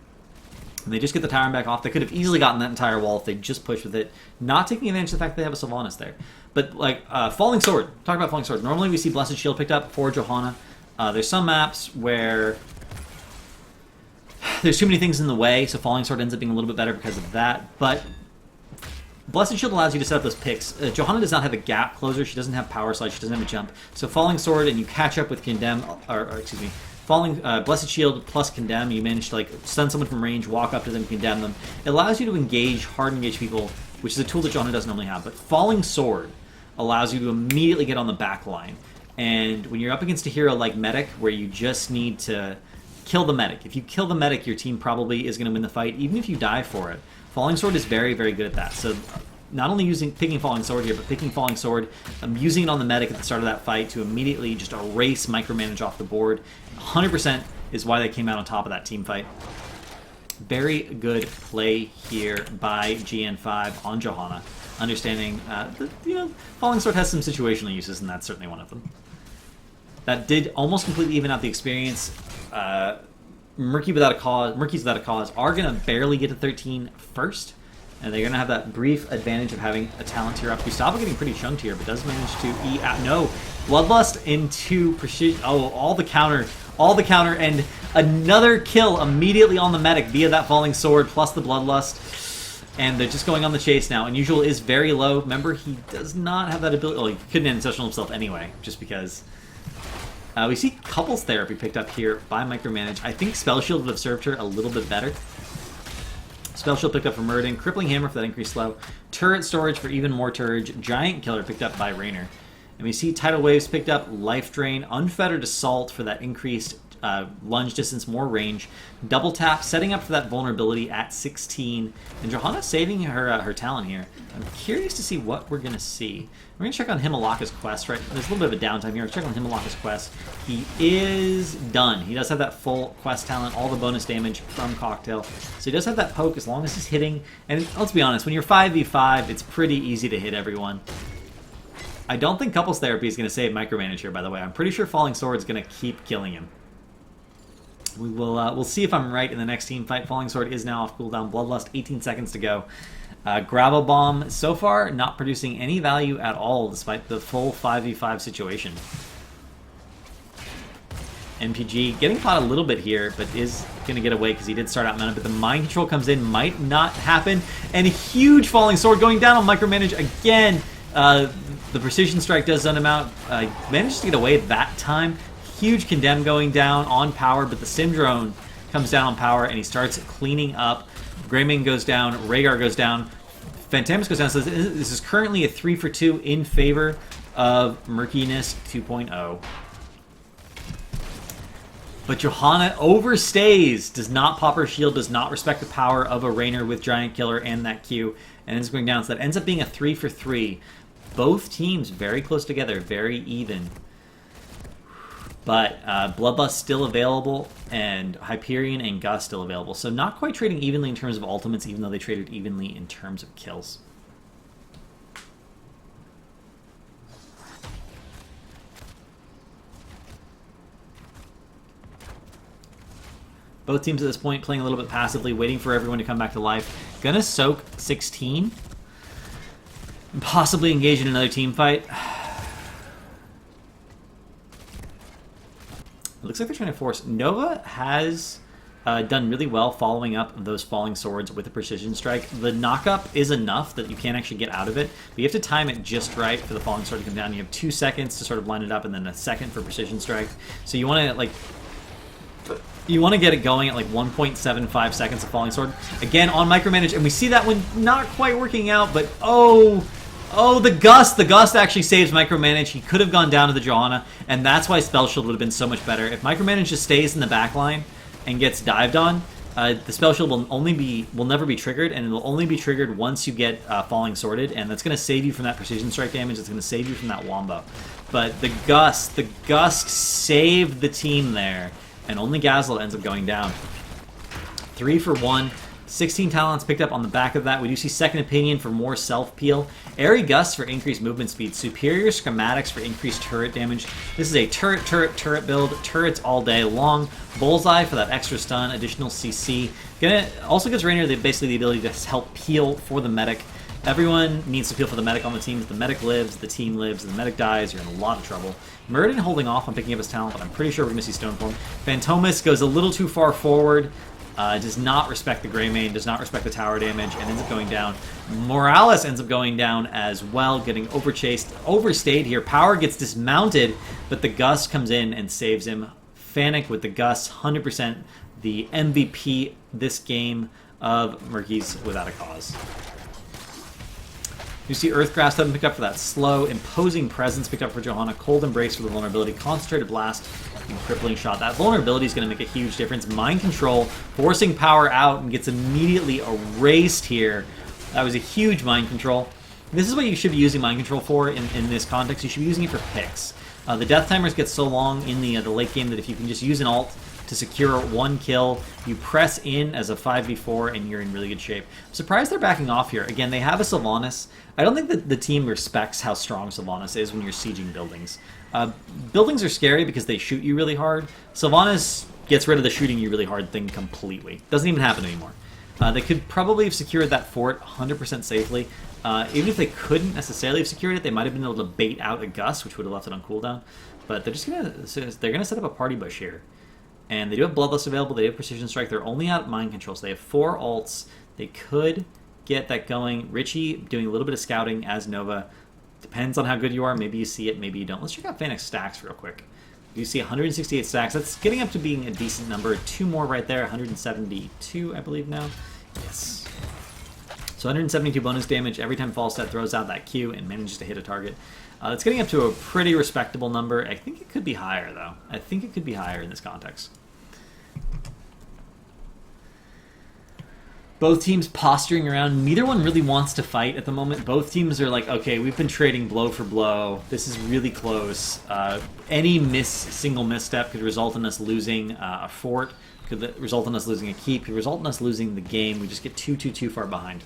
And they just get the Tyrant back off. They could have easily gotten that entire wall if they just pushed with it. Not taking advantage of the fact that they have a Sylvanas there. But, like, Falling Sword. Talk about Falling Sword. Normally we see Blessed Shield picked up for Johanna. There's some maps where there's too many things in the way, so Falling Sword ends up being a little bit better because of that. But Blessed Shield allows you to set up those picks. Johanna does not have a gap closer. She doesn't have power slide. She doesn't have a jump. So Falling Sword, and you catch up with Condemn, excuse me, Blessed Shield plus Condemn. You manage to like stun someone from range, walk up to them, condemn them. It allows you to engage, hard engage people, which is a tool that Johanna doesn't normally have. But Falling Sword allows you to immediately get on the back line. And when you're up against a hero like Medic, where you just need to kill the medic. If you kill the medic, your team probably is going to win the fight, even if you die for it. Falling Sword is very, very good at that. So not only picking Falling Sword here, but picking Falling Sword, using it on the medic at the start of that fight to immediately just erase micromanage off the board. 100% is why they came out on top of that team fight. Very good play here by GN5 on Johanna, understanding that Falling Sword has some situational uses, and that's certainly one of them. That did almost completely even out the experience. Murky's Without a Cause are going to barely get to 13 first, and they're going to have that brief advantage of having a talent tier up. Gustavo getting pretty chunked here, but does manage to eat out. No, Bloodlust into Precision. Oh, all the counter, and another kill immediately on the medic via that Falling Sword plus the Bloodlust. And they're just going on the chase now. Unusual is very low. Remember, he does not have that ability. Well, he couldn't end Sessional himself anyway, just because. We see Couples Therapy picked up here by Micromanage. I think Spell Shield would have served her a little bit better. Spell Shield picked up for Murden. Crippling Hammer for that increased slow. Turret Storage for even more Turge. Giant Killer picked up by Raynor. And we see Tidal Waves picked up. Life Drain. Unfettered Assault for that increased lunge distance, more range. Double Tap, setting up for that vulnerability at 16. And Johanna saving her talent here. I'm curious to see what we're going to see. We're going to check on Himalaka's quest, right? There's a little bit of a downtime here. Let's check on Himalaka's quest. He is done. He does have that full quest talent, all the bonus damage from Cocktail. So he does have that poke as long as he's hitting. And let's be honest, when you're 5v5, it's pretty easy to hit everyone. I don't think Couples Therapy is going to save Micromanage here, by the way. I'm pretty sure Falling Sword is going to keep killing him. We'll see if I'm right in the next team fight. Falling Sword is now off cooldown. Bloodlust, 18 seconds to go. Gravel Bomb, so far, not producing any value at all, despite the full 5v5 situation. MPG getting caught a little bit here, but is going to get away because he did start out mounted, but the Mind Control comes in, might not happen. And a huge Falling Sword going down on Micromanage again. The Precision Strike does send him out. Manages to get away that time. Huge Condemn going down on power, but the Sim Drone comes down on power, and he starts cleaning up. Greymane goes down, Rhaegar goes down, Fantamus goes down. So this is currently a 3-for-2 in favor of Murkiness 2.0. But Johanna overstays, does not pop her shield, does not respect the power of a Raynor with Giant Killer and that Q, and ends up going down. So that ends up being a 3-for-3. Both teams very close together, very even. But Bloodlust still available, and Hyperion and Gus still available. So not quite trading evenly in terms of ultimates, even though they traded evenly in terms of kills. Both teams at this point playing a little bit passively, waiting for everyone to come back to life. Gonna soak 16. Possibly engage in another team fight. It looks like they're trying to force. Nova has done really well following up those Falling Swords with a Precision Strike. The knockup is enough that you can actually get out of it, but you have to time it just right for the Falling Sword to come down. You have 2 seconds to sort of line it up, and then a second for Precision Strike. So you want to You want to get it going at like 1.75 seconds of Falling Sword. Again, on micromanage, and we see that one not quite working out, but oh, the Gust! The Gust actually saves micromanage. He could have gone down to the Johanna, and that's why Spell Shield would have been so much better. If micromanage just stays in the back line and gets dived on, the Spell Shield will never be triggered, and it will only be triggered once you get Falling Sworded, and that's going to save you from that Precision Strike damage. It's going to save you from that Wombo. But the Gust saved the team there. And only Gazlowe ends up going down. 3 for 1. 16 talents picked up on the back of that. We do see Second Opinion for more self-peel. Airy Gust for increased movement speed. Superior Schematics for increased turret damage. This is a turret build. Turrets all day long. Bullseye for that extra stun. Additional CC. Also gives Rainier basically the ability to help peel for the medic. Everyone needs to peel for the medic on the team. If the medic lives, the team lives. If the medic dies, you're in a lot of trouble. Muradin holding off on picking up his talent, but I'm pretty sure we're going to see Stoneform. Phantomas goes a little too far forward. Does not respect the Greymane, does not respect the tower damage, and ends up going down. Morales ends up going down as well, getting overstayed here. Power gets dismounted, but the Gust comes in and saves him. Fanic with the Gust, 100% the MVP this game of Murky's Without a Cause. You see Earthgrasp sudden picked up for that slow, imposing presence picked up for Johanna, Cold Embrace for the vulnerability, Concentrated Blast, and Crippling Shot. That vulnerability is going to make a huge difference. Mind Control, forcing Power out and gets immediately erased here. That was a huge Mind Control. This is what you should be using Mind Control for in this context. You should be using it for picks. The death timers get so long in the late game that if you can just use an ult to secure one kill, you press in as a 5v4 and you're in really good shape. I'm surprised they're backing off here. Again, they have a Sylvanas. I don't think that the team respects how strong Sylvanas is when you're sieging buildings. Buildings are scary because they shoot you really hard. Sylvanas gets rid of the shooting you really hard thing completely. Doesn't even happen anymore. They could probably have secured that fort 100% safely. Even if they couldn't necessarily have secured it, they might have been able to bait out a Gust, which would have left it on cooldown. But they're gonna set up a party bush here. And they do have Bloodlust available, they have Precision Strike, they're only out Mind Control, so they have 4 ults. They could get that going. Richie doing a little bit of scouting as Nova. Depends on how good you are, maybe you see it, maybe you don't. Let's check out Fennec's stacks real quick. You see 168 stacks, that's getting up to being a decent number. 2 more right there, 172 I believe now. Yes. So 172 bonus damage every time Falstad throws out that Q and manages to hit a target. It's getting up to a pretty respectable number. I think it could be higher though. I think it could be higher in this context. Both teams posturing around. Neither one really wants to fight at the moment. Both teams are like, okay, we've been trading blow for blow. This is really close. Any single misstep could result in us losing a fort, could result in us losing a keep, could result in us losing the game. We just get too far behind.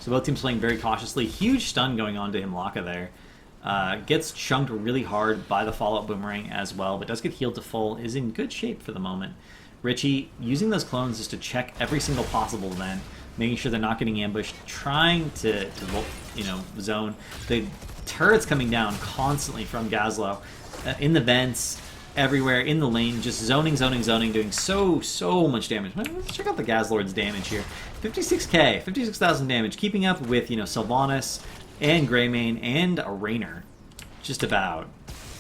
So both teams playing very cautiously. Huge stun going on to Himlaka there. Gets chunked really hard by the Fallout Boomerang as well, but does get healed to full. Is in good shape for the moment. Richie using those clones just to check every single possible event, making sure they're not getting ambushed, trying to zone. The turrets coming down constantly from Gazlowe, in the vents, everywhere, in the lane, just zoning, doing so much damage. Let's check out the Gazlord's damage here. 56k, 56,000 damage, keeping up with, Sylvanas and Greymane and a Raynor. Just about.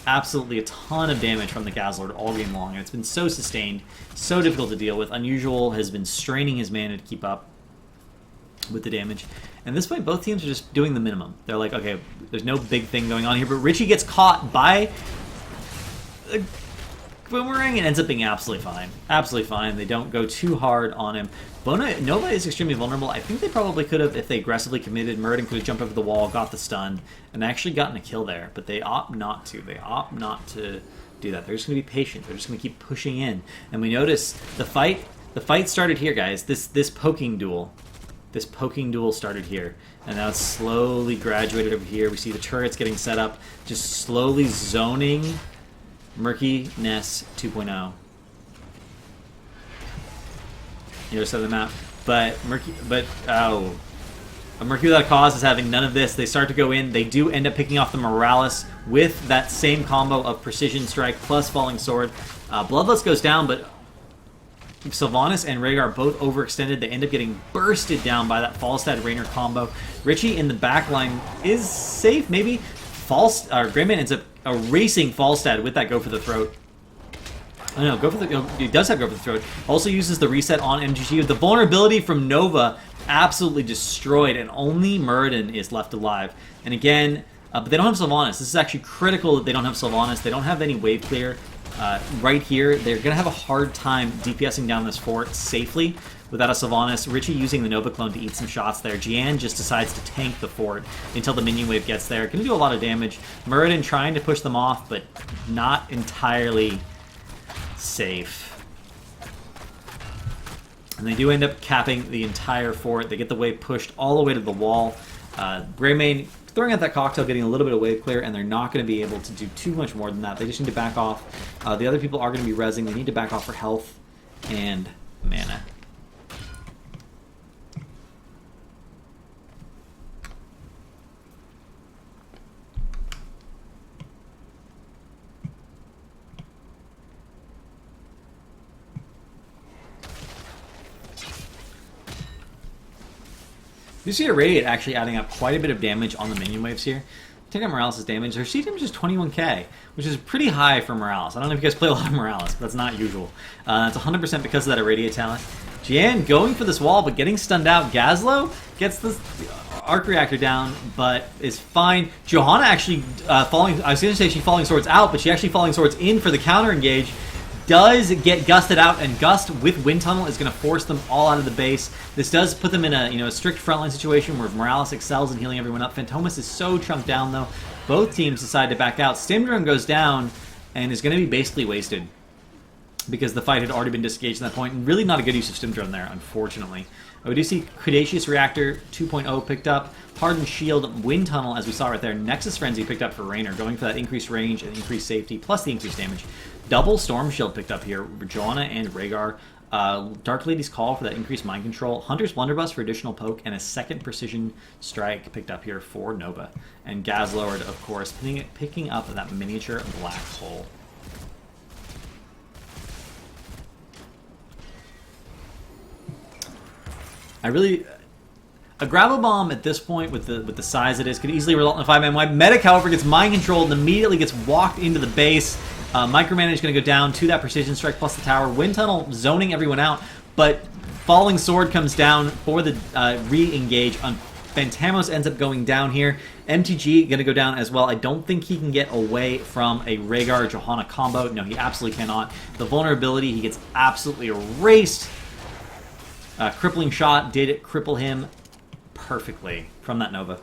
Absolutely a ton of damage from the Gazlord all game long, and it's been so sustained, so difficult to deal with. Unusual has been straining his mana to keep up with the damage. And at this point, both teams are just doing the minimum. They're like, okay, there's no big thing going on here, but Richie gets caught by a Boomerang and ends up being absolutely fine. Absolutely fine. They don't go too hard on him. Nova is extremely vulnerable. I think they probably could have, if they aggressively committed, Muradin could have jumped over the wall, got the stun, and actually gotten a kill there. But they opt not to. They opt not to do that. They're just going to be patient. They're just going to keep pushing in. And we notice the fight started here, guys. This poking duel. This poking duel started here. And now it's slowly graduated over here. We see the turrets getting set up, just slowly zoning Murkiness 2.0. Other side of the map, but Murky Without a Cause is having none of this. They start to go in. They do end up picking off the Morales with that same combo of Precision Strike plus Falling Sword. Bloodlust goes down, but Sylvanas and Rhaegar both overextended. They end up getting bursted down by that Falstad Raynor combo. Richie in the back line is safe, maybe. Greymane ends up erasing Falstad with that go for the throat. Oh no, go for the. He does have go for the throat. Also uses the reset on MTG. The vulnerability from Nova absolutely destroyed, and only Muradin is left alive. And again, but they don't have Sylvanas. This is actually critical that they don't have Sylvanas. They don't have any wave clear right here. They're going to have a hard time DPSing down this fort safely without a Sylvanas. Richie using the Nova clone to eat some shots there. Jian just decides to tank the fort until the minion wave gets there. Going to do a lot of damage. Muradin trying to push them off, but not entirely safe. And they do end up capping the entire fort. They get the wave pushed all the way to the wall. Greymane throwing out that cocktail, getting a little bit of wave clear, and they're not going to be able to do too much more than that. They just need to back off. The other people are going to be rezzing. They need to back off for health and mana. You see Irradiate actually adding up quite a bit of damage on the minion waves here. Take out Morales' damage. Her C damage is 21k, which is pretty high for Morales. I don't know if you guys play a lot of Morales, but that's not usual. That's 100% because of that Irradiate talent. Jian going for this wall, but getting stunned out. Gazlo gets this arc reactor down, but is fine. Johanna actually falling. I was going to say she's falling swords out, but she actually falling swords in for the counter engage. Does get gusted out, and Gust with Wind Tunnel is going to force them all out of the base. This does put them in a a strict frontline situation where Morales excels in healing everyone up. Fantomas is so chunked down though. Both teams decide to back out. Stimdrone goes down and is going to be basically wasted because the fight had already been disengaged at that point. And really not a good use of Stimdrone there, unfortunately. We do see Predacious Reactor 2.0 picked up. Hardened Shield, Wind Tunnel, as we saw right there. Nexus Frenzy picked up for Raynor, going for that increased range and increased safety, plus the increased damage. Double Storm Shield picked up here. Johanna and Rhaegar. Dark Lady's Call for that increased mind control. Hunter's Blunderbuss for additional poke. And a second Precision Strike picked up here for Nova. And Gazlowered, of course, picking up that miniature black hole. A Gravel Bomb at this point, with the size it is, could easily result in a 5-man wipe. Medic, however, gets mind controlled and immediately gets walked into the base. Micromanage is going to go down to that Precision Strike plus the tower. Wind Tunnel zoning everyone out, but Falling Sword comes down for the re-engage. Phantamos ends up going down here. MTG going to go down as well. I don't think he can get away from a Rhaegar-Johanna combo. No, he absolutely cannot. The vulnerability, he gets absolutely erased. Crippling Shot did cripple him perfectly from that Nova.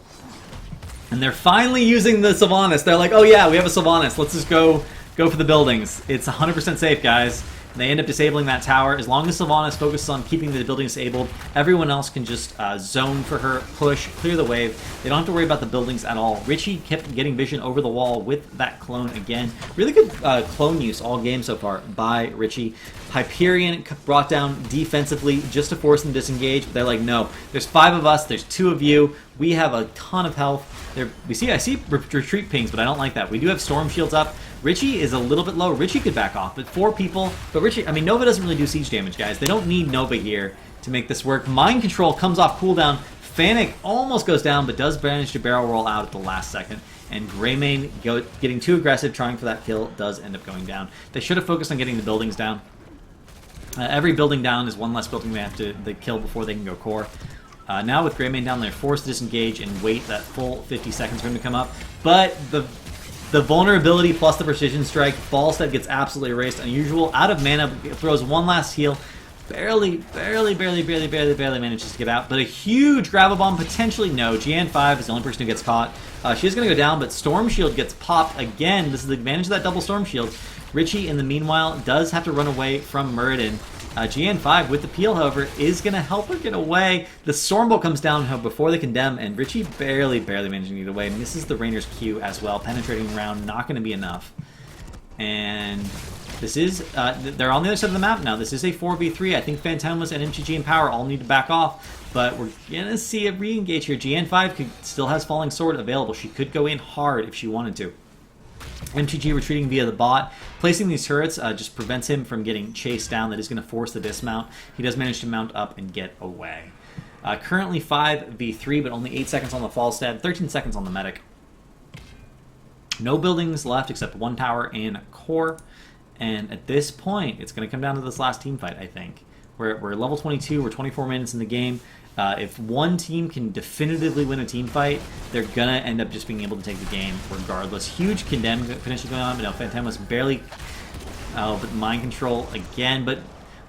And they're finally using the Sylvanas. They're like, oh yeah, we have a Sylvanas. Let's just go for the buildings. It's 100% safe, guys. And they end up disabling that tower. As long as Sylvanas focuses on keeping the building disabled, everyone else can just zone for her, push, clear the wave. They don't have to worry about the buildings at all. Richie kept getting vision over the wall with that clone again. Really good clone use all game so far by Richie. Hyperion brought down defensively just to force them to disengage. But they're like, no, there's 5 of us, there's 2 of you. We have a ton of health. I see retreat pings, but I don't like that. We do have storm shields up. Richie is a little bit low. Richie could back off, but 4 people. But Richie, I mean, Nova doesn't really do siege damage, guys. They don't need Nova here to make this work. Mind Control comes off cooldown. Fennec almost goes down, but does manage to barrel roll out at the last second. And Greymane getting too aggressive, trying for that kill, does end up going down. They should have focused on getting the buildings down. Every building down is one less building they have to kill before they can go core. Now with Greymane down, they're forced to disengage and wait that full 50 seconds for him to come up. But the vulnerability plus the precision strike, Falstead gets absolutely erased. Unusual, out of mana, throws one last heal. Barely manages to get out. But a huge Gravel Bomb, potentially no. GN5 is the only person who gets caught. She's going to go down, but Storm Shield gets popped again. This is the advantage of that double Storm Shield. Richie, in the meanwhile, does have to run away from Muradin. GN5 with the peel, however, is going to help her get away. The Stormbolt comes down before the Condemn, and Richie barely managing to get away. Misses the Rainer's Q as well. Penetrating around, not going to be enough. And this is, they're on the other side of the map now. This is a 4v3. I think Phantomas and MTG and Power all need to back off, but we're going to see a re-engage here. GN5 still has Falling Sword available. She could go in hard if she wanted to. MTG retreating via the bot. Placing these turrets just prevents him from getting chased down. That is going to force the dismount. He does manage to mount up and get away. Currently 5v3, but only 8 seconds on the Falstad, 13 seconds on the Medic. No buildings left except one tower and core. And at this point, it's going to come down to this last team fight, I think. We're level 22, we're 24 minutes in the game. If one team can definitively win a team fight, they're going to end up just being able to take the game regardless. Huge condemn potentially going on, but no, Phantamus barely... Oh, but mind control again, but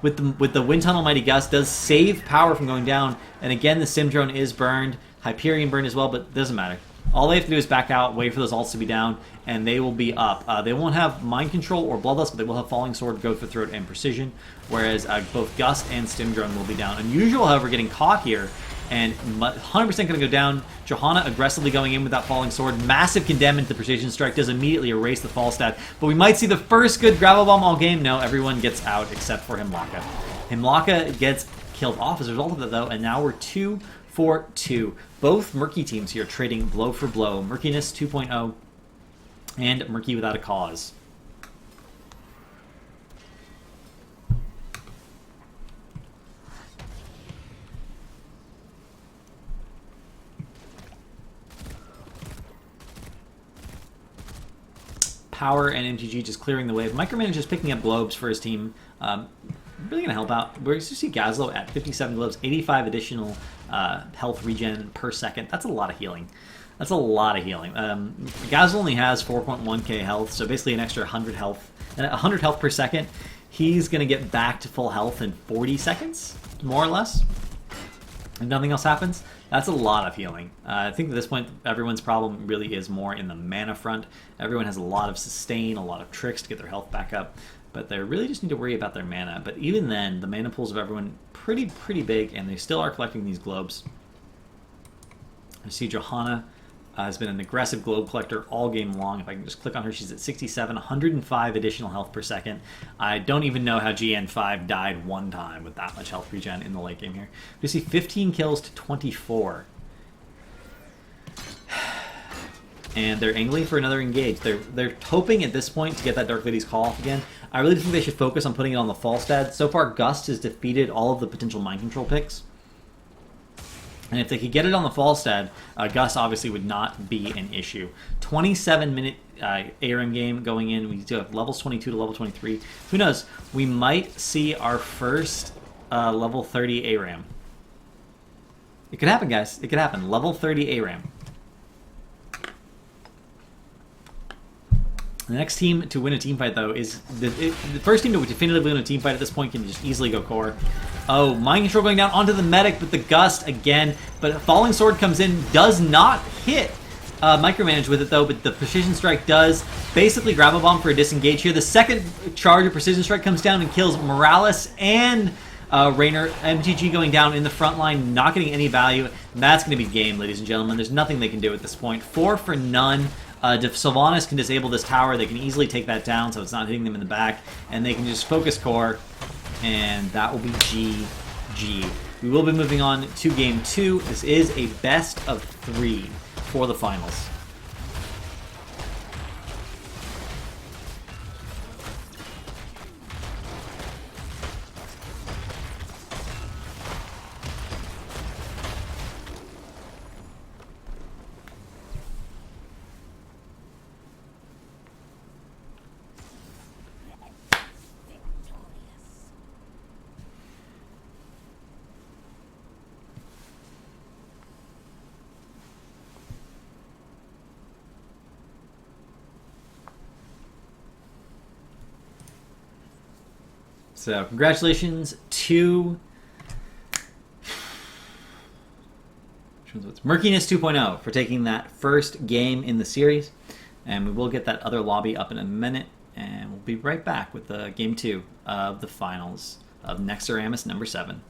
with the Wind Tunnel Mighty Gust does save power from going down, and again the Sim Drone is burned, Hyperion burned as well, but it doesn't matter. All they have to do is back out, wait for those ults to be down, and they will be up. They won't have Mind Control or Bloodlust, but they will have Falling Sword, Goat for Throat, and Precision, whereas both Gust and Stim Drone will be down. Unusual, however, getting caught here, and 100% going to go down. Johanna aggressively going in with that Falling Sword. Massive condemn into the Precision Strike. Does immediately erase the fall stat. But we might see the first good Gravel Bomb all game. No, everyone gets out except for Himlaka. Himlaka gets killed off as a result of it, though, and now we're 2 for 2. Both Murky teams here trading blow for blow. Murkiness 2.0 and Murky Without a Cause. Power and MTG just clearing the way. Micromanage is picking up globes for his team. Really going to help out. We're going to see Gazlo at 57 globes, 85 additional health regen per second. That's a lot of healing. That's a lot of healing. Gazlo only has 4.1k health, so basically an extra 100 health. 100 health per second. He's going to get back to full health in 40 seconds, more or less. If nothing else happens, that's a lot of healing. I think at this point, everyone's problem really is more in the mana front. Everyone has a lot of sustain, a lot of tricks to get their health back up, but they really just need to worry about their mana. But even then, the mana pools of everyone pretty big, and they still are collecting these globes. I see Johanna has been an aggressive globe collector all game long. If I can just click on her, she's at 67, 105 additional health per second. I don't even know how GN5 died one time with that much health regen in the late game here. We see 15 kills to 24. And they're angling for another engage. They're hoping at this point to get that Dark Lady's Call off again. I really think they should focus on putting it on the Falstad. So far, Gust has defeated all of the potential mind control picks. And if they could get it on the Falstad, Gust obviously would not be an issue. 27-minute ARAM game going in. We do have levels 22 to level 23. Who knows? We might see our first level 30 ARAM. It could happen, guys. It could happen. Level 30 ARAM. The next team to win a team fight, though, is the first team to definitively win a team fight at this point can just easily go core. Oh, Mind Control going down onto the medic with the Gust again, but Falling Sword comes in, does not hit Micromanage with it, though, but the Precision Strike does. Basically, Gravel Bomb for a disengage here. The second charge of Precision Strike comes down and kills Morales and Raynor. MTG going down in the front line, not getting any value. And that's going to be game, ladies and gentlemen. There's nothing they can do at this point. 4 for none. If Sylvanas can disable this tower, they can easily take that down so it's not hitting them in the back, and they can just focus core, and that will be GG. We will be moving on to Game 2. This is a best of 3 for the finals. So, congratulations to Murkiness 2.0 for taking that first game in the series. And we will get that other lobby up in a minute. And we'll be right back with the Game 2 of the finals of NexARAMas number 7.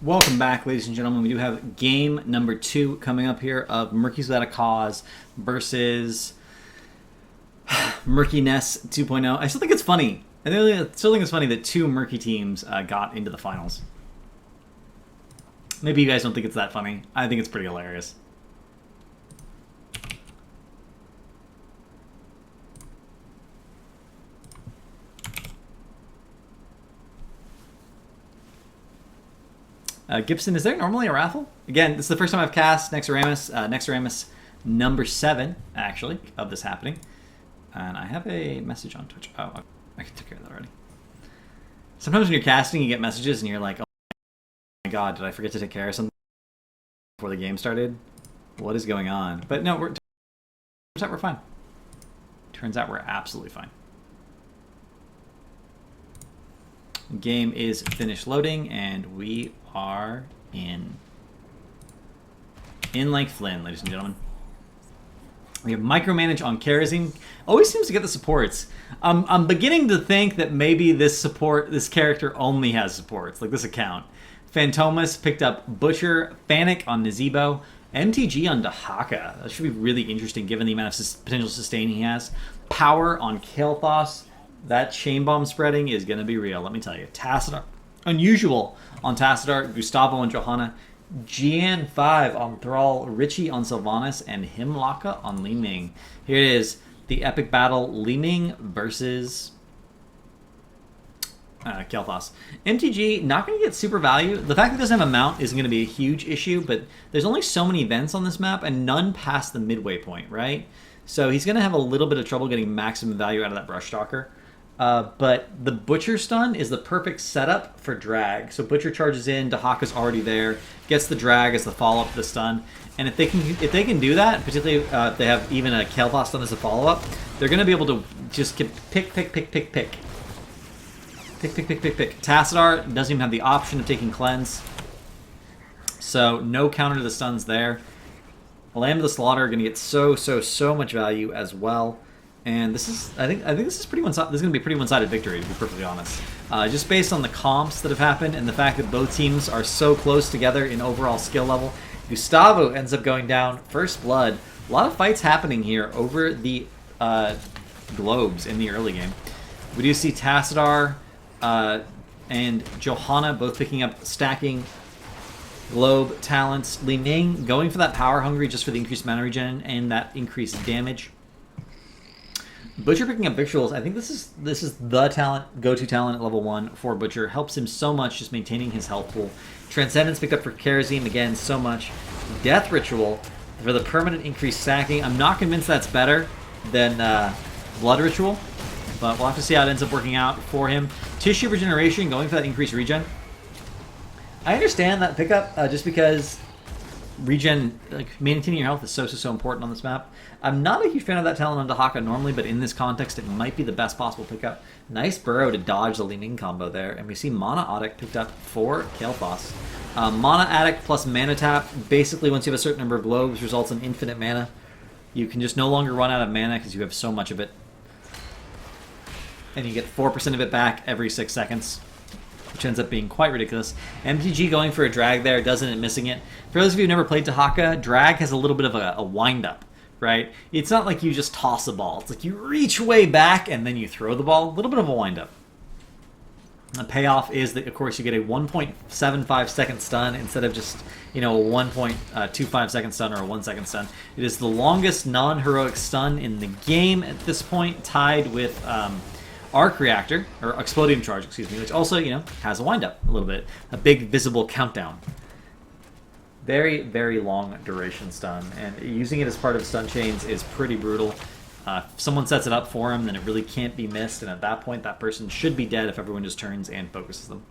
Welcome back, ladies and gentlemen. We do have game number 2 coming up here of Murky's Without a Cause versus Murkiness 2.0. I still think it's funny. I still think it's funny that 2 Murky teams got into the finals. Maybe you guys don't think it's that funny. I think it's pretty hilarious. Gibson, is there normally a raffle? Again, this is the first time I've cast NexARAMas. NexARAMas number 7, actually, of this happening. And I have a message on Twitch. Oh, I can take care of that already. Sometimes when you're casting, you get messages and you're like, oh my god, did I forget to take care of something before the game started? What is going on? But no, turns out we're fine. Turns out we're absolutely fine. The game is finished loading, and we are in like Flynn, ladies and gentlemen. We have micromanage on Kerosene. Always seems to get the supports. I'm beginning to think that maybe this character only has supports, like this account. Phantomas picked up Butcher, Fanic on Nazebo, MTG on Dahaka. That should be really interesting given the amount of potential sustain he has. Power on Kael'thas. That chain bomb spreading is going to be real, let me tell you. Tassadar. Unusual on Tassadar. Gustavo on Johanna. Gian5 on Thrall. Richie on Sylvanas. And Himlaka on Li Ming. Here it is. The epic battle. Li Ming versus Kael'thas. MTG, not going to get super value. The fact that it doesn't have a mount isn't going to be a huge issue, but there's only so many events on this map, and none past the midway point, right? So he's going to have a little bit of trouble getting maximum value out of that Brush Stalker. But the Butcher stun is the perfect setup for drag. So Butcher charges in, Dahaka's already there, gets the drag as the follow-up to the stun. And if they can do that, particularly if they have even a Kael'thas stun as a follow-up, they're going to be able to just pick. Tassadar doesn't even have the option of taking Cleanse. So no counter to the stuns there. Lamb of the Slaughter are going to get so much value as well. And this is, I think this is pretty this is going to be a pretty one-sided victory, to be perfectly honest. Just based on the comps that have happened and the fact that both teams are so close together in overall skill level. Gustavo ends up going down first blood. A lot of fights happening here over the globes in the early game. We do see Tassadar and Johanna both picking up stacking globe talents. Li Ming going for that power hungry just for the increased mana regen and that increased damage. Butcher picking up Victuals. I think this is the go-to talent at level 1 for Butcher. Helps him so much just maintaining his health pool. Transcendence picked up for Kerosene again so much. Death Ritual for the permanent increased stacking. I'm not convinced that's better than Blood Ritual, but we'll have to see how it ends up working out for him. Tissue Regeneration going for that increased regen. I understand that pickup just because regen, like maintaining your health is so important on this map. I'm not a huge fan of that talent on Dahaka normally, but in this context, it might be the best possible pickup. Nice burrow to dodge the Li Ming combo there, and we see Mana Addict picked up for Kael'thas. Mana Addict plus Mana Tap, basically once you have a certain number of globes, results in infinite mana. You can just no longer run out of mana because you have so much of it. And you get 4% of it back every 6 seconds. Which ends up being quite ridiculous. MTG going for a drag there, doesn't it, missing it. For those of you who've never played Dahaka, drag has a little bit of a wind-up, right? It's not like you just toss a ball. It's like you reach way back and then you throw the ball. A little bit of a wind-up. The payoff is that, of course, you get a 1.75 second stun instead of just, a 1.25 second stun or a 1 second stun. It is the longest non-heroic stun in the game at this point, tied with Arc Reactor, or Explodium Charge, excuse me, which also, has a wind-up a little bit. A big visible countdown. Very, very long duration stun, and using it as part of stun chains is pretty brutal. If someone sets it up for him, then it really can't be missed, and at that point, that person should be dead if everyone just turns and focuses them.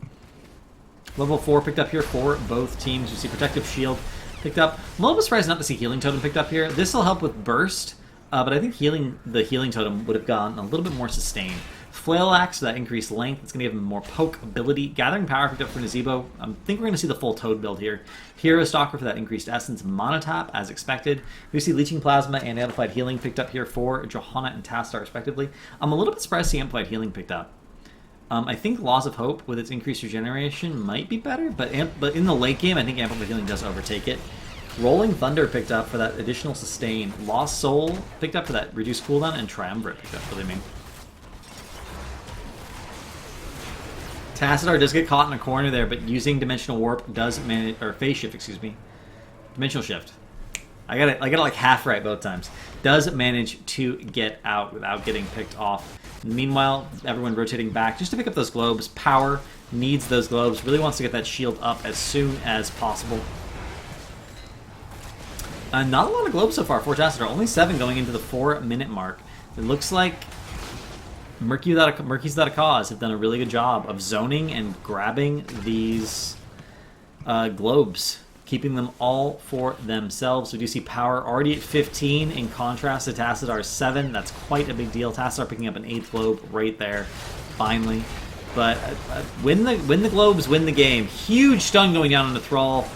Level 4 picked up here for both teams. You see Protective Shield picked up. I'm a little bit surprised not to see Healing Totem picked up here. This will help with Burst, but I think the Healing Totem would have gotten a little bit more sustain. Flail Axe, that increased length. It's going to give him more poke ability. Gathering Power picked up for Nazebo. I think we're going to see the full Toad build here. Hero Stalker for that increased Essence. Mana Tap, as expected. We see Leeching Plasma and Amplified Healing picked up here for Johanna and Tassadar, respectively. I'm a little bit surprised to see Amplified Healing picked up. I think Laws of Hope with its increased regeneration might be better, but in the late game, I think Amplified Healing does overtake it. Rolling Thunder picked up for that additional sustain. Lost Soul picked up for that reduced cooldown, and Triumvirate picked up for the main. Tassadar does get caught in a corner there, but using Dimensional Warp does manage, or Phase Shift, excuse me. Dimensional Shift. I got it like half right both times. Does manage to get out without getting picked off. Meanwhile, everyone rotating back just to pick up those globes. Power needs those globes. Really wants to get that shield up as soon as possible. Not a lot of globes so far for Tassadar. Only 7 going into the 4-minute mark. It looks like Murkies Without a Cause have done a really good job of zoning and grabbing these globes, keeping them all for themselves. We do see Power already at 15 in contrast to Tassadar's 7. That's quite a big deal. Tassadar picking up an 8th globe right there, finally. But win the globes, win the game. Huge stun going down on the Thrall.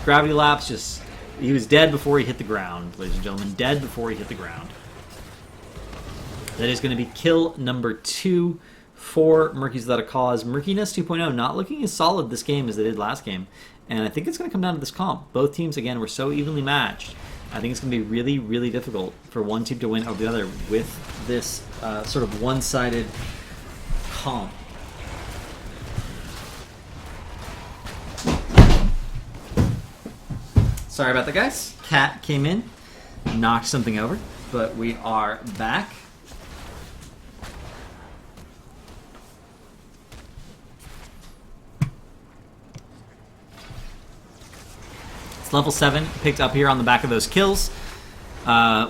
Gravity Lapse, just he was dead before he hit the ground, ladies and gentlemen. Dead before he hit the ground. That is going to be kill number 2 for Murkies Without a Cause. Murkiness 2.0 not looking as solid this game as they did last game. And I think it's going to come down to this comp. Both teams, again, were so evenly matched. I think it's going to be really, really difficult for one team to win over the other with this sort of one-sided comp. Sorry about that, guys. Cat came in, knocked something over, but we are back. It's level 7 picked up here on the back of those kills.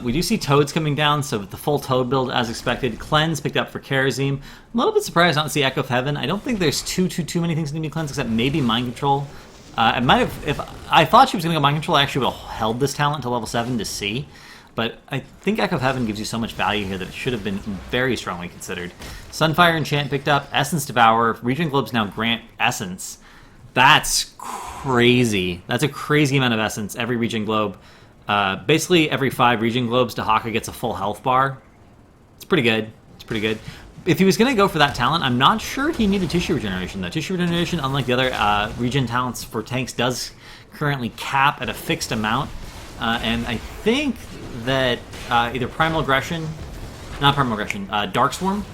We do see Toads coming down, so with the full Toad build as expected. Cleanse picked up for Karazim. I'm a little bit surprised not to see Echo of Heaven. I don't think there's too many things that need to be cleansed except maybe Mind Control. I might have, if I thought she was going to go Mind Control, I actually would have held this talent to level 7 to see. But I think Echo of Heaven gives you so much value here that it should have been very strongly considered. Sunfire Enchant picked up, Essence Devour, Regen Globes now grant Essence. That's crazy. That's a crazy amount of Essence every Regen Globe. Basically, every 5 Regen Globes, Dahaka gets a full health bar. It's pretty good. It's pretty good. If he was going to go for that talent, I'm not sure he needed Tissue Regeneration, though. Tissue Regeneration, unlike the other regen talents for tanks, does currently cap at a fixed amount. And I think that either Primal Aggression, not Primal Aggression, Dark Swarm,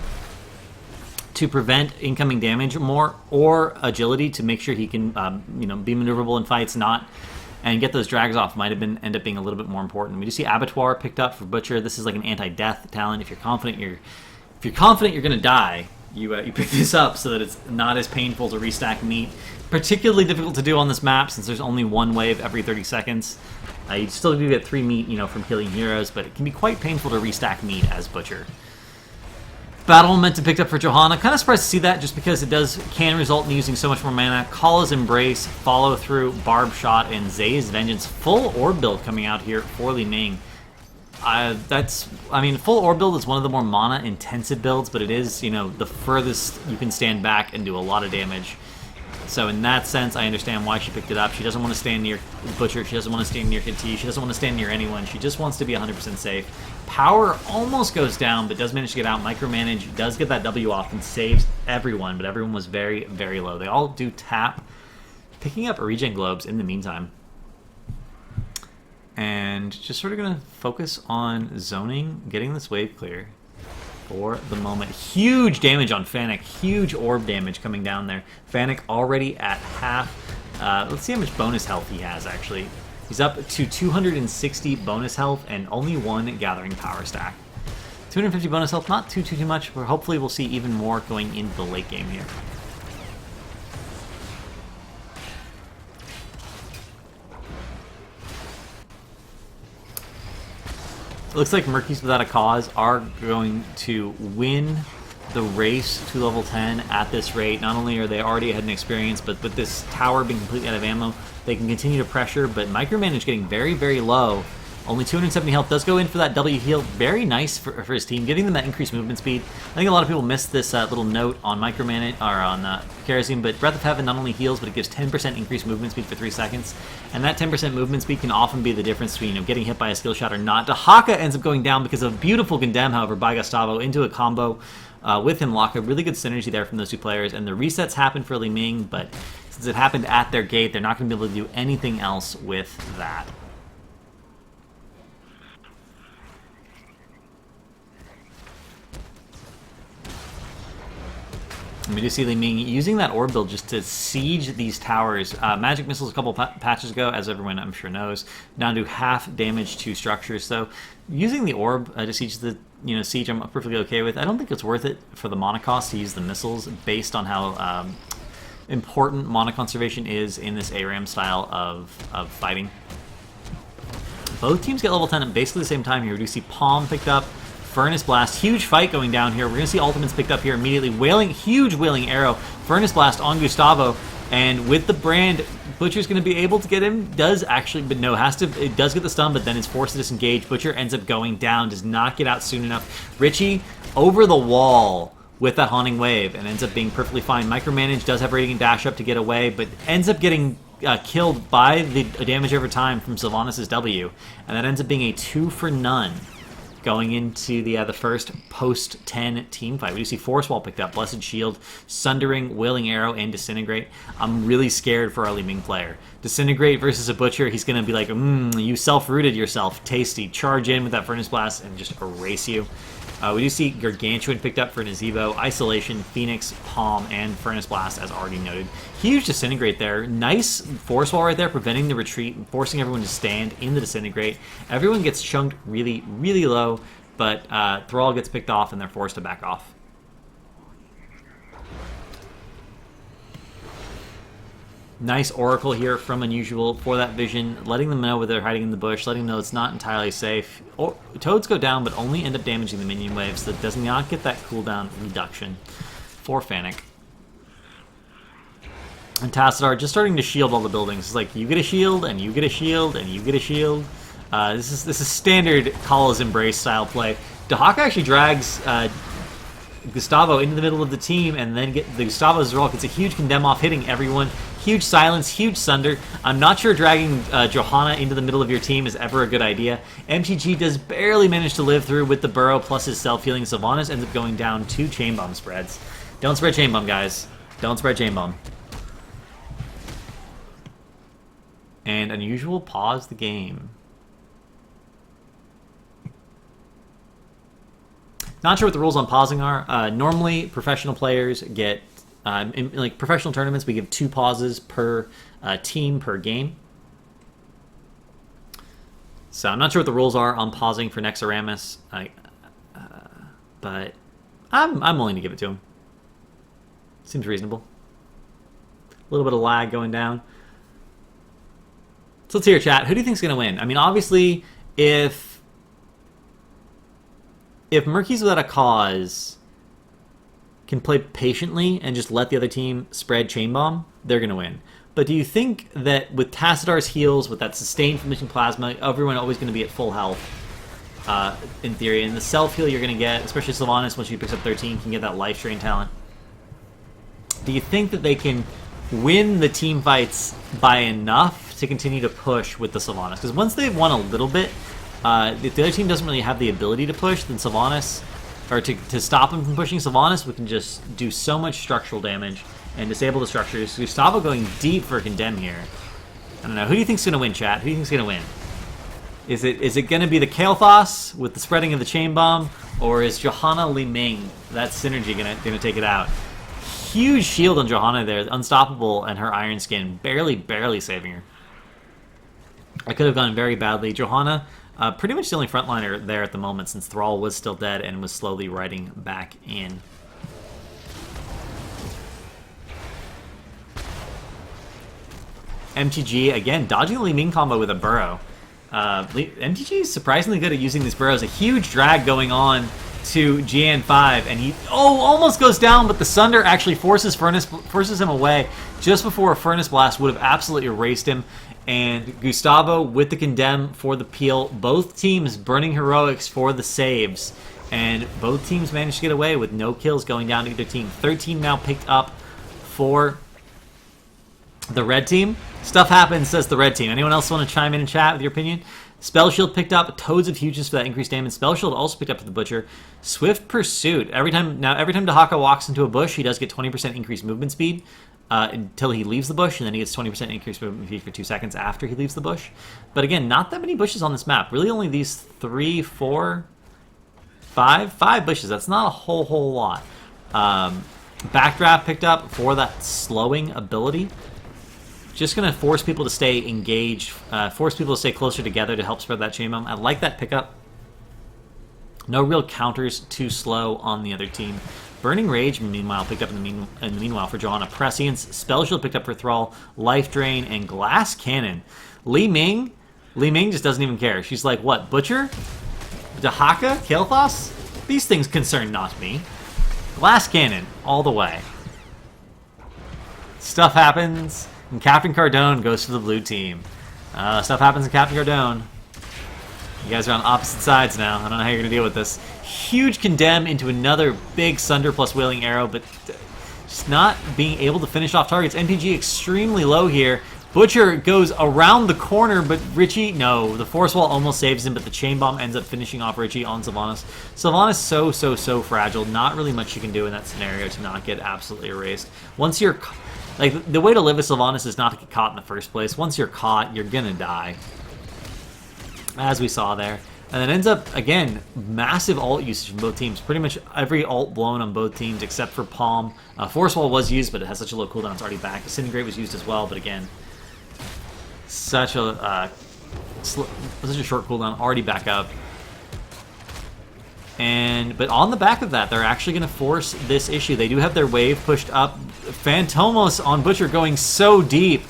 to prevent incoming damage more, or Agility to make sure he can be maneuverable in fights, and get those drags off might have end up being a little bit more important. We do see Abattoir picked up for Butcher. This is like an anti-death talent. If you're confident you're going to die, you pick this up so that it's not as painful to restack meat. Particularly difficult to do on this map since there's only one wave every 30 seconds. You still do get 3 meat, from killing heroes, but it can be quite painful to restack meat as Butcher. Battle Momentum picked up for Johanna. Kind of surprised to see that just because it can result in using so much more mana. Kala's Embrace, Follow Through, Barb Shot, and Zay's Vengeance. Full orb build coming out here for Li Ming. Full orb build is one of the more mana intensive builds, but it is, the furthest you can stand back and do a lot of damage. So in that sense, I understand why she picked it up. She doesn't want to stand near Butcher. She doesn't want to stand near KT. She doesn't want to stand near anyone. She just wants to be 100% safe. Power almost goes down, but does manage to get out. Micromanage does get that W off and saves everyone, but everyone was very, very low. They all do tap, picking up regen globes in the meantime. And just sort of going to focus on zoning, getting this wave clear for the moment. Huge damage on Fennec. Huge orb damage coming down there. Fennec already at half. Let's see how much bonus health he has, actually. He's up to 260 bonus health and only 1 gathering power stack. 250 bonus health, not too much, but hopefully we'll see even more going into the late game here. It looks like Murkies Without a Cause are going to win the race to level 10 at this rate. Not only are they already ahead in experience, but with this tower being completely out of ammo, they can continue to pressure, but Micromanage getting very, very low. Only 270 health does go in for that W heal. Very nice for his team, giving them that increased movement speed. I think a lot of people missed this little note on Micromanage, or on Karazim, but Breath of Heaven not only heals, but it gives 10% increased movement speed for 3 seconds. And that 10% movement speed can often be the difference between getting hit by a skill shot or not. Dahaka ends up going down because of a beautiful condemn, however, by Gustavo into a combo. with Himlock. A really good synergy there from those two players, and the resets happened for Li Ming, but since it happened at their gate, they're not going to be able to do anything else with that. And we do see Li Ming using that orb build just to siege these towers. Magic missiles a couple patches ago, as everyone I'm sure knows, down to half damage to structures. So using the orb to siege the siege, I'm perfectly okay with. I don't think it's worth it for the mana cost to use the missiles based on how important mana conservation is in this ARAM style of fighting. Both teams get level 10 at basically the same time here. We do see Palm picked up. Furnace Blast, huge fight going down here. We're going to see ultimates picked up here immediately. Huge Wailing Arrow. Furnace Blast on Gustavo. And with the brand, Butcher's going to be able to get him. It does get the stun, but then is forced to disengage. Butcher ends up going down, does not get out soon enough. Richie over the wall with that Haunting Wave and ends up being perfectly fine. Micromanage does have rating and dash up to get away, but ends up getting killed by the damage over time from Sylvanas' W. And that ends up being a 2 for none. Going into the first post-10 team fight. We do see Force Wall picked up, Blessed Shield, Sundering, Wailing Arrow, and Disintegrate. I'm really scared for our Li Ming player. Disintegrate versus a Butcher, he's going to be like, you self-rooted yourself. Tasty. Charge in with that Furnace Blast and just erase you. We do see Gargantuan picked up for Nazeebo, Isolation, Phoenix, Palm, and Furnace Blast, as already noted. Huge Disintegrate there. Nice Force Wall right there, preventing the retreat, forcing everyone to stand in the Disintegrate. Everyone gets chunked really, really low, but Thrall gets picked off, and they're forced to back off. Nice Oracle here from Unusual for that vision, letting them know where they're hiding in the bush, letting them know it's not entirely safe. Toads go down, but only end up damaging the minion waves, so that does not get that cooldown reduction for Fennec. And Tassadar just starting to shield all the buildings. It's like, you get a shield, and you get a shield, and you get a shield. This is standard Kala's Embrace style play. Dahaka actually drags Gustavo into the middle of the team, and then the Gustavo's roll gets a huge condemn off, hitting everyone. Huge silence, huge sunder. I'm not sure dragging Johanna into the middle of your team is ever a good idea. MTG does barely manage to live through with the Burrow plus his self-healing. Sylvanas ends up going down 2 Chain Bomb spreads. Don't spread Chain Bomb, guys. Don't spread Chain Bomb. And Unusual pause the game. Not sure what the rules on pausing are. Normally, professional players get... in like professional tournaments, we give 2 pauses per team per game. So I'm not sure what the rules are on pausing for NexARAMas, but I'm willing to give it to him. Seems reasonable. A little bit of lag going down. So let's hear chat. Who do you think is going to win? I mean, obviously, if Murky's Without a Cause can play patiently and just let the other team spread Chain Bomb, they're going to win. But do you think that with Tassadar's heals, with that sustained from Mission Plasma, everyone always going to be at full health, in theory, and the self-heal you're going to get, especially Sylvanas, once she picks up 13, can get that Life Drain talent. Do you think that they can win the team fights by enough to continue to push with the Sylvanas? Because once they've won a little bit, if the other team doesn't really have the ability to push, then Sylvanas... or to stop him from pushing Sylvanas, we can just do so much structural damage and disable the structures. Gustavo going deep for a condemn here. I don't know. Who do you think's going to win, chat? Who do you think's going to win? Is it going to be the Kael'thas with the spreading of the Chain Bomb, or is Johanna Li Ming, that synergy, going to take it out? Huge shield on Johanna there, unstoppable, and her Iron Skin barely saving her. I could have gone very badly. Johanna... pretty much the only frontliner there at the moment, since Thrall was still dead and was slowly riding back in. MTG, again, dodging the Li Ming combo with a Burrow. MTG is surprisingly good at using these Burrows. A huge drag going on to GN5, and he almost goes down, but the Sunder actually forces him away just before a Furnace Blast would have absolutely erased him. And Gustavo with the condemn for the peel. Both teams burning heroics for the saves. And both teams managed to get away with no kills going down to either team. 13 now picked up for the red team. Stuff happens, says the red team. Anyone else want to chime in and chat with your opinion? Spell Shield picked up. Toads of Hugeness for that increased damage. Spell Shield also picked up for the Butcher. Swift Pursuit. Every time Dahaka walks into a bush, he does get 20% increased movement speed until he leaves the bush, and then he gets 20% increased movement speed for 2 seconds after he leaves the bush. But again, not that many bushes on this map. Really only these 3, 4, 5 bushes. That's not a whole lot. Backdraft picked up for that slowing ability. Just going to force people to stay engaged, force people to stay closer together to help spread that chain bomb. I like that pickup. No real counters too slow on the other team. Burning Rage, meanwhile, picked up in the meanwhile for Johanna. Prescience, Spell Shield picked up for Thrall, Life Drain, and Glass Cannon. Li Ming just doesn't even care. She's like, what, Butcher? Dahaka? Kael'thas? These things concern not me. Glass Cannon, all the way. Stuff happens, and Captain Cardone goes to the blue team. Stuff happens in Captain Cardone. You guys are on opposite sides now. I don't know how you're going to deal with this. Huge Condemn into another big Sunder plus Wailing Arrow, but just not being able to finish off targets. NPG extremely low here. Butcher goes around the corner, but Richie, no. The Force Wall almost saves him, but the Chain Bomb ends up finishing off Richie on Sylvanas. Sylvanas so fragile. Not really much you can do in that scenario to not get absolutely erased. Once you're... Like, the way to live with Sylvanas is not to get caught in the first place. Once you're caught, you're gonna die. As we saw there. And it ends up, again, massive ult usage from both teams. Pretty much every ult blown on both teams except for Palm. Force Wall was used, but it has such a low cooldown, it's already back. Disintegrate was used as well, but again, such a short cooldown, already back up. But on the back of that, they're actually going to force this issue. They do have their wave pushed up. Phantomos on Butcher going so deep.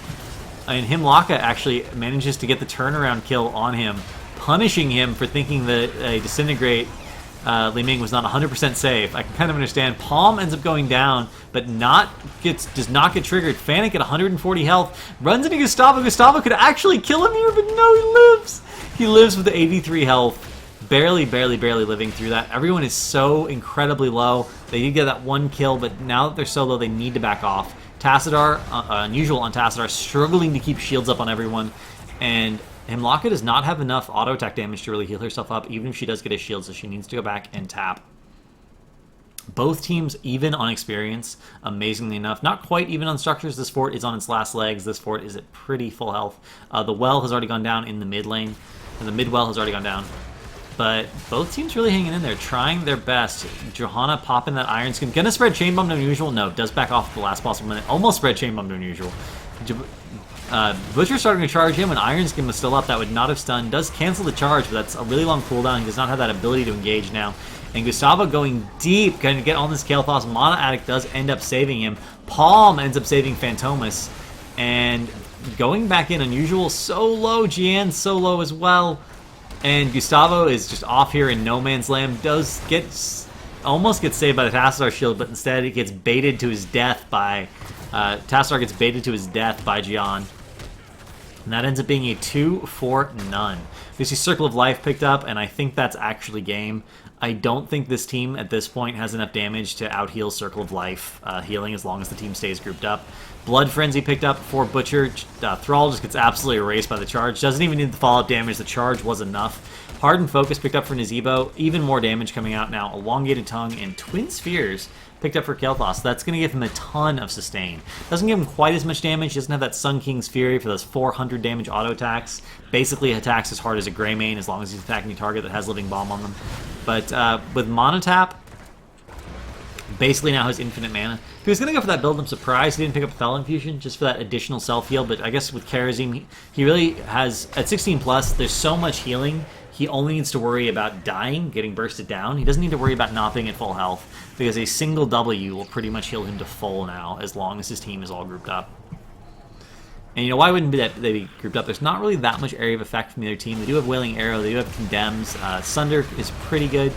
And Himlaka actually manages to get the turnaround kill on him, punishing him for thinking that a Disintegrate Li Ming was not 100% safe. I can kind of understand. Palm ends up going down, but does not get triggered. Fennec at 140 health runs into Gustavo. Gustavo could actually kill him here, but no, he lives. He lives with the 83 health. Barely living through that. Everyone is so incredibly low. They did get that one kill, but now that they're so low, they need to back off. Tassadar, unusual on Tassadar, struggling to keep shields up on everyone. And Himlaka does not have enough auto attack damage to really heal herself up, even if she does get a shield, so she needs to go back and tap. Both teams even on experience, amazingly enough. Not quite even on structures. This fort is on its last legs. This fort is at pretty full health. The well has already gone down in the mid lane, and the mid well has already gone down. But both teams really hanging in there, trying their best. Johanna popping that Iron Skin. Gonna spread Chain Bomb to Unusual? No, does back off at the last possible minute. Almost spread Chain Bomb to Unusual. Butcher starting to charge him when Iron Skin was still up. That would not have stunned. Does cancel the charge, but that's a really long cooldown. He does not have that ability to engage now. And Gustavo going deep, going to get on this Kael'thas. Mana Addict does end up saving him. Palm ends up saving Phantomas. And going back in, Unusual so low. Jian so low as well. And Gustavo is just off here in no man's land. Almost gets saved by the Tassadar shield, but instead it gets baited to his death by... Tassadar gets baited to his death by Jian. And that ends up being a 2-for-none. We see Circle of Life picked up, and I think that's actually game. I don't think this team at this point has enough damage to out-heal Circle of Life healing as long as the team stays grouped up. Blood Frenzy picked up for Butcher. Thrall just gets absolutely erased by the charge. Doesn't even need the follow-up damage. The charge was enough. Hardened Focus picked up for Nazebo. Even more damage coming out now. Elongated Tongue and Twin Spheres picked up for Kael'thas. That's going to give him a ton of sustain. Doesn't give him quite as much damage. He doesn't have that Sun King's Fury for those 400 damage auto attacks. Basically attacks as hard as a Greymane as long as he's attacking a target that has Living Bomb on them. But with Mana Tap, basically now has infinite mana. If he was going to go for that build, I'm surprised he didn't pick up Fel Infusion just for that additional self-heal, but I guess with Kharazim, he really has, at 16 plus, there's so much healing, he only needs to worry about dying, getting bursted down. He doesn't need to worry about not being at full health, because a single W will pretty much heal him to full now, as long as his team is all grouped up. And you know, why wouldn't they be grouped up? There's not really that much area of effect from the other team. They do have Wailing Arrow, they do have Condemns. Sunder is pretty good,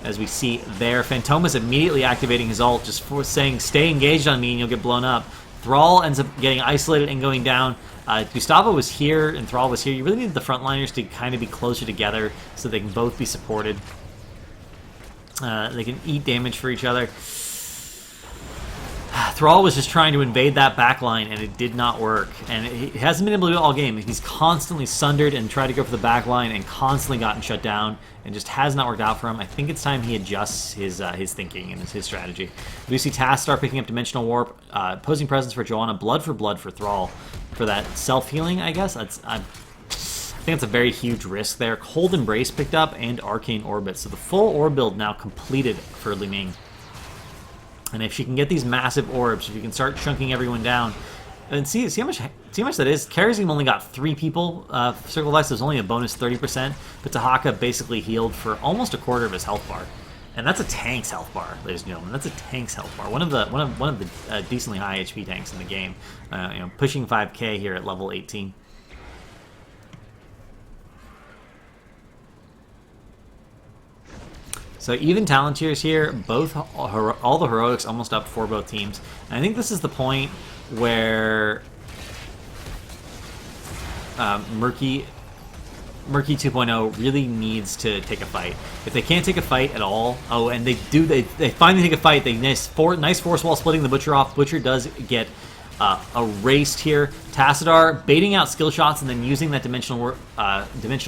as we see there. Phantomas immediately activating his ult, just for saying, stay engaged on me and you'll get blown up. Thrall ends up getting isolated and going down. Gustavo was here and Thrall was here. You really need the frontliners to kind of be closer together so they can both be supported. They can eat damage for each other. Thrall was just trying to invade that backline, and it did not work. And he hasn't been able to do it all game. He's constantly sundered and tried to go for the backline and constantly gotten shut down, and just has not worked out for him. I think it's time he adjusts his thinking and his strategy. We do see Tassadar picking up Dimensional Warp, Posing Presence for Johanna, Blood for Thrall, for that self-healing, I guess. I think it's a very huge risk there. Cold Embrace picked up, and Arcane Orbit. So the full orb build now completed for Li Ming. And if she can get these massive orbs, if you can start chunking everyone down, and see how much that is. Kharazim only got 3 people. Circle of Life, so there's only a bonus 30%, but Tahaka basically healed for almost a quarter of his health bar, and that's a tank's health bar, ladies and gentlemen. That's a tank's health bar. One of the decently high HP tanks in the game. Pushing 5K here at level 18. So even talent tiers here, all the heroics almost up for both teams. And I think this is the point where Murky 2.0 really needs to take a fight. If they can't take a fight at all, and they finally take a fight. They nice force wall splitting the Butcher off. Butcher does get erased here. Tassadar baiting out skill shots and then using that dimensional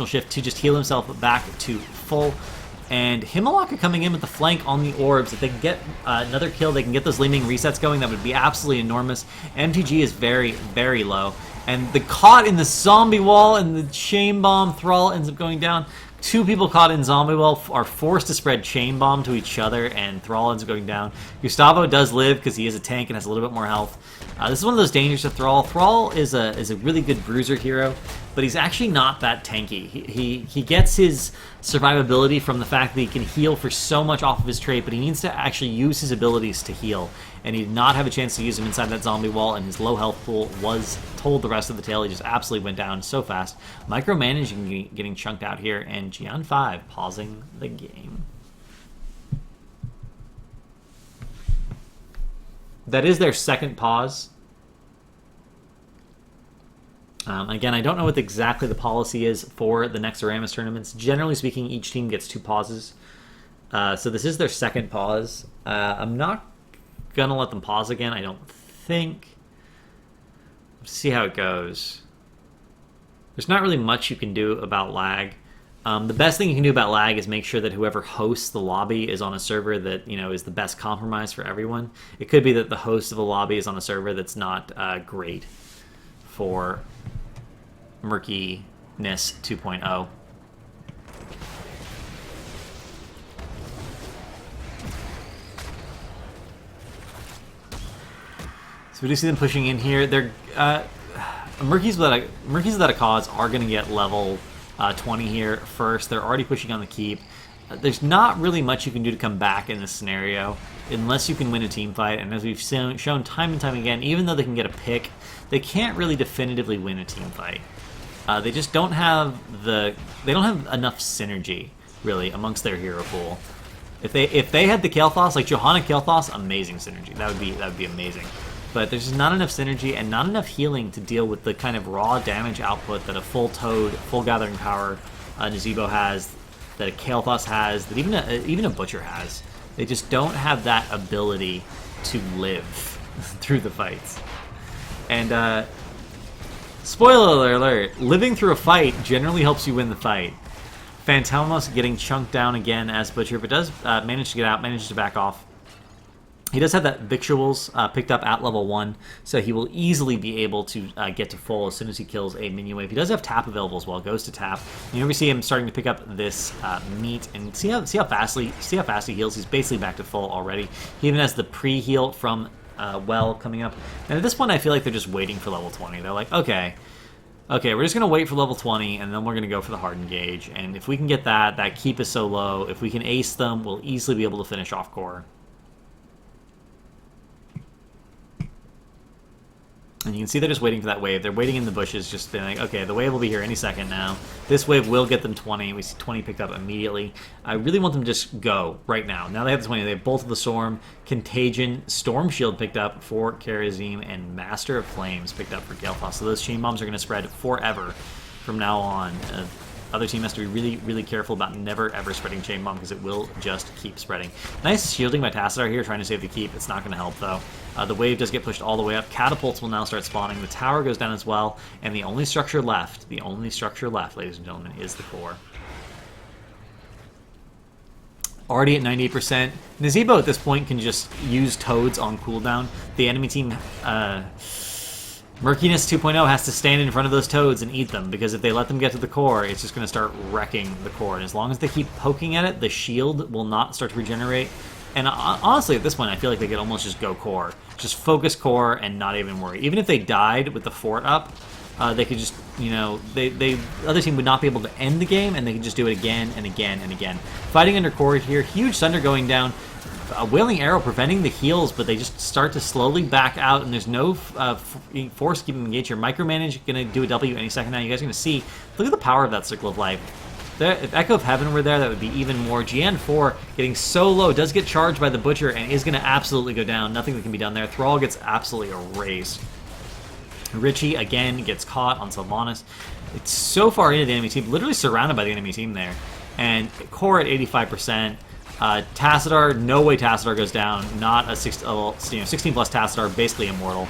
shift to just heal himself back to full. And Himalaka coming in with the flank on the orbs. If they can get another kill, they can get those Li Ming resets going. That would be absolutely enormous. MTG is very, very low. And the caught in the zombie wall and the chain bomb Thrall ends up going down. 2 people caught in zombie wall are forced to spread chain bomb to each other, and Thrall ends up going down. Gustavo does live because he is a tank and has a little bit more health. This is one of those dangers of Thrall. Thrall is a really good bruiser hero, but he's actually not that tanky. He gets his survivability from the fact that he can heal for so much off of his trait, but he needs to actually use his abilities to heal. And he did not have a chance to use them inside that zombie wall, and his low health pool was told the rest of the tale. He just absolutely went down so fast. Micromanaging getting chunked out here, and Gian 5 pausing the game. That is their second pause. Again, I don't know what exactly the policy is for the NexARAMas tournaments. Generally speaking, each team gets 2 pauses. So this is their second pause. I'm not going to let them pause again, I don't think. Let's see how it goes. There's not really much you can do about lag. The best thing you can do about lag is make sure that whoever hosts the lobby is on a server that is the best compromise for everyone. It could be that the host of the lobby is on a server that's not great for Murkiness 2.0. So we do see them pushing in here. They're Murkies without a cause are going to get level 20 here first. They're already pushing on the keep. There's not really much you can do to come back in this scenario unless you can win a team fight. And as we've shown time and time again, even though they can get a pick, they can't really definitively win a team fight. They just don't have enough synergy really amongst their hero pool. If they had the Kael'thas, like Johanna Kael'thas, amazing synergy. That would be amazing. But there's just not enough synergy and not enough healing to deal with the kind of raw damage output that a full Toad, full Gathering Power Nazebo has, that a Kael'thas has, that even a Butcher has. They just don't have that ability to live through the fights. And spoiler alert, living through a fight generally helps you win the fight. Phantomos getting chunked down again as Butcher, but does manage to get out, manages to back off. He does have that Victuals picked up at level 1, so he will easily be able to get to full as soon as he kills a minion wave. He does have tap available as well, goes to tap. We see him starting to pick up this meat, and see how fast he heals. He's basically back to full already. He even has the pre-heal from Well coming up. And at this point, I feel like they're just waiting for level 20. They're like, okay, we're just going to wait for level 20, and then we're going to go for the hard engage. And if we can get that keep is so low. If we can ace them, we'll easily be able to finish off core. And you can see they're just waiting for that wave. They're waiting in the bushes, just being like, okay, the wave will be here any second now. This wave will get them 20. We see 20 picked up immediately. I really want them to just go right now. Now they have the 20. They have Bolt of the Storm, Contagion, Storm Shield picked up for Kharazim, and Master of Flames picked up for Kael'thas. So those chain bombs are going to spread forever from now on. other team has to be really, really careful about never, ever spreading Chain Bomb because it will just keep spreading. Nice shielding by Tassadar here, trying to save the keep. It's not going to help, though. The wave does get pushed all the way up. Catapults will now start spawning. The tower goes down as well. And the only structure left, ladies and gentlemen, is the core. Already at 98%. Nazebo at this point can just use Toads on cooldown. The enemy team, Murkiness 2.0 has to stand in front of those Toads and eat them, because if they let them get to the core, it's just going to start wrecking the core. And as long as they keep poking at it, the shield will not start to regenerate. And honestly, at this point, I feel like they could almost just go core. Just focus core and not even worry. Even if they died with the fort up, they could just, you know, the other team would not be able to end the game, and they could just do it again and again and again. Fighting under core here, huge thunder going down, a Wailing Arrow preventing the heals, but they just start to slowly back out, and there's no force keeping them engaged here. Micromanage going to do a W any second now. You guys are going to see, look at the power of that Circle of Life. If Echo of Heaven were there, that would be even more. GN4 getting so low, does get charged by the Butcher, and is going to absolutely go down. Nothing that can be done there. Thrall gets absolutely erased. Richie, again, gets caught on Sylvanas. It's so far into the enemy team, literally surrounded by the enemy team there. And core at 85%. Tassadar, no way Tassadar goes down. Not a 16 plus Tassadar, basically immortal.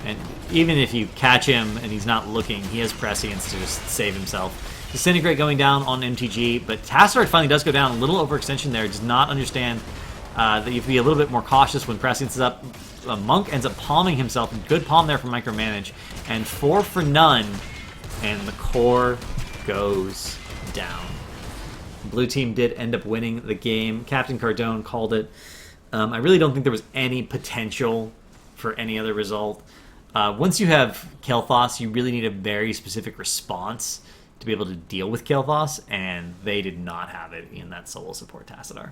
And even if you catch him and he's not looking, he has prescience to just save himself. Disintegrate going down on MTG, but Tassadar finally does go down. A little overextension there. Does not understand that you have to be a little bit more cautious when prescience is up. Monk ends up palming himself. Good palm there from Micromanage. And 4 for none. And the core goes down. Blue team did end up winning the game. Captain Cardone called it. I really don't think there was any potential for any other result. Once you have Kael'thas, you really need a very specific response to be able to deal with Kael'thas, and they did not have it in that solo support Tassadar.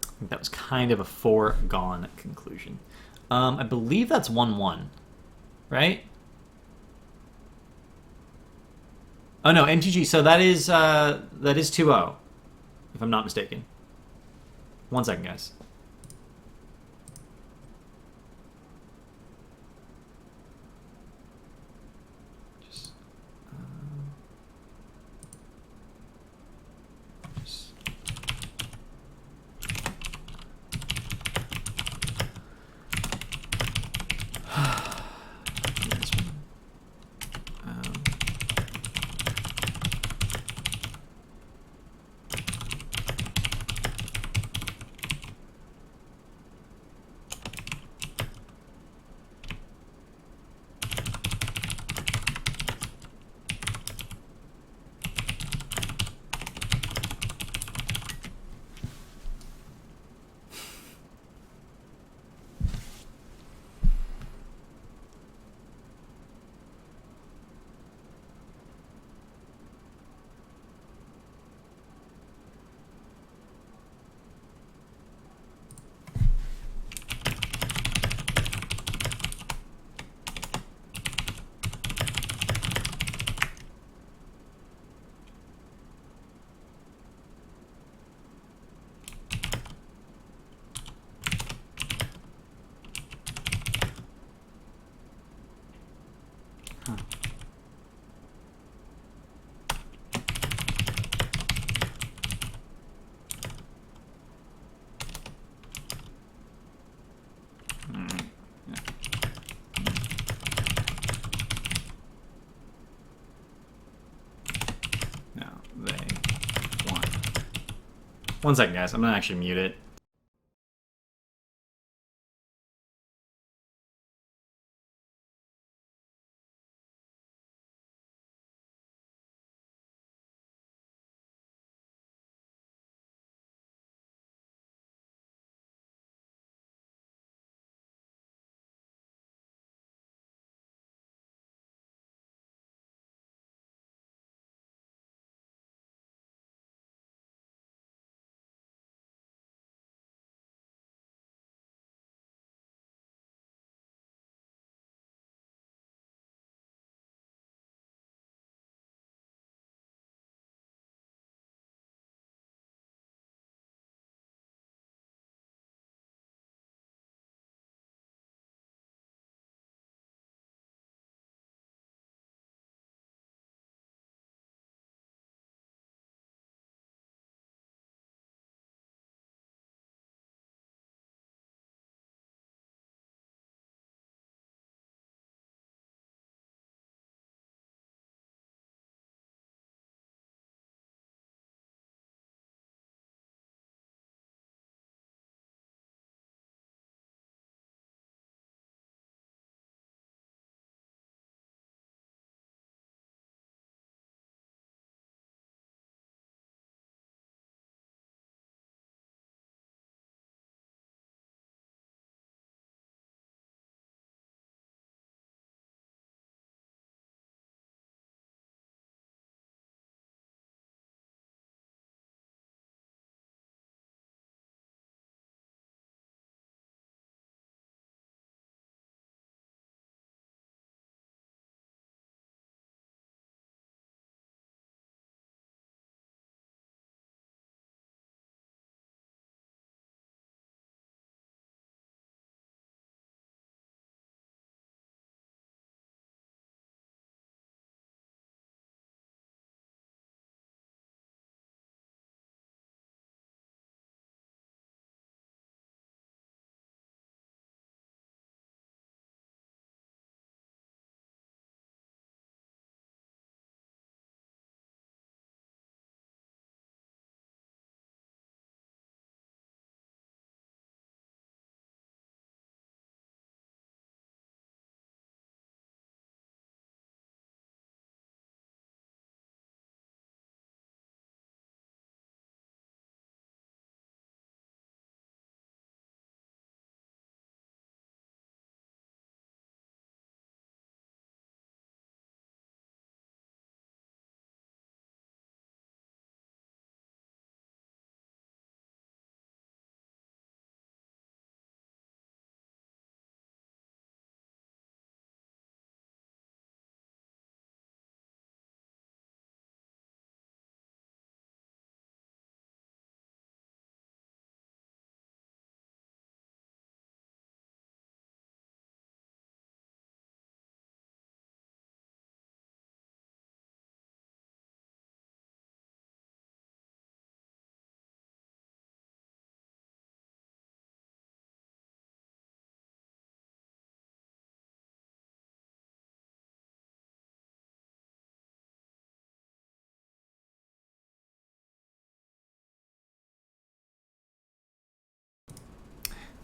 I think that was kind of a foregone conclusion. I believe that's 1-1, right? Oh no, MTG. So that is 2-0, if I'm not mistaken. 1 second, guys. No, they won. 1 second, guys. I'm gonna actually mute it.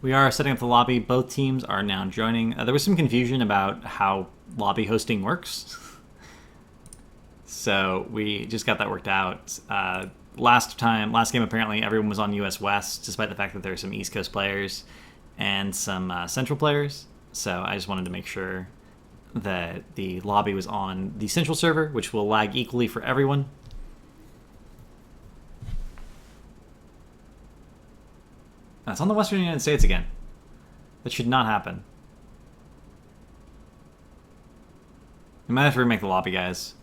We are setting up the lobby. Both teams are now joining. There was some confusion about how lobby hosting works. So we just got that worked out. Last game, apparently everyone was on US West, despite the fact that there are some East Coast players and some Central players. So I just wanted to make sure that the lobby was on the Central server, which will lag equally for everyone. It's on the Western United States again. That should not happen. We might have to remake the lobby, guys.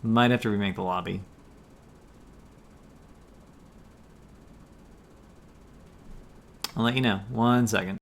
Might have to remake the lobby. I'll let you know. 1 second.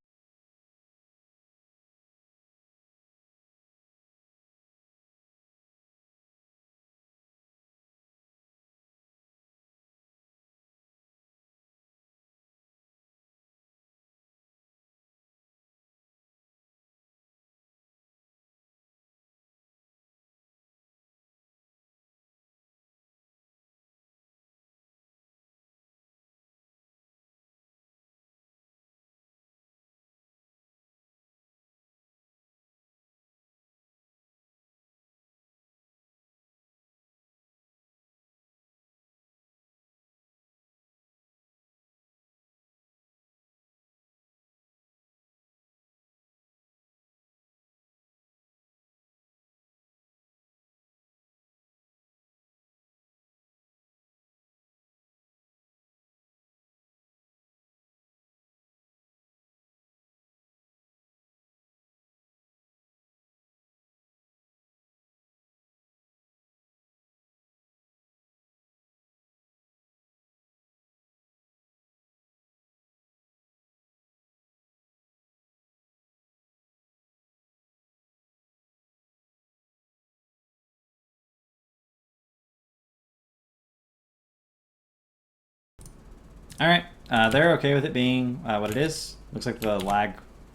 All right, they're okay with it being what it is. Looks like the lag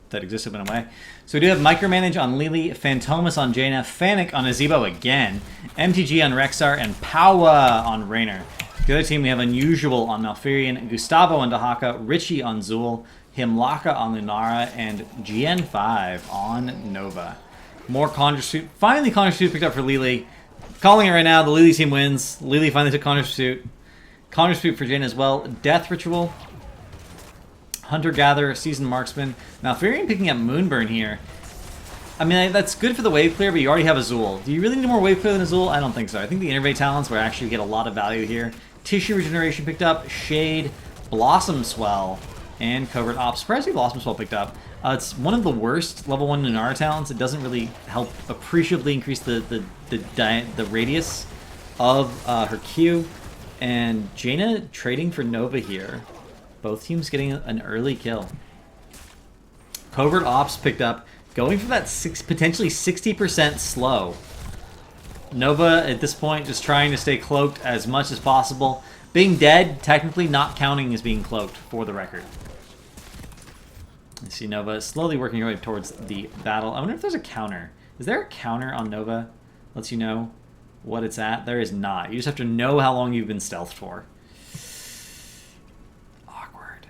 that existed went away. So we do have Micromanage on Lily, Phantomas on Jaina, Fanic on Azebo again, MTG on Rexar, and Powa on Raynor. The other team we have Unusual on Malfurion, Gustavo on Dahaka, Richie on Zool, Himlaka on Lunara, and GN5 on Nova. More Conjure Suit. Finally, Conjure Suit picked up for Lily. Calling it right now, the Lily team wins. Lily finally took Conjure Suit. Conjure Suit for Jaina as well. Death Ritual. Hunter-Gatherer, Seasoned Marksman. Malfurion picking up Moonburn here. I mean, that's good for the wave clear, but you already have Azul. Do you really need more wave clear than Azul? I don't think so. I think the Innervate Talents will actually get a lot of value here. Tissue Regeneration picked up. Shade, Blossom Swell, and Covert Ops. Surprisingly, Blossom Swell picked up. It's one of the worst level 1 Lunara talents. It doesn't really help appreciably increase the radius of her Q. And Jaina trading for Nova here. Both teams getting an early kill. Covert Ops picked up, going for that potentially 60% slow. Nova, at this point, just trying to stay cloaked as much as possible. Being dead, technically not counting as being cloaked, for the record. I see Nova slowly working her way towards the battle. I wonder if there's a counter. Is there a counter on Nova? Lets you know what it's at? There is not. You just have to know how long you've been stealthed for. Awkward.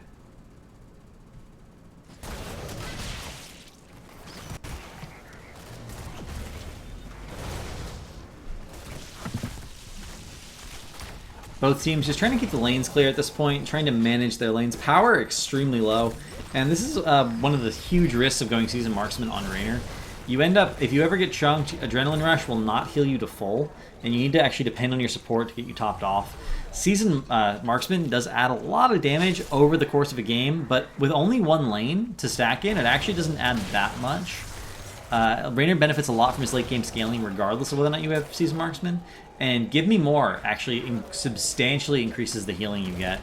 Both teams just trying to keep the lanes clear at this point, trying to manage their lanes. Power extremely low. And this is one of the huge risks of going Seasoned Marksman on Raynor. You end up, if you ever get chunked, Adrenaline Rush will not heal you to full, and you need to actually depend on your support to get you topped off. Seasoned Marksman does add a lot of damage over the course of a game, but with only one lane to stack in, it actually doesn't add that much. Raynor benefits a lot from his late game scaling, regardless of whether or not you have Seasoned Marksman, and Give Me More actually substantially increases the healing you get.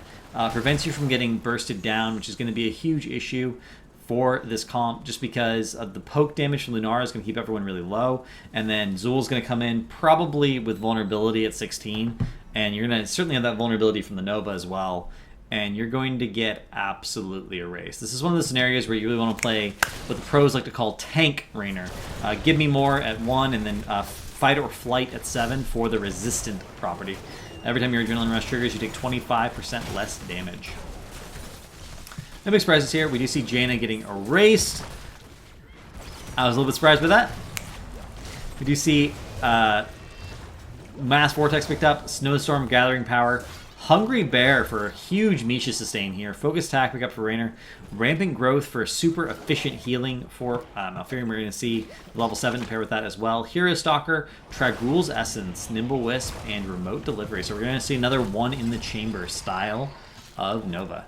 Prevents you from getting bursted down, which is going to be a huge issue for this comp, just because of the poke damage from Lunara is going to keep everyone really low, and then Zul's going to come in probably with vulnerability at 16, and you're going to certainly have that vulnerability from the Nova as well, and you're going to get absolutely erased. This is one of the scenarios where you really want to play what the pros like to call tank Raynor. Give Me More at 1, and then Fight or Flight at 7 for the resistant property. Every time your Adrenaline Rush triggers, you take 25% less damage. No big surprises here. We do see Jaina getting erased. I was a little bit surprised by that. We do see Mass Vortex picked up, Snowstorm gathering power, Hungry Bear for a huge Misha sustain here, Focus Attack pick up for Raynor, Rampant Growth for super efficient healing for Malfurion. We're going to see level 7 to pair with that as well. Hero Stalker, Trag'Oul's Essence, Nimble Wisp, and Remote Delivery. So we're going to see another one in the chamber style of Nova.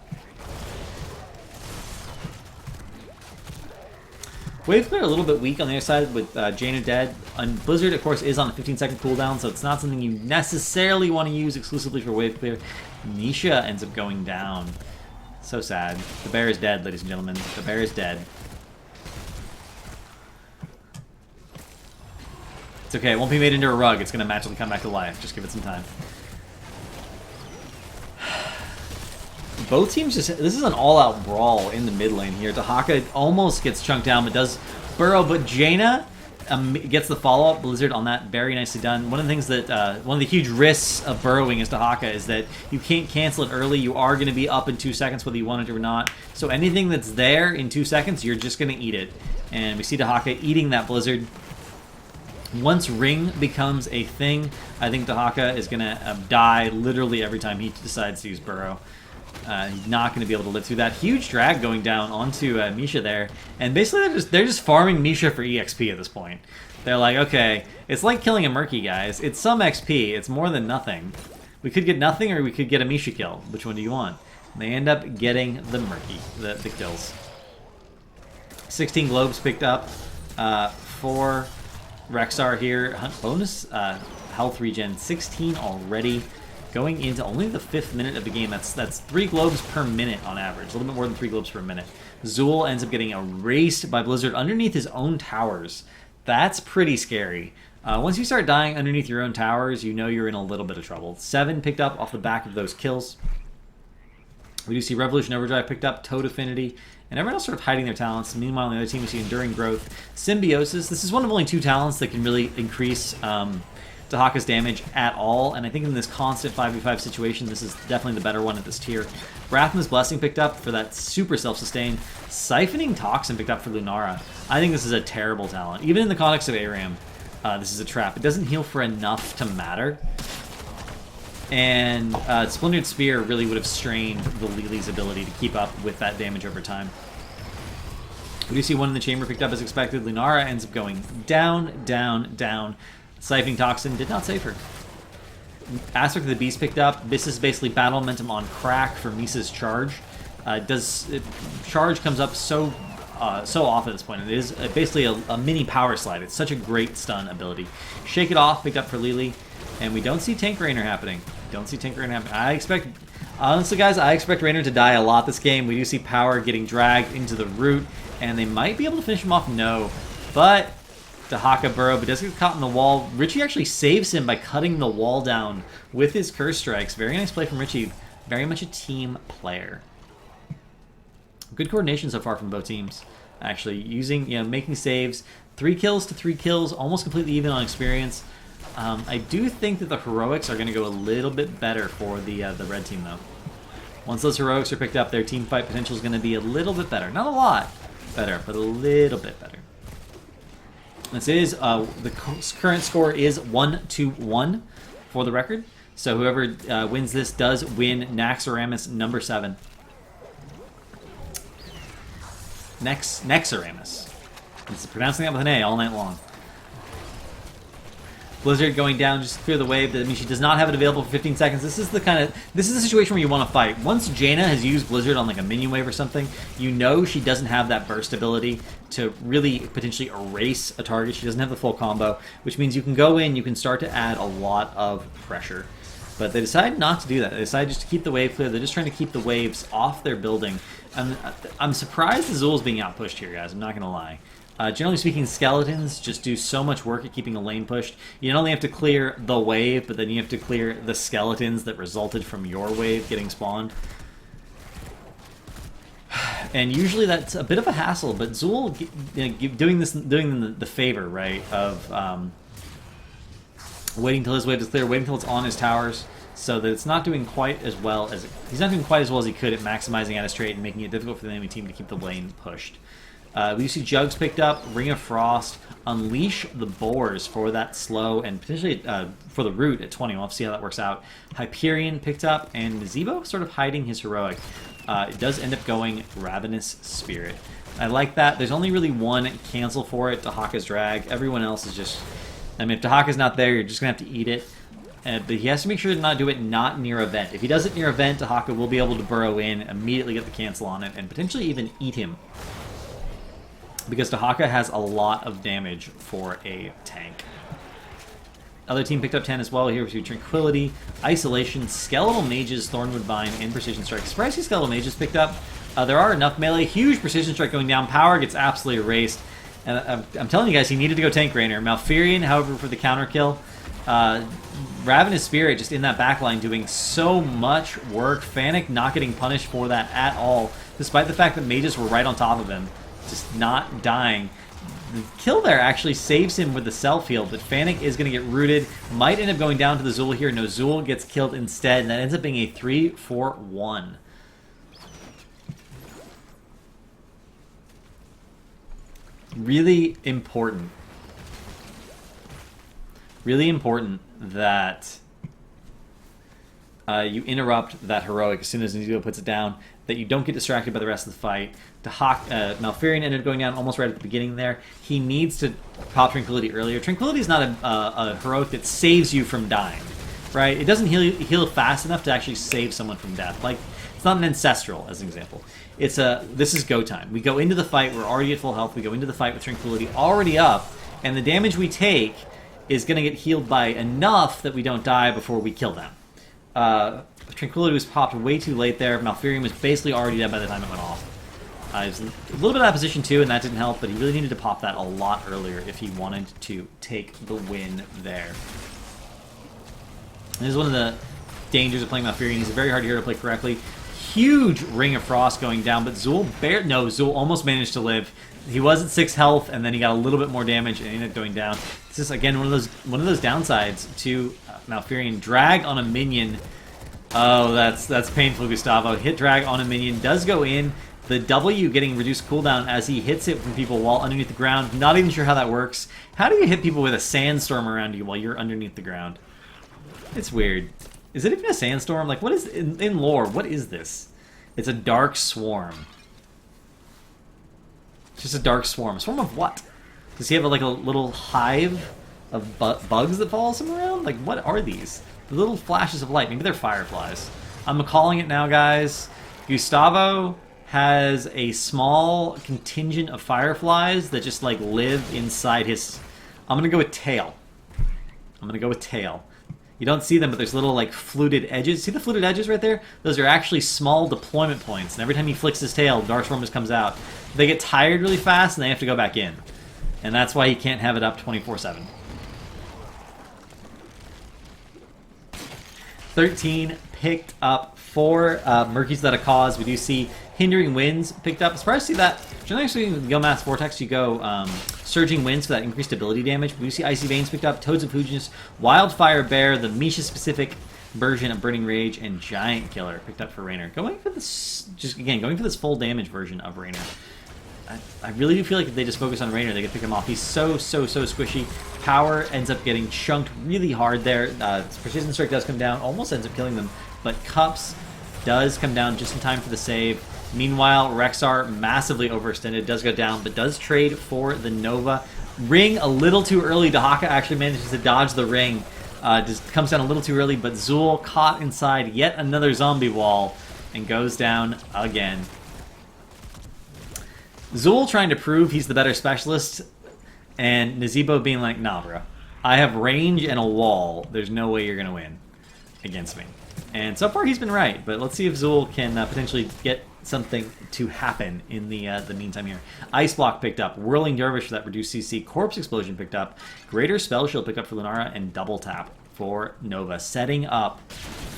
Wave clear a little bit weak on the other side with Jaina dead. And Blizzard, of course, is on a 15-second cooldown, so it's not something you necessarily want to use exclusively for wave clear. Nisha ends up going down. So sad. The bear is dead, ladies and gentlemen. The bear is dead. It's okay. It won't be made into a rug. It's going to magically come back to life. Just give it some time. Both teams just... This is an all-out brawl in the mid lane here. Dahaka almost gets chunked down, but does burrow. But Jaina gets the follow-up. Blizzard on that. Very nicely done. One of the things that... one of the huge risks of burrowing as Dahaka is that you can't cancel it early. You are going to be up in 2 seconds whether you want it or not. So anything that's there in 2 seconds, you're just going to eat it. And we see Dahaka eating that Blizzard. Once Ring becomes a thing, I think Dahaka is going to die literally every time he decides to use burrow. He's not going to be able to live through that. Huge drag going down onto Misha there. And basically they're just farming Misha for EXP at this point. They're like, okay, it's like killing a Murky, guys. It's some XP. It's more than nothing. We could get nothing or we could get a Misha kill. Which one do you want? And they end up getting the Murky, the kills. 16 globes picked up for Rexar here. Bonus health regen. 16 already. Going into only the 5th minute of the game. That's 3 globes per minute on average. A little bit more than 3 globes per minute. Zool ends up getting erased by Blizzard underneath his own towers. That's pretty scary. Once you start dying underneath your own towers, you know you're in a little bit of trouble. 7 picked up off the back of those kills. We do see Revolution Overdrive picked up, Toad Affinity, and everyone else sort of hiding their talents. Meanwhile, on the other team, we see Enduring Growth, Symbiosis. This is one of only 2 talents that can really increase Dahaka's damage at all, and I think in this constant 5v5 situation, this is definitely the better one at this tier. Wrathman's Blessing picked up for that super self-sustain. Siphoning Toxin picked up for Lunara. I think this is a terrible talent. Even in the context of ARAM, this is a trap. It doesn't heal for enough to matter. And Splintered Spear really would have strained the Lily's ability to keep up with that damage over time. We do see one in the chamber picked up as expected. Lunara ends up going down, down, down. Siphoning Toxin did not save her. Aspect of the Beast picked up. This is basically battle momentum on crack for Misa's charge. Charge comes up so off at this point. It is basically a mini power slide. It's such a great stun ability. Shake It Off picked up for Lily. And we don't see Tank Raynor happening. Honestly, guys, I expect Raynor to die a lot this game. We do see Power getting dragged into the root. And they might be able to finish him off. No. But Dahaka burrow, but does get caught in the wall. Richie actually saves him by cutting the wall down with his Curse Strikes. Very nice play from Richie. Very much a team player. Good coordination so far from both teams. Actually, making saves. 3 kills to 3 kills, almost completely even on experience. I do think that the heroics are going to go a little bit better for the red team, though. Once those heroics are picked up, their team fight potential is going to be a little bit better. Not a lot better, but a little bit better. This is, the current score is 1-1 for the record. So whoever wins this does win NexARAMas number 7. NexARAMas. It's pronouncing that with an A all night long. Blizzard going down just to clear the wave. That means she does not have it available for 15 seconds. This is the situation where you want to fight. Once Jaina has used Blizzard on like a minion wave or something, you know she doesn't have that burst ability to really potentially erase a target. She doesn't have the full combo, which means you can go in, you can start to add a lot of pressure. But they decide not to do that. They decide just to keep the wave clear. They're just trying to keep the waves off their building. I'm surprised the Zool's being outpushed here, guys. I'm not going to lie. Generally speaking, skeletons just do so much work at keeping a lane pushed. You not only have to clear the wave, but then you have to clear the skeletons that resulted from your wave getting spawned. And usually that's a bit of a hassle, but Zool doing the favor, right, of waiting till his wave is clear, waiting till it's on his towers, so that it's not doing quite as well as he's not doing quite as well as he could at maximizing out his trade and making it difficult for the enemy team to keep the lane pushed. We see Jugs picked up, Ring of Frost, Unleash the Boars for that slow, and potentially for the root at 20. We'll have to see how that works out. Hyperion picked up, and Zebo sort of hiding his heroic. It does end up going Ravenous Spirit. I like that. There's only really one cancel for it, Tahaka's Drag. Everyone else is just... I mean, if Tahaka's not there, you're just going to have to eat it. But he has to make sure to not do it not near event. If he does it near event, Tahaka will be able to burrow in, immediately get the cancel on it, and potentially even eat him. Because Tahaka has a lot of damage for a tank. Other team picked up 10 as well. Here we see Tranquility, Isolation, Skeletal Mages, Thornwood Vine, and Precision Strike. Surprised see Skeletal Mages picked up. There are enough melee. Huge Precision Strike going down. Power gets absolutely erased. And I'm telling you guys, he needed to go tank Raynor. Malfurion, however, for the counter kill. Ravenous Spirit just in that backline doing so much work. Fennec not getting punished for that at all, despite the fact that mages were right on top of him. Just not dying. The kill there actually saves him with the self-heal, but Fennec is going to get rooted. Might end up going down to the Zul here. No, Zul gets killed instead, and that ends up being a 3-4-1. Really important. Really important that you interrupt that heroic as soon as Nizio puts it down, that you don't get distracted by the rest of the fight. Malfurion ended up going down almost right at the beginning there. He needs to pop Tranquility earlier. Tranquility is not a heroic that saves you from dying, right? It doesn't heal fast enough to actually save someone from death. Like, it's not an Ancestral, as an example. It's this is go time. We go into the fight, we're already at full health, we go into the fight with Tranquility already up, and the damage we take is going to get healed by enough that we don't die before we kill them. Tranquility was popped way too late there. Malfurion was basically already dead by the time it went off. He was a little bit out of position too, and that didn't help, but he really needed to pop that a lot earlier if he wanted to take the win there. This is one of the dangers of playing Malfurion. He's a very hard hero to play correctly. Huge Ring of Frost going down, but Zul almost managed to live. He was at 6 health, and then he got a little bit more damage and ended up going down. This is again one of those downsides to Malfurion. Drag on a minion. Oh, that's painful, Gustavo. Hit drag on a minion does go in. The W getting reduced cooldown as he hits it from people while underneath the ground. Not even sure how that works. How do you hit people with a sandstorm around you while you're underneath the ground? It's weird. Is it even a sandstorm? Like, what is in lore? What is this? It's a dark swarm. It's just a dark swarm. A swarm of what? Does he have like a little hive of bugs that follows him around? Like, what are these? The little flashes of light. Maybe they're fireflies. I'm calling it now, guys. Gustavo has a small contingent of fireflies that just like live inside his... I'm gonna go with tail. You don't see them, but there's little like fluted edges. See the fluted edges right there? Those are actually small deployment points, and every time he flicks his tail, Darkstorm just comes out. They get tired really fast, and they have to go back in. And that's why he can't have it up 24/7. 13 picked up for Murky's Without a Cause. We do see Hindering Winds picked up. I'm surprised to see that. Generally, when you go Mass Vortex, you go Surging Winds for that increased ability damage. We do see Icy Veins picked up, Toads of Fugius, Wildfire Bear, the Misha-specific version of Burning Rage, and Giant Killer picked up for Raynor. Going for this full damage version of Raynor. I really do feel like if they just focus on Raynor, they could pick him off. He's so squishy. Power ends up getting chunked really hard there. Precision Strike does come down, almost ends up killing them, but Cups does come down just in time for the save. Meanwhile, Rexar, massively overextended, does go down, but does trade for the Nova. Ring a little too early. Dahaka actually manages to dodge the ring. Just comes down a little too early, but Zul caught inside yet another zombie wall and goes down again. Zul trying to prove he's the better specialist, and Nazeebo being like, nah, bro. I have range and a wall. There's no way you're going to win against me. And so far he's been right, but let's see if Zul can potentially get something to happen in the meantime here. Ice Block picked up. Whirling Dervish for that reduced CC. Corpse Explosion picked up. Greater Spell Shield picked up for Lunara, and Double Tap for Nova, setting up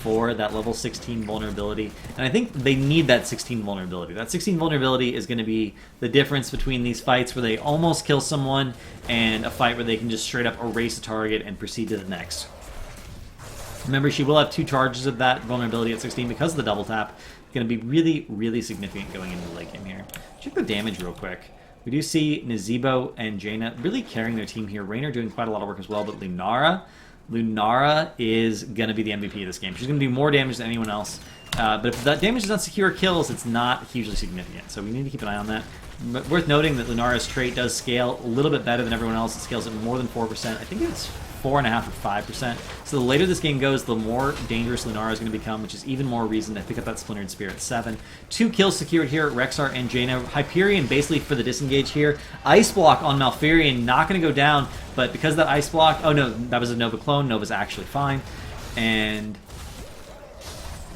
for that level 16 vulnerability. And I think they need that 16 vulnerability. That 16 vulnerability is going to be the difference between these fights where they almost kill someone and a fight where they can just straight up erase a target and proceed to the next. Remember, she will have 2 charges of that vulnerability at 16 because of the double tap. It's going to be really, really significant going into the late game here. Check the damage real quick. We do see Nazeebo and Jaina really carrying their team here. Raynor doing quite a lot of work as well, but Lunara is going to be the MVP of this game. She's going to do more damage than anyone else. But if that damage does not secure kills, it's not hugely significant. So we need to keep an eye on that. But worth noting that Lunara's trait does scale a little bit better than everyone else. It scales at more than 4%. I think it's 4.5 or 5%. So the later this game goes, the more dangerous Lunara is going to become, which is even more reason to pick up that Splintered Spear at 7. 2 kills secured here at Rexar and Jaina. Hyperion basically for the disengage here. Ice Block on Malfurion, not going to go down, but because of that Ice Block... Oh no, that was a Nova clone. Nova's actually fine. And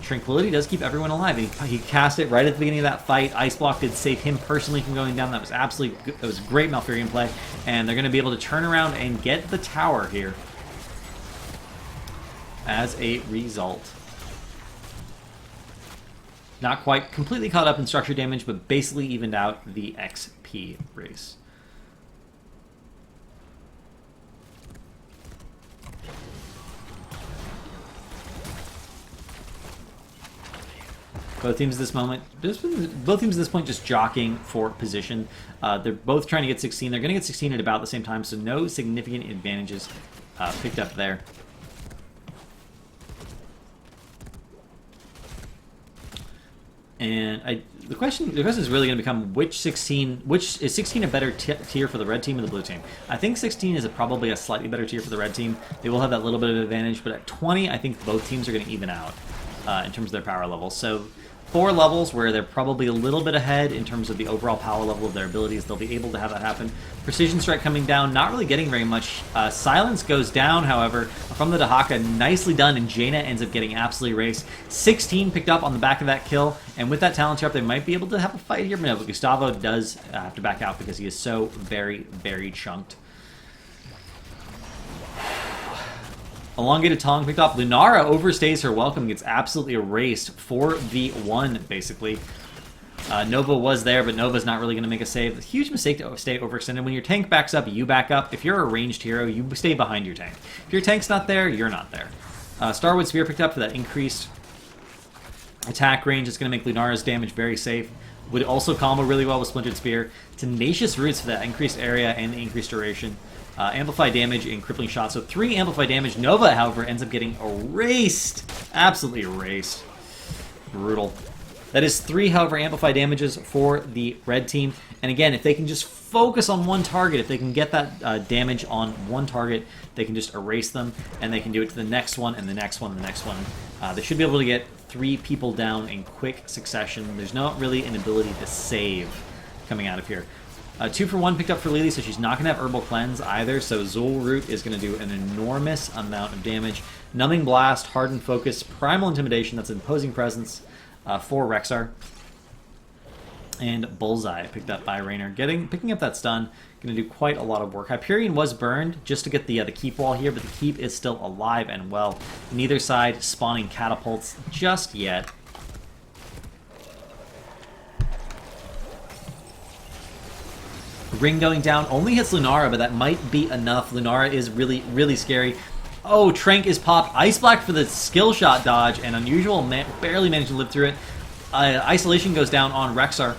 Tranquility does keep everyone alive. He cast it right at the beginning of that fight. Ice Block did save him personally from going down. That was absolutely good. That was great Malfurion play. And they're going to be able to turn around and get the tower here as a result. Not quite completely caught up in structure damage, but basically evened out the XP race. Both teams at this point just jockeying for position. They're both trying to get 16. They're going to get 16 at about the same time, so no significant advantages picked up there. And the question is really going to become which is 16 a better tier for the red team or the blue team? I think 16 is probably a slightly better tier for the red team. They will have that little bit of advantage, but at 20, I think both teams are going to even out in terms of their power level. So 4 levels where they're probably a little bit ahead in terms of the overall power level of their abilities. They'll be able to have that happen. Precision Strike coming down, not really getting very much. Silence goes down, however, from the Dahaka. Nicely done, and Jaina ends up getting absolutely erased. 16 picked up on the back of that kill, and with that talent tier up, they might be able to have a fight here. But no, but Gustavo does have to back out because he is so very, very chunked. Elongated Tongue picked up. Lunara overstays her welcome, gets absolutely erased. 4v1, basically. Nova was there, but Nova's not really going to make a save. A huge mistake to stay overextended. When your tank backs up, you back up. If you're a ranged hero, you stay behind your tank. If your tank's not there, you're not there. Starwood Spear picked up for that increased attack range. It's going to make Lunara's damage very safe. Would also combo really well with Splintered Spear. Tenacious Roots for that increased area and the increased duration. Amplify damage and crippling shot. So 3 amplify damage. Nova, however, ends up getting erased. Absolutely erased. Brutal. That is 3, however, amplify damages for the red team. And again, if they can just focus on one target, if they can get that damage on one target, they can just erase them, and they can do it to the next one, and the next one, and the next one. They should be able to get 3 people down in quick succession. There's not really an ability to save coming out of here. 2 for 1 picked up for Lily, so she's not going to have Herbal Cleanse either, so Zul Root is going to do an enormous amount of damage. Numbing Blast, Hardened Focus, Primal Intimidation, that's Imposing Presence for Rexar. And Bullseye picked up by Raynor. Picking up that stun, going to do quite a lot of work. Hyperion was burned just to get the keep wall here, but the keep is still alive and well. Neither side spawning catapults just yet. Ring going down only hits Lunara, but that might be enough. Lunara is really, really scary. Oh, Trank is popped. Ice Black for the skill shot dodge, and Unusual barely managed to live through it. Isolation goes down on Rexar.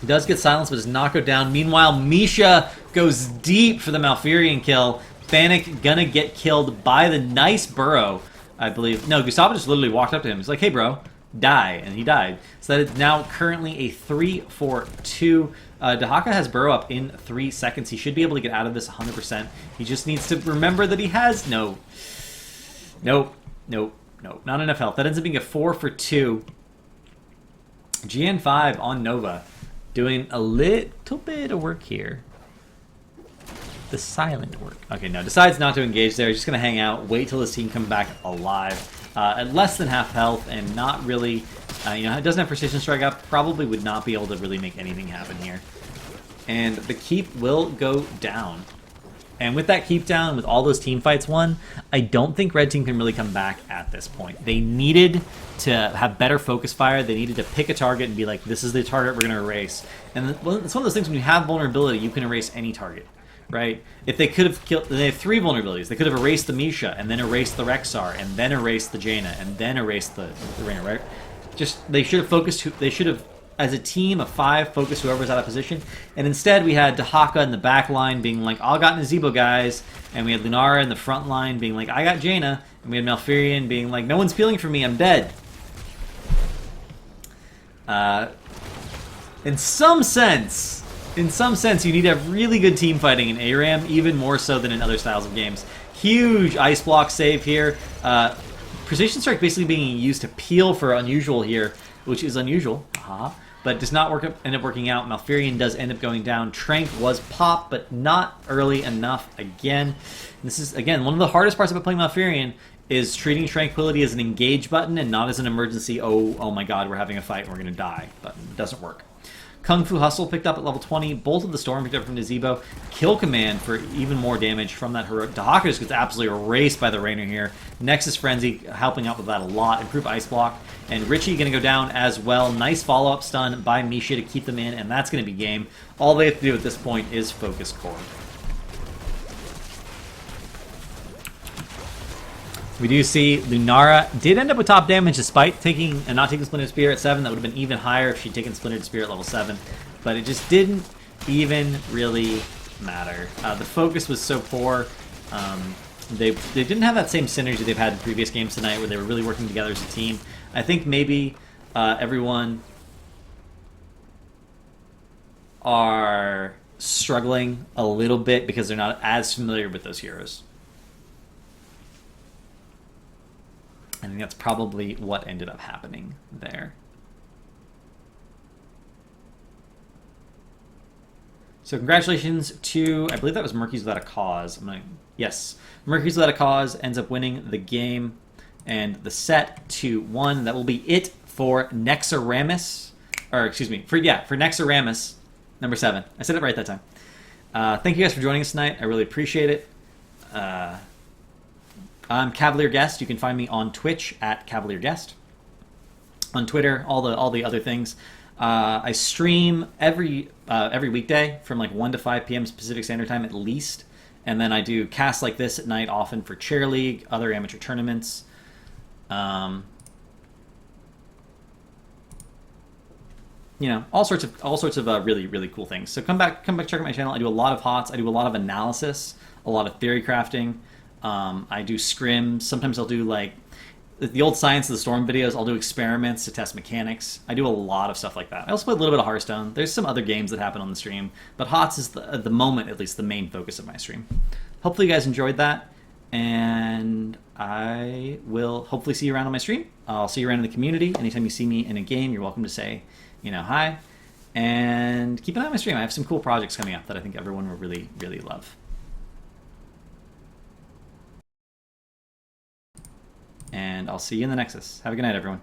He does get silenced, but does not go down. Meanwhile, Misha goes deep for the Malfurion kill. Bannock gonna get killed by the nice Burrow, I believe. No, Gustavo just literally walked up to him. He's like, hey, bro, die. And he died. So that is now currently a 3-4-2. Dahaka has Burrow up in 3 seconds. He should be able to get out of this 100%. He just needs to remember that he has... Nope. Not enough health. That ends up being a 4-for-2. GN5 on Nova. Doing a little bit of work here. The silent work. Okay, no. Decides not to engage there. He's just going to hang out. Wait till his team come back alive. At less than half health and not really... it doesn't have Precision Strike up. Probably would not be able to really make anything happen here. And the keep will go down. And with that keep down, with all those team fights won, I don't think Red Team can really come back at this point. They needed to have better focus fire. They needed to pick a target and be like, this is the target we're going to erase. And it's one of those things when you have vulnerability, you can erase any target. right? If they could have killed, they have 3 vulnerabilities. They could have erased the Misha, and then erased the Rexar, and then erased the Jaina, and then erased the Reyna, right? Just, they should have focused, they should have, as a team of 5, focused whoever's out of position. And instead, we had Dahaka in the back line being like, I got Nazebo, guys. And we had Lunara in the front line being like, I got Jaina. And we had Malfurion being like, no one's feeling for me, I'm dead. In some sense, you need to have really good team fighting in ARAM, even more so than in other styles of games. Huge ice block save here. Precision Strike basically being used to peel for unusual here, which is unusual, but does not end up working out. Malfurion does end up going down. Trank was popped, but not early enough again. This is, again, one of the hardest parts about playing Malfurion is treating Tranquility as an engage button and not as an emergency, oh my god, we're having a fight and we're going to die button. It doesn't work. Kung Fu Hustle picked up at level 20. Bolt of the Storm picked up from Nazebo. Kill Command for even more damage from that heroic. Dahaka just gets absolutely erased by the Rainer here. Nexus Frenzy helping out with that a lot. Improve Ice Block. And Richie going to go down as well. Nice follow-up stun by Misha to keep them in, and that's going to be game. All they have to do at this point is focus core. We do see Lunara did end up with top damage despite taking and not taking Splintered Spear at 7. That would have been even higher if she'd taken Splintered Spear at level 7. But it just didn't even really matter. The focus was so poor. They didn't have that same synergy they've had in previous games tonight where they were really working together as a team. I think maybe everyone are struggling a little bit because they're not as familiar with those heroes. I think that's probably what ended up happening there. So congratulations to, I believe that was Murky's Without a Cause. Yes, Murky's Without a Cause ends up winning the game and the set 2-1. That will be it for NexARAMas, or excuse me, for NexARAMas number 7. I said it right that time. Thank you guys for joining us tonight. I really appreciate it. I'm Cavalier Guest. You can find me on Twitch at Cavalier Guest. On Twitter, all the other things. I stream every weekday from like 1 to 5 p.m. Pacific Standard Time at least, and then I do casts like this at night, often for Chair League, other amateur tournaments. You know, all sorts of really cool things. So come back, check out my channel. I do a lot of HOTS. I do a lot of analysis, a lot of theory crafting. I do scrims. Sometimes I'll do like the old Science of the Storm videos. I'll do experiments to test mechanics. I do a lot of stuff like that. I also play a little bit of Hearthstone. There's some other games that happen on the stream, but HOTS is at the moment at least the main focus of my stream. Hopefully you guys enjoyed that, and I will hopefully see you around on my stream. I'll see you around in the community. Anytime you see me in a game, you're welcome to say, you know, hi, and keep an eye on my stream. I have some cool projects coming up that I think everyone will really love. And I'll see you in the Nexus. Have a good night, everyone.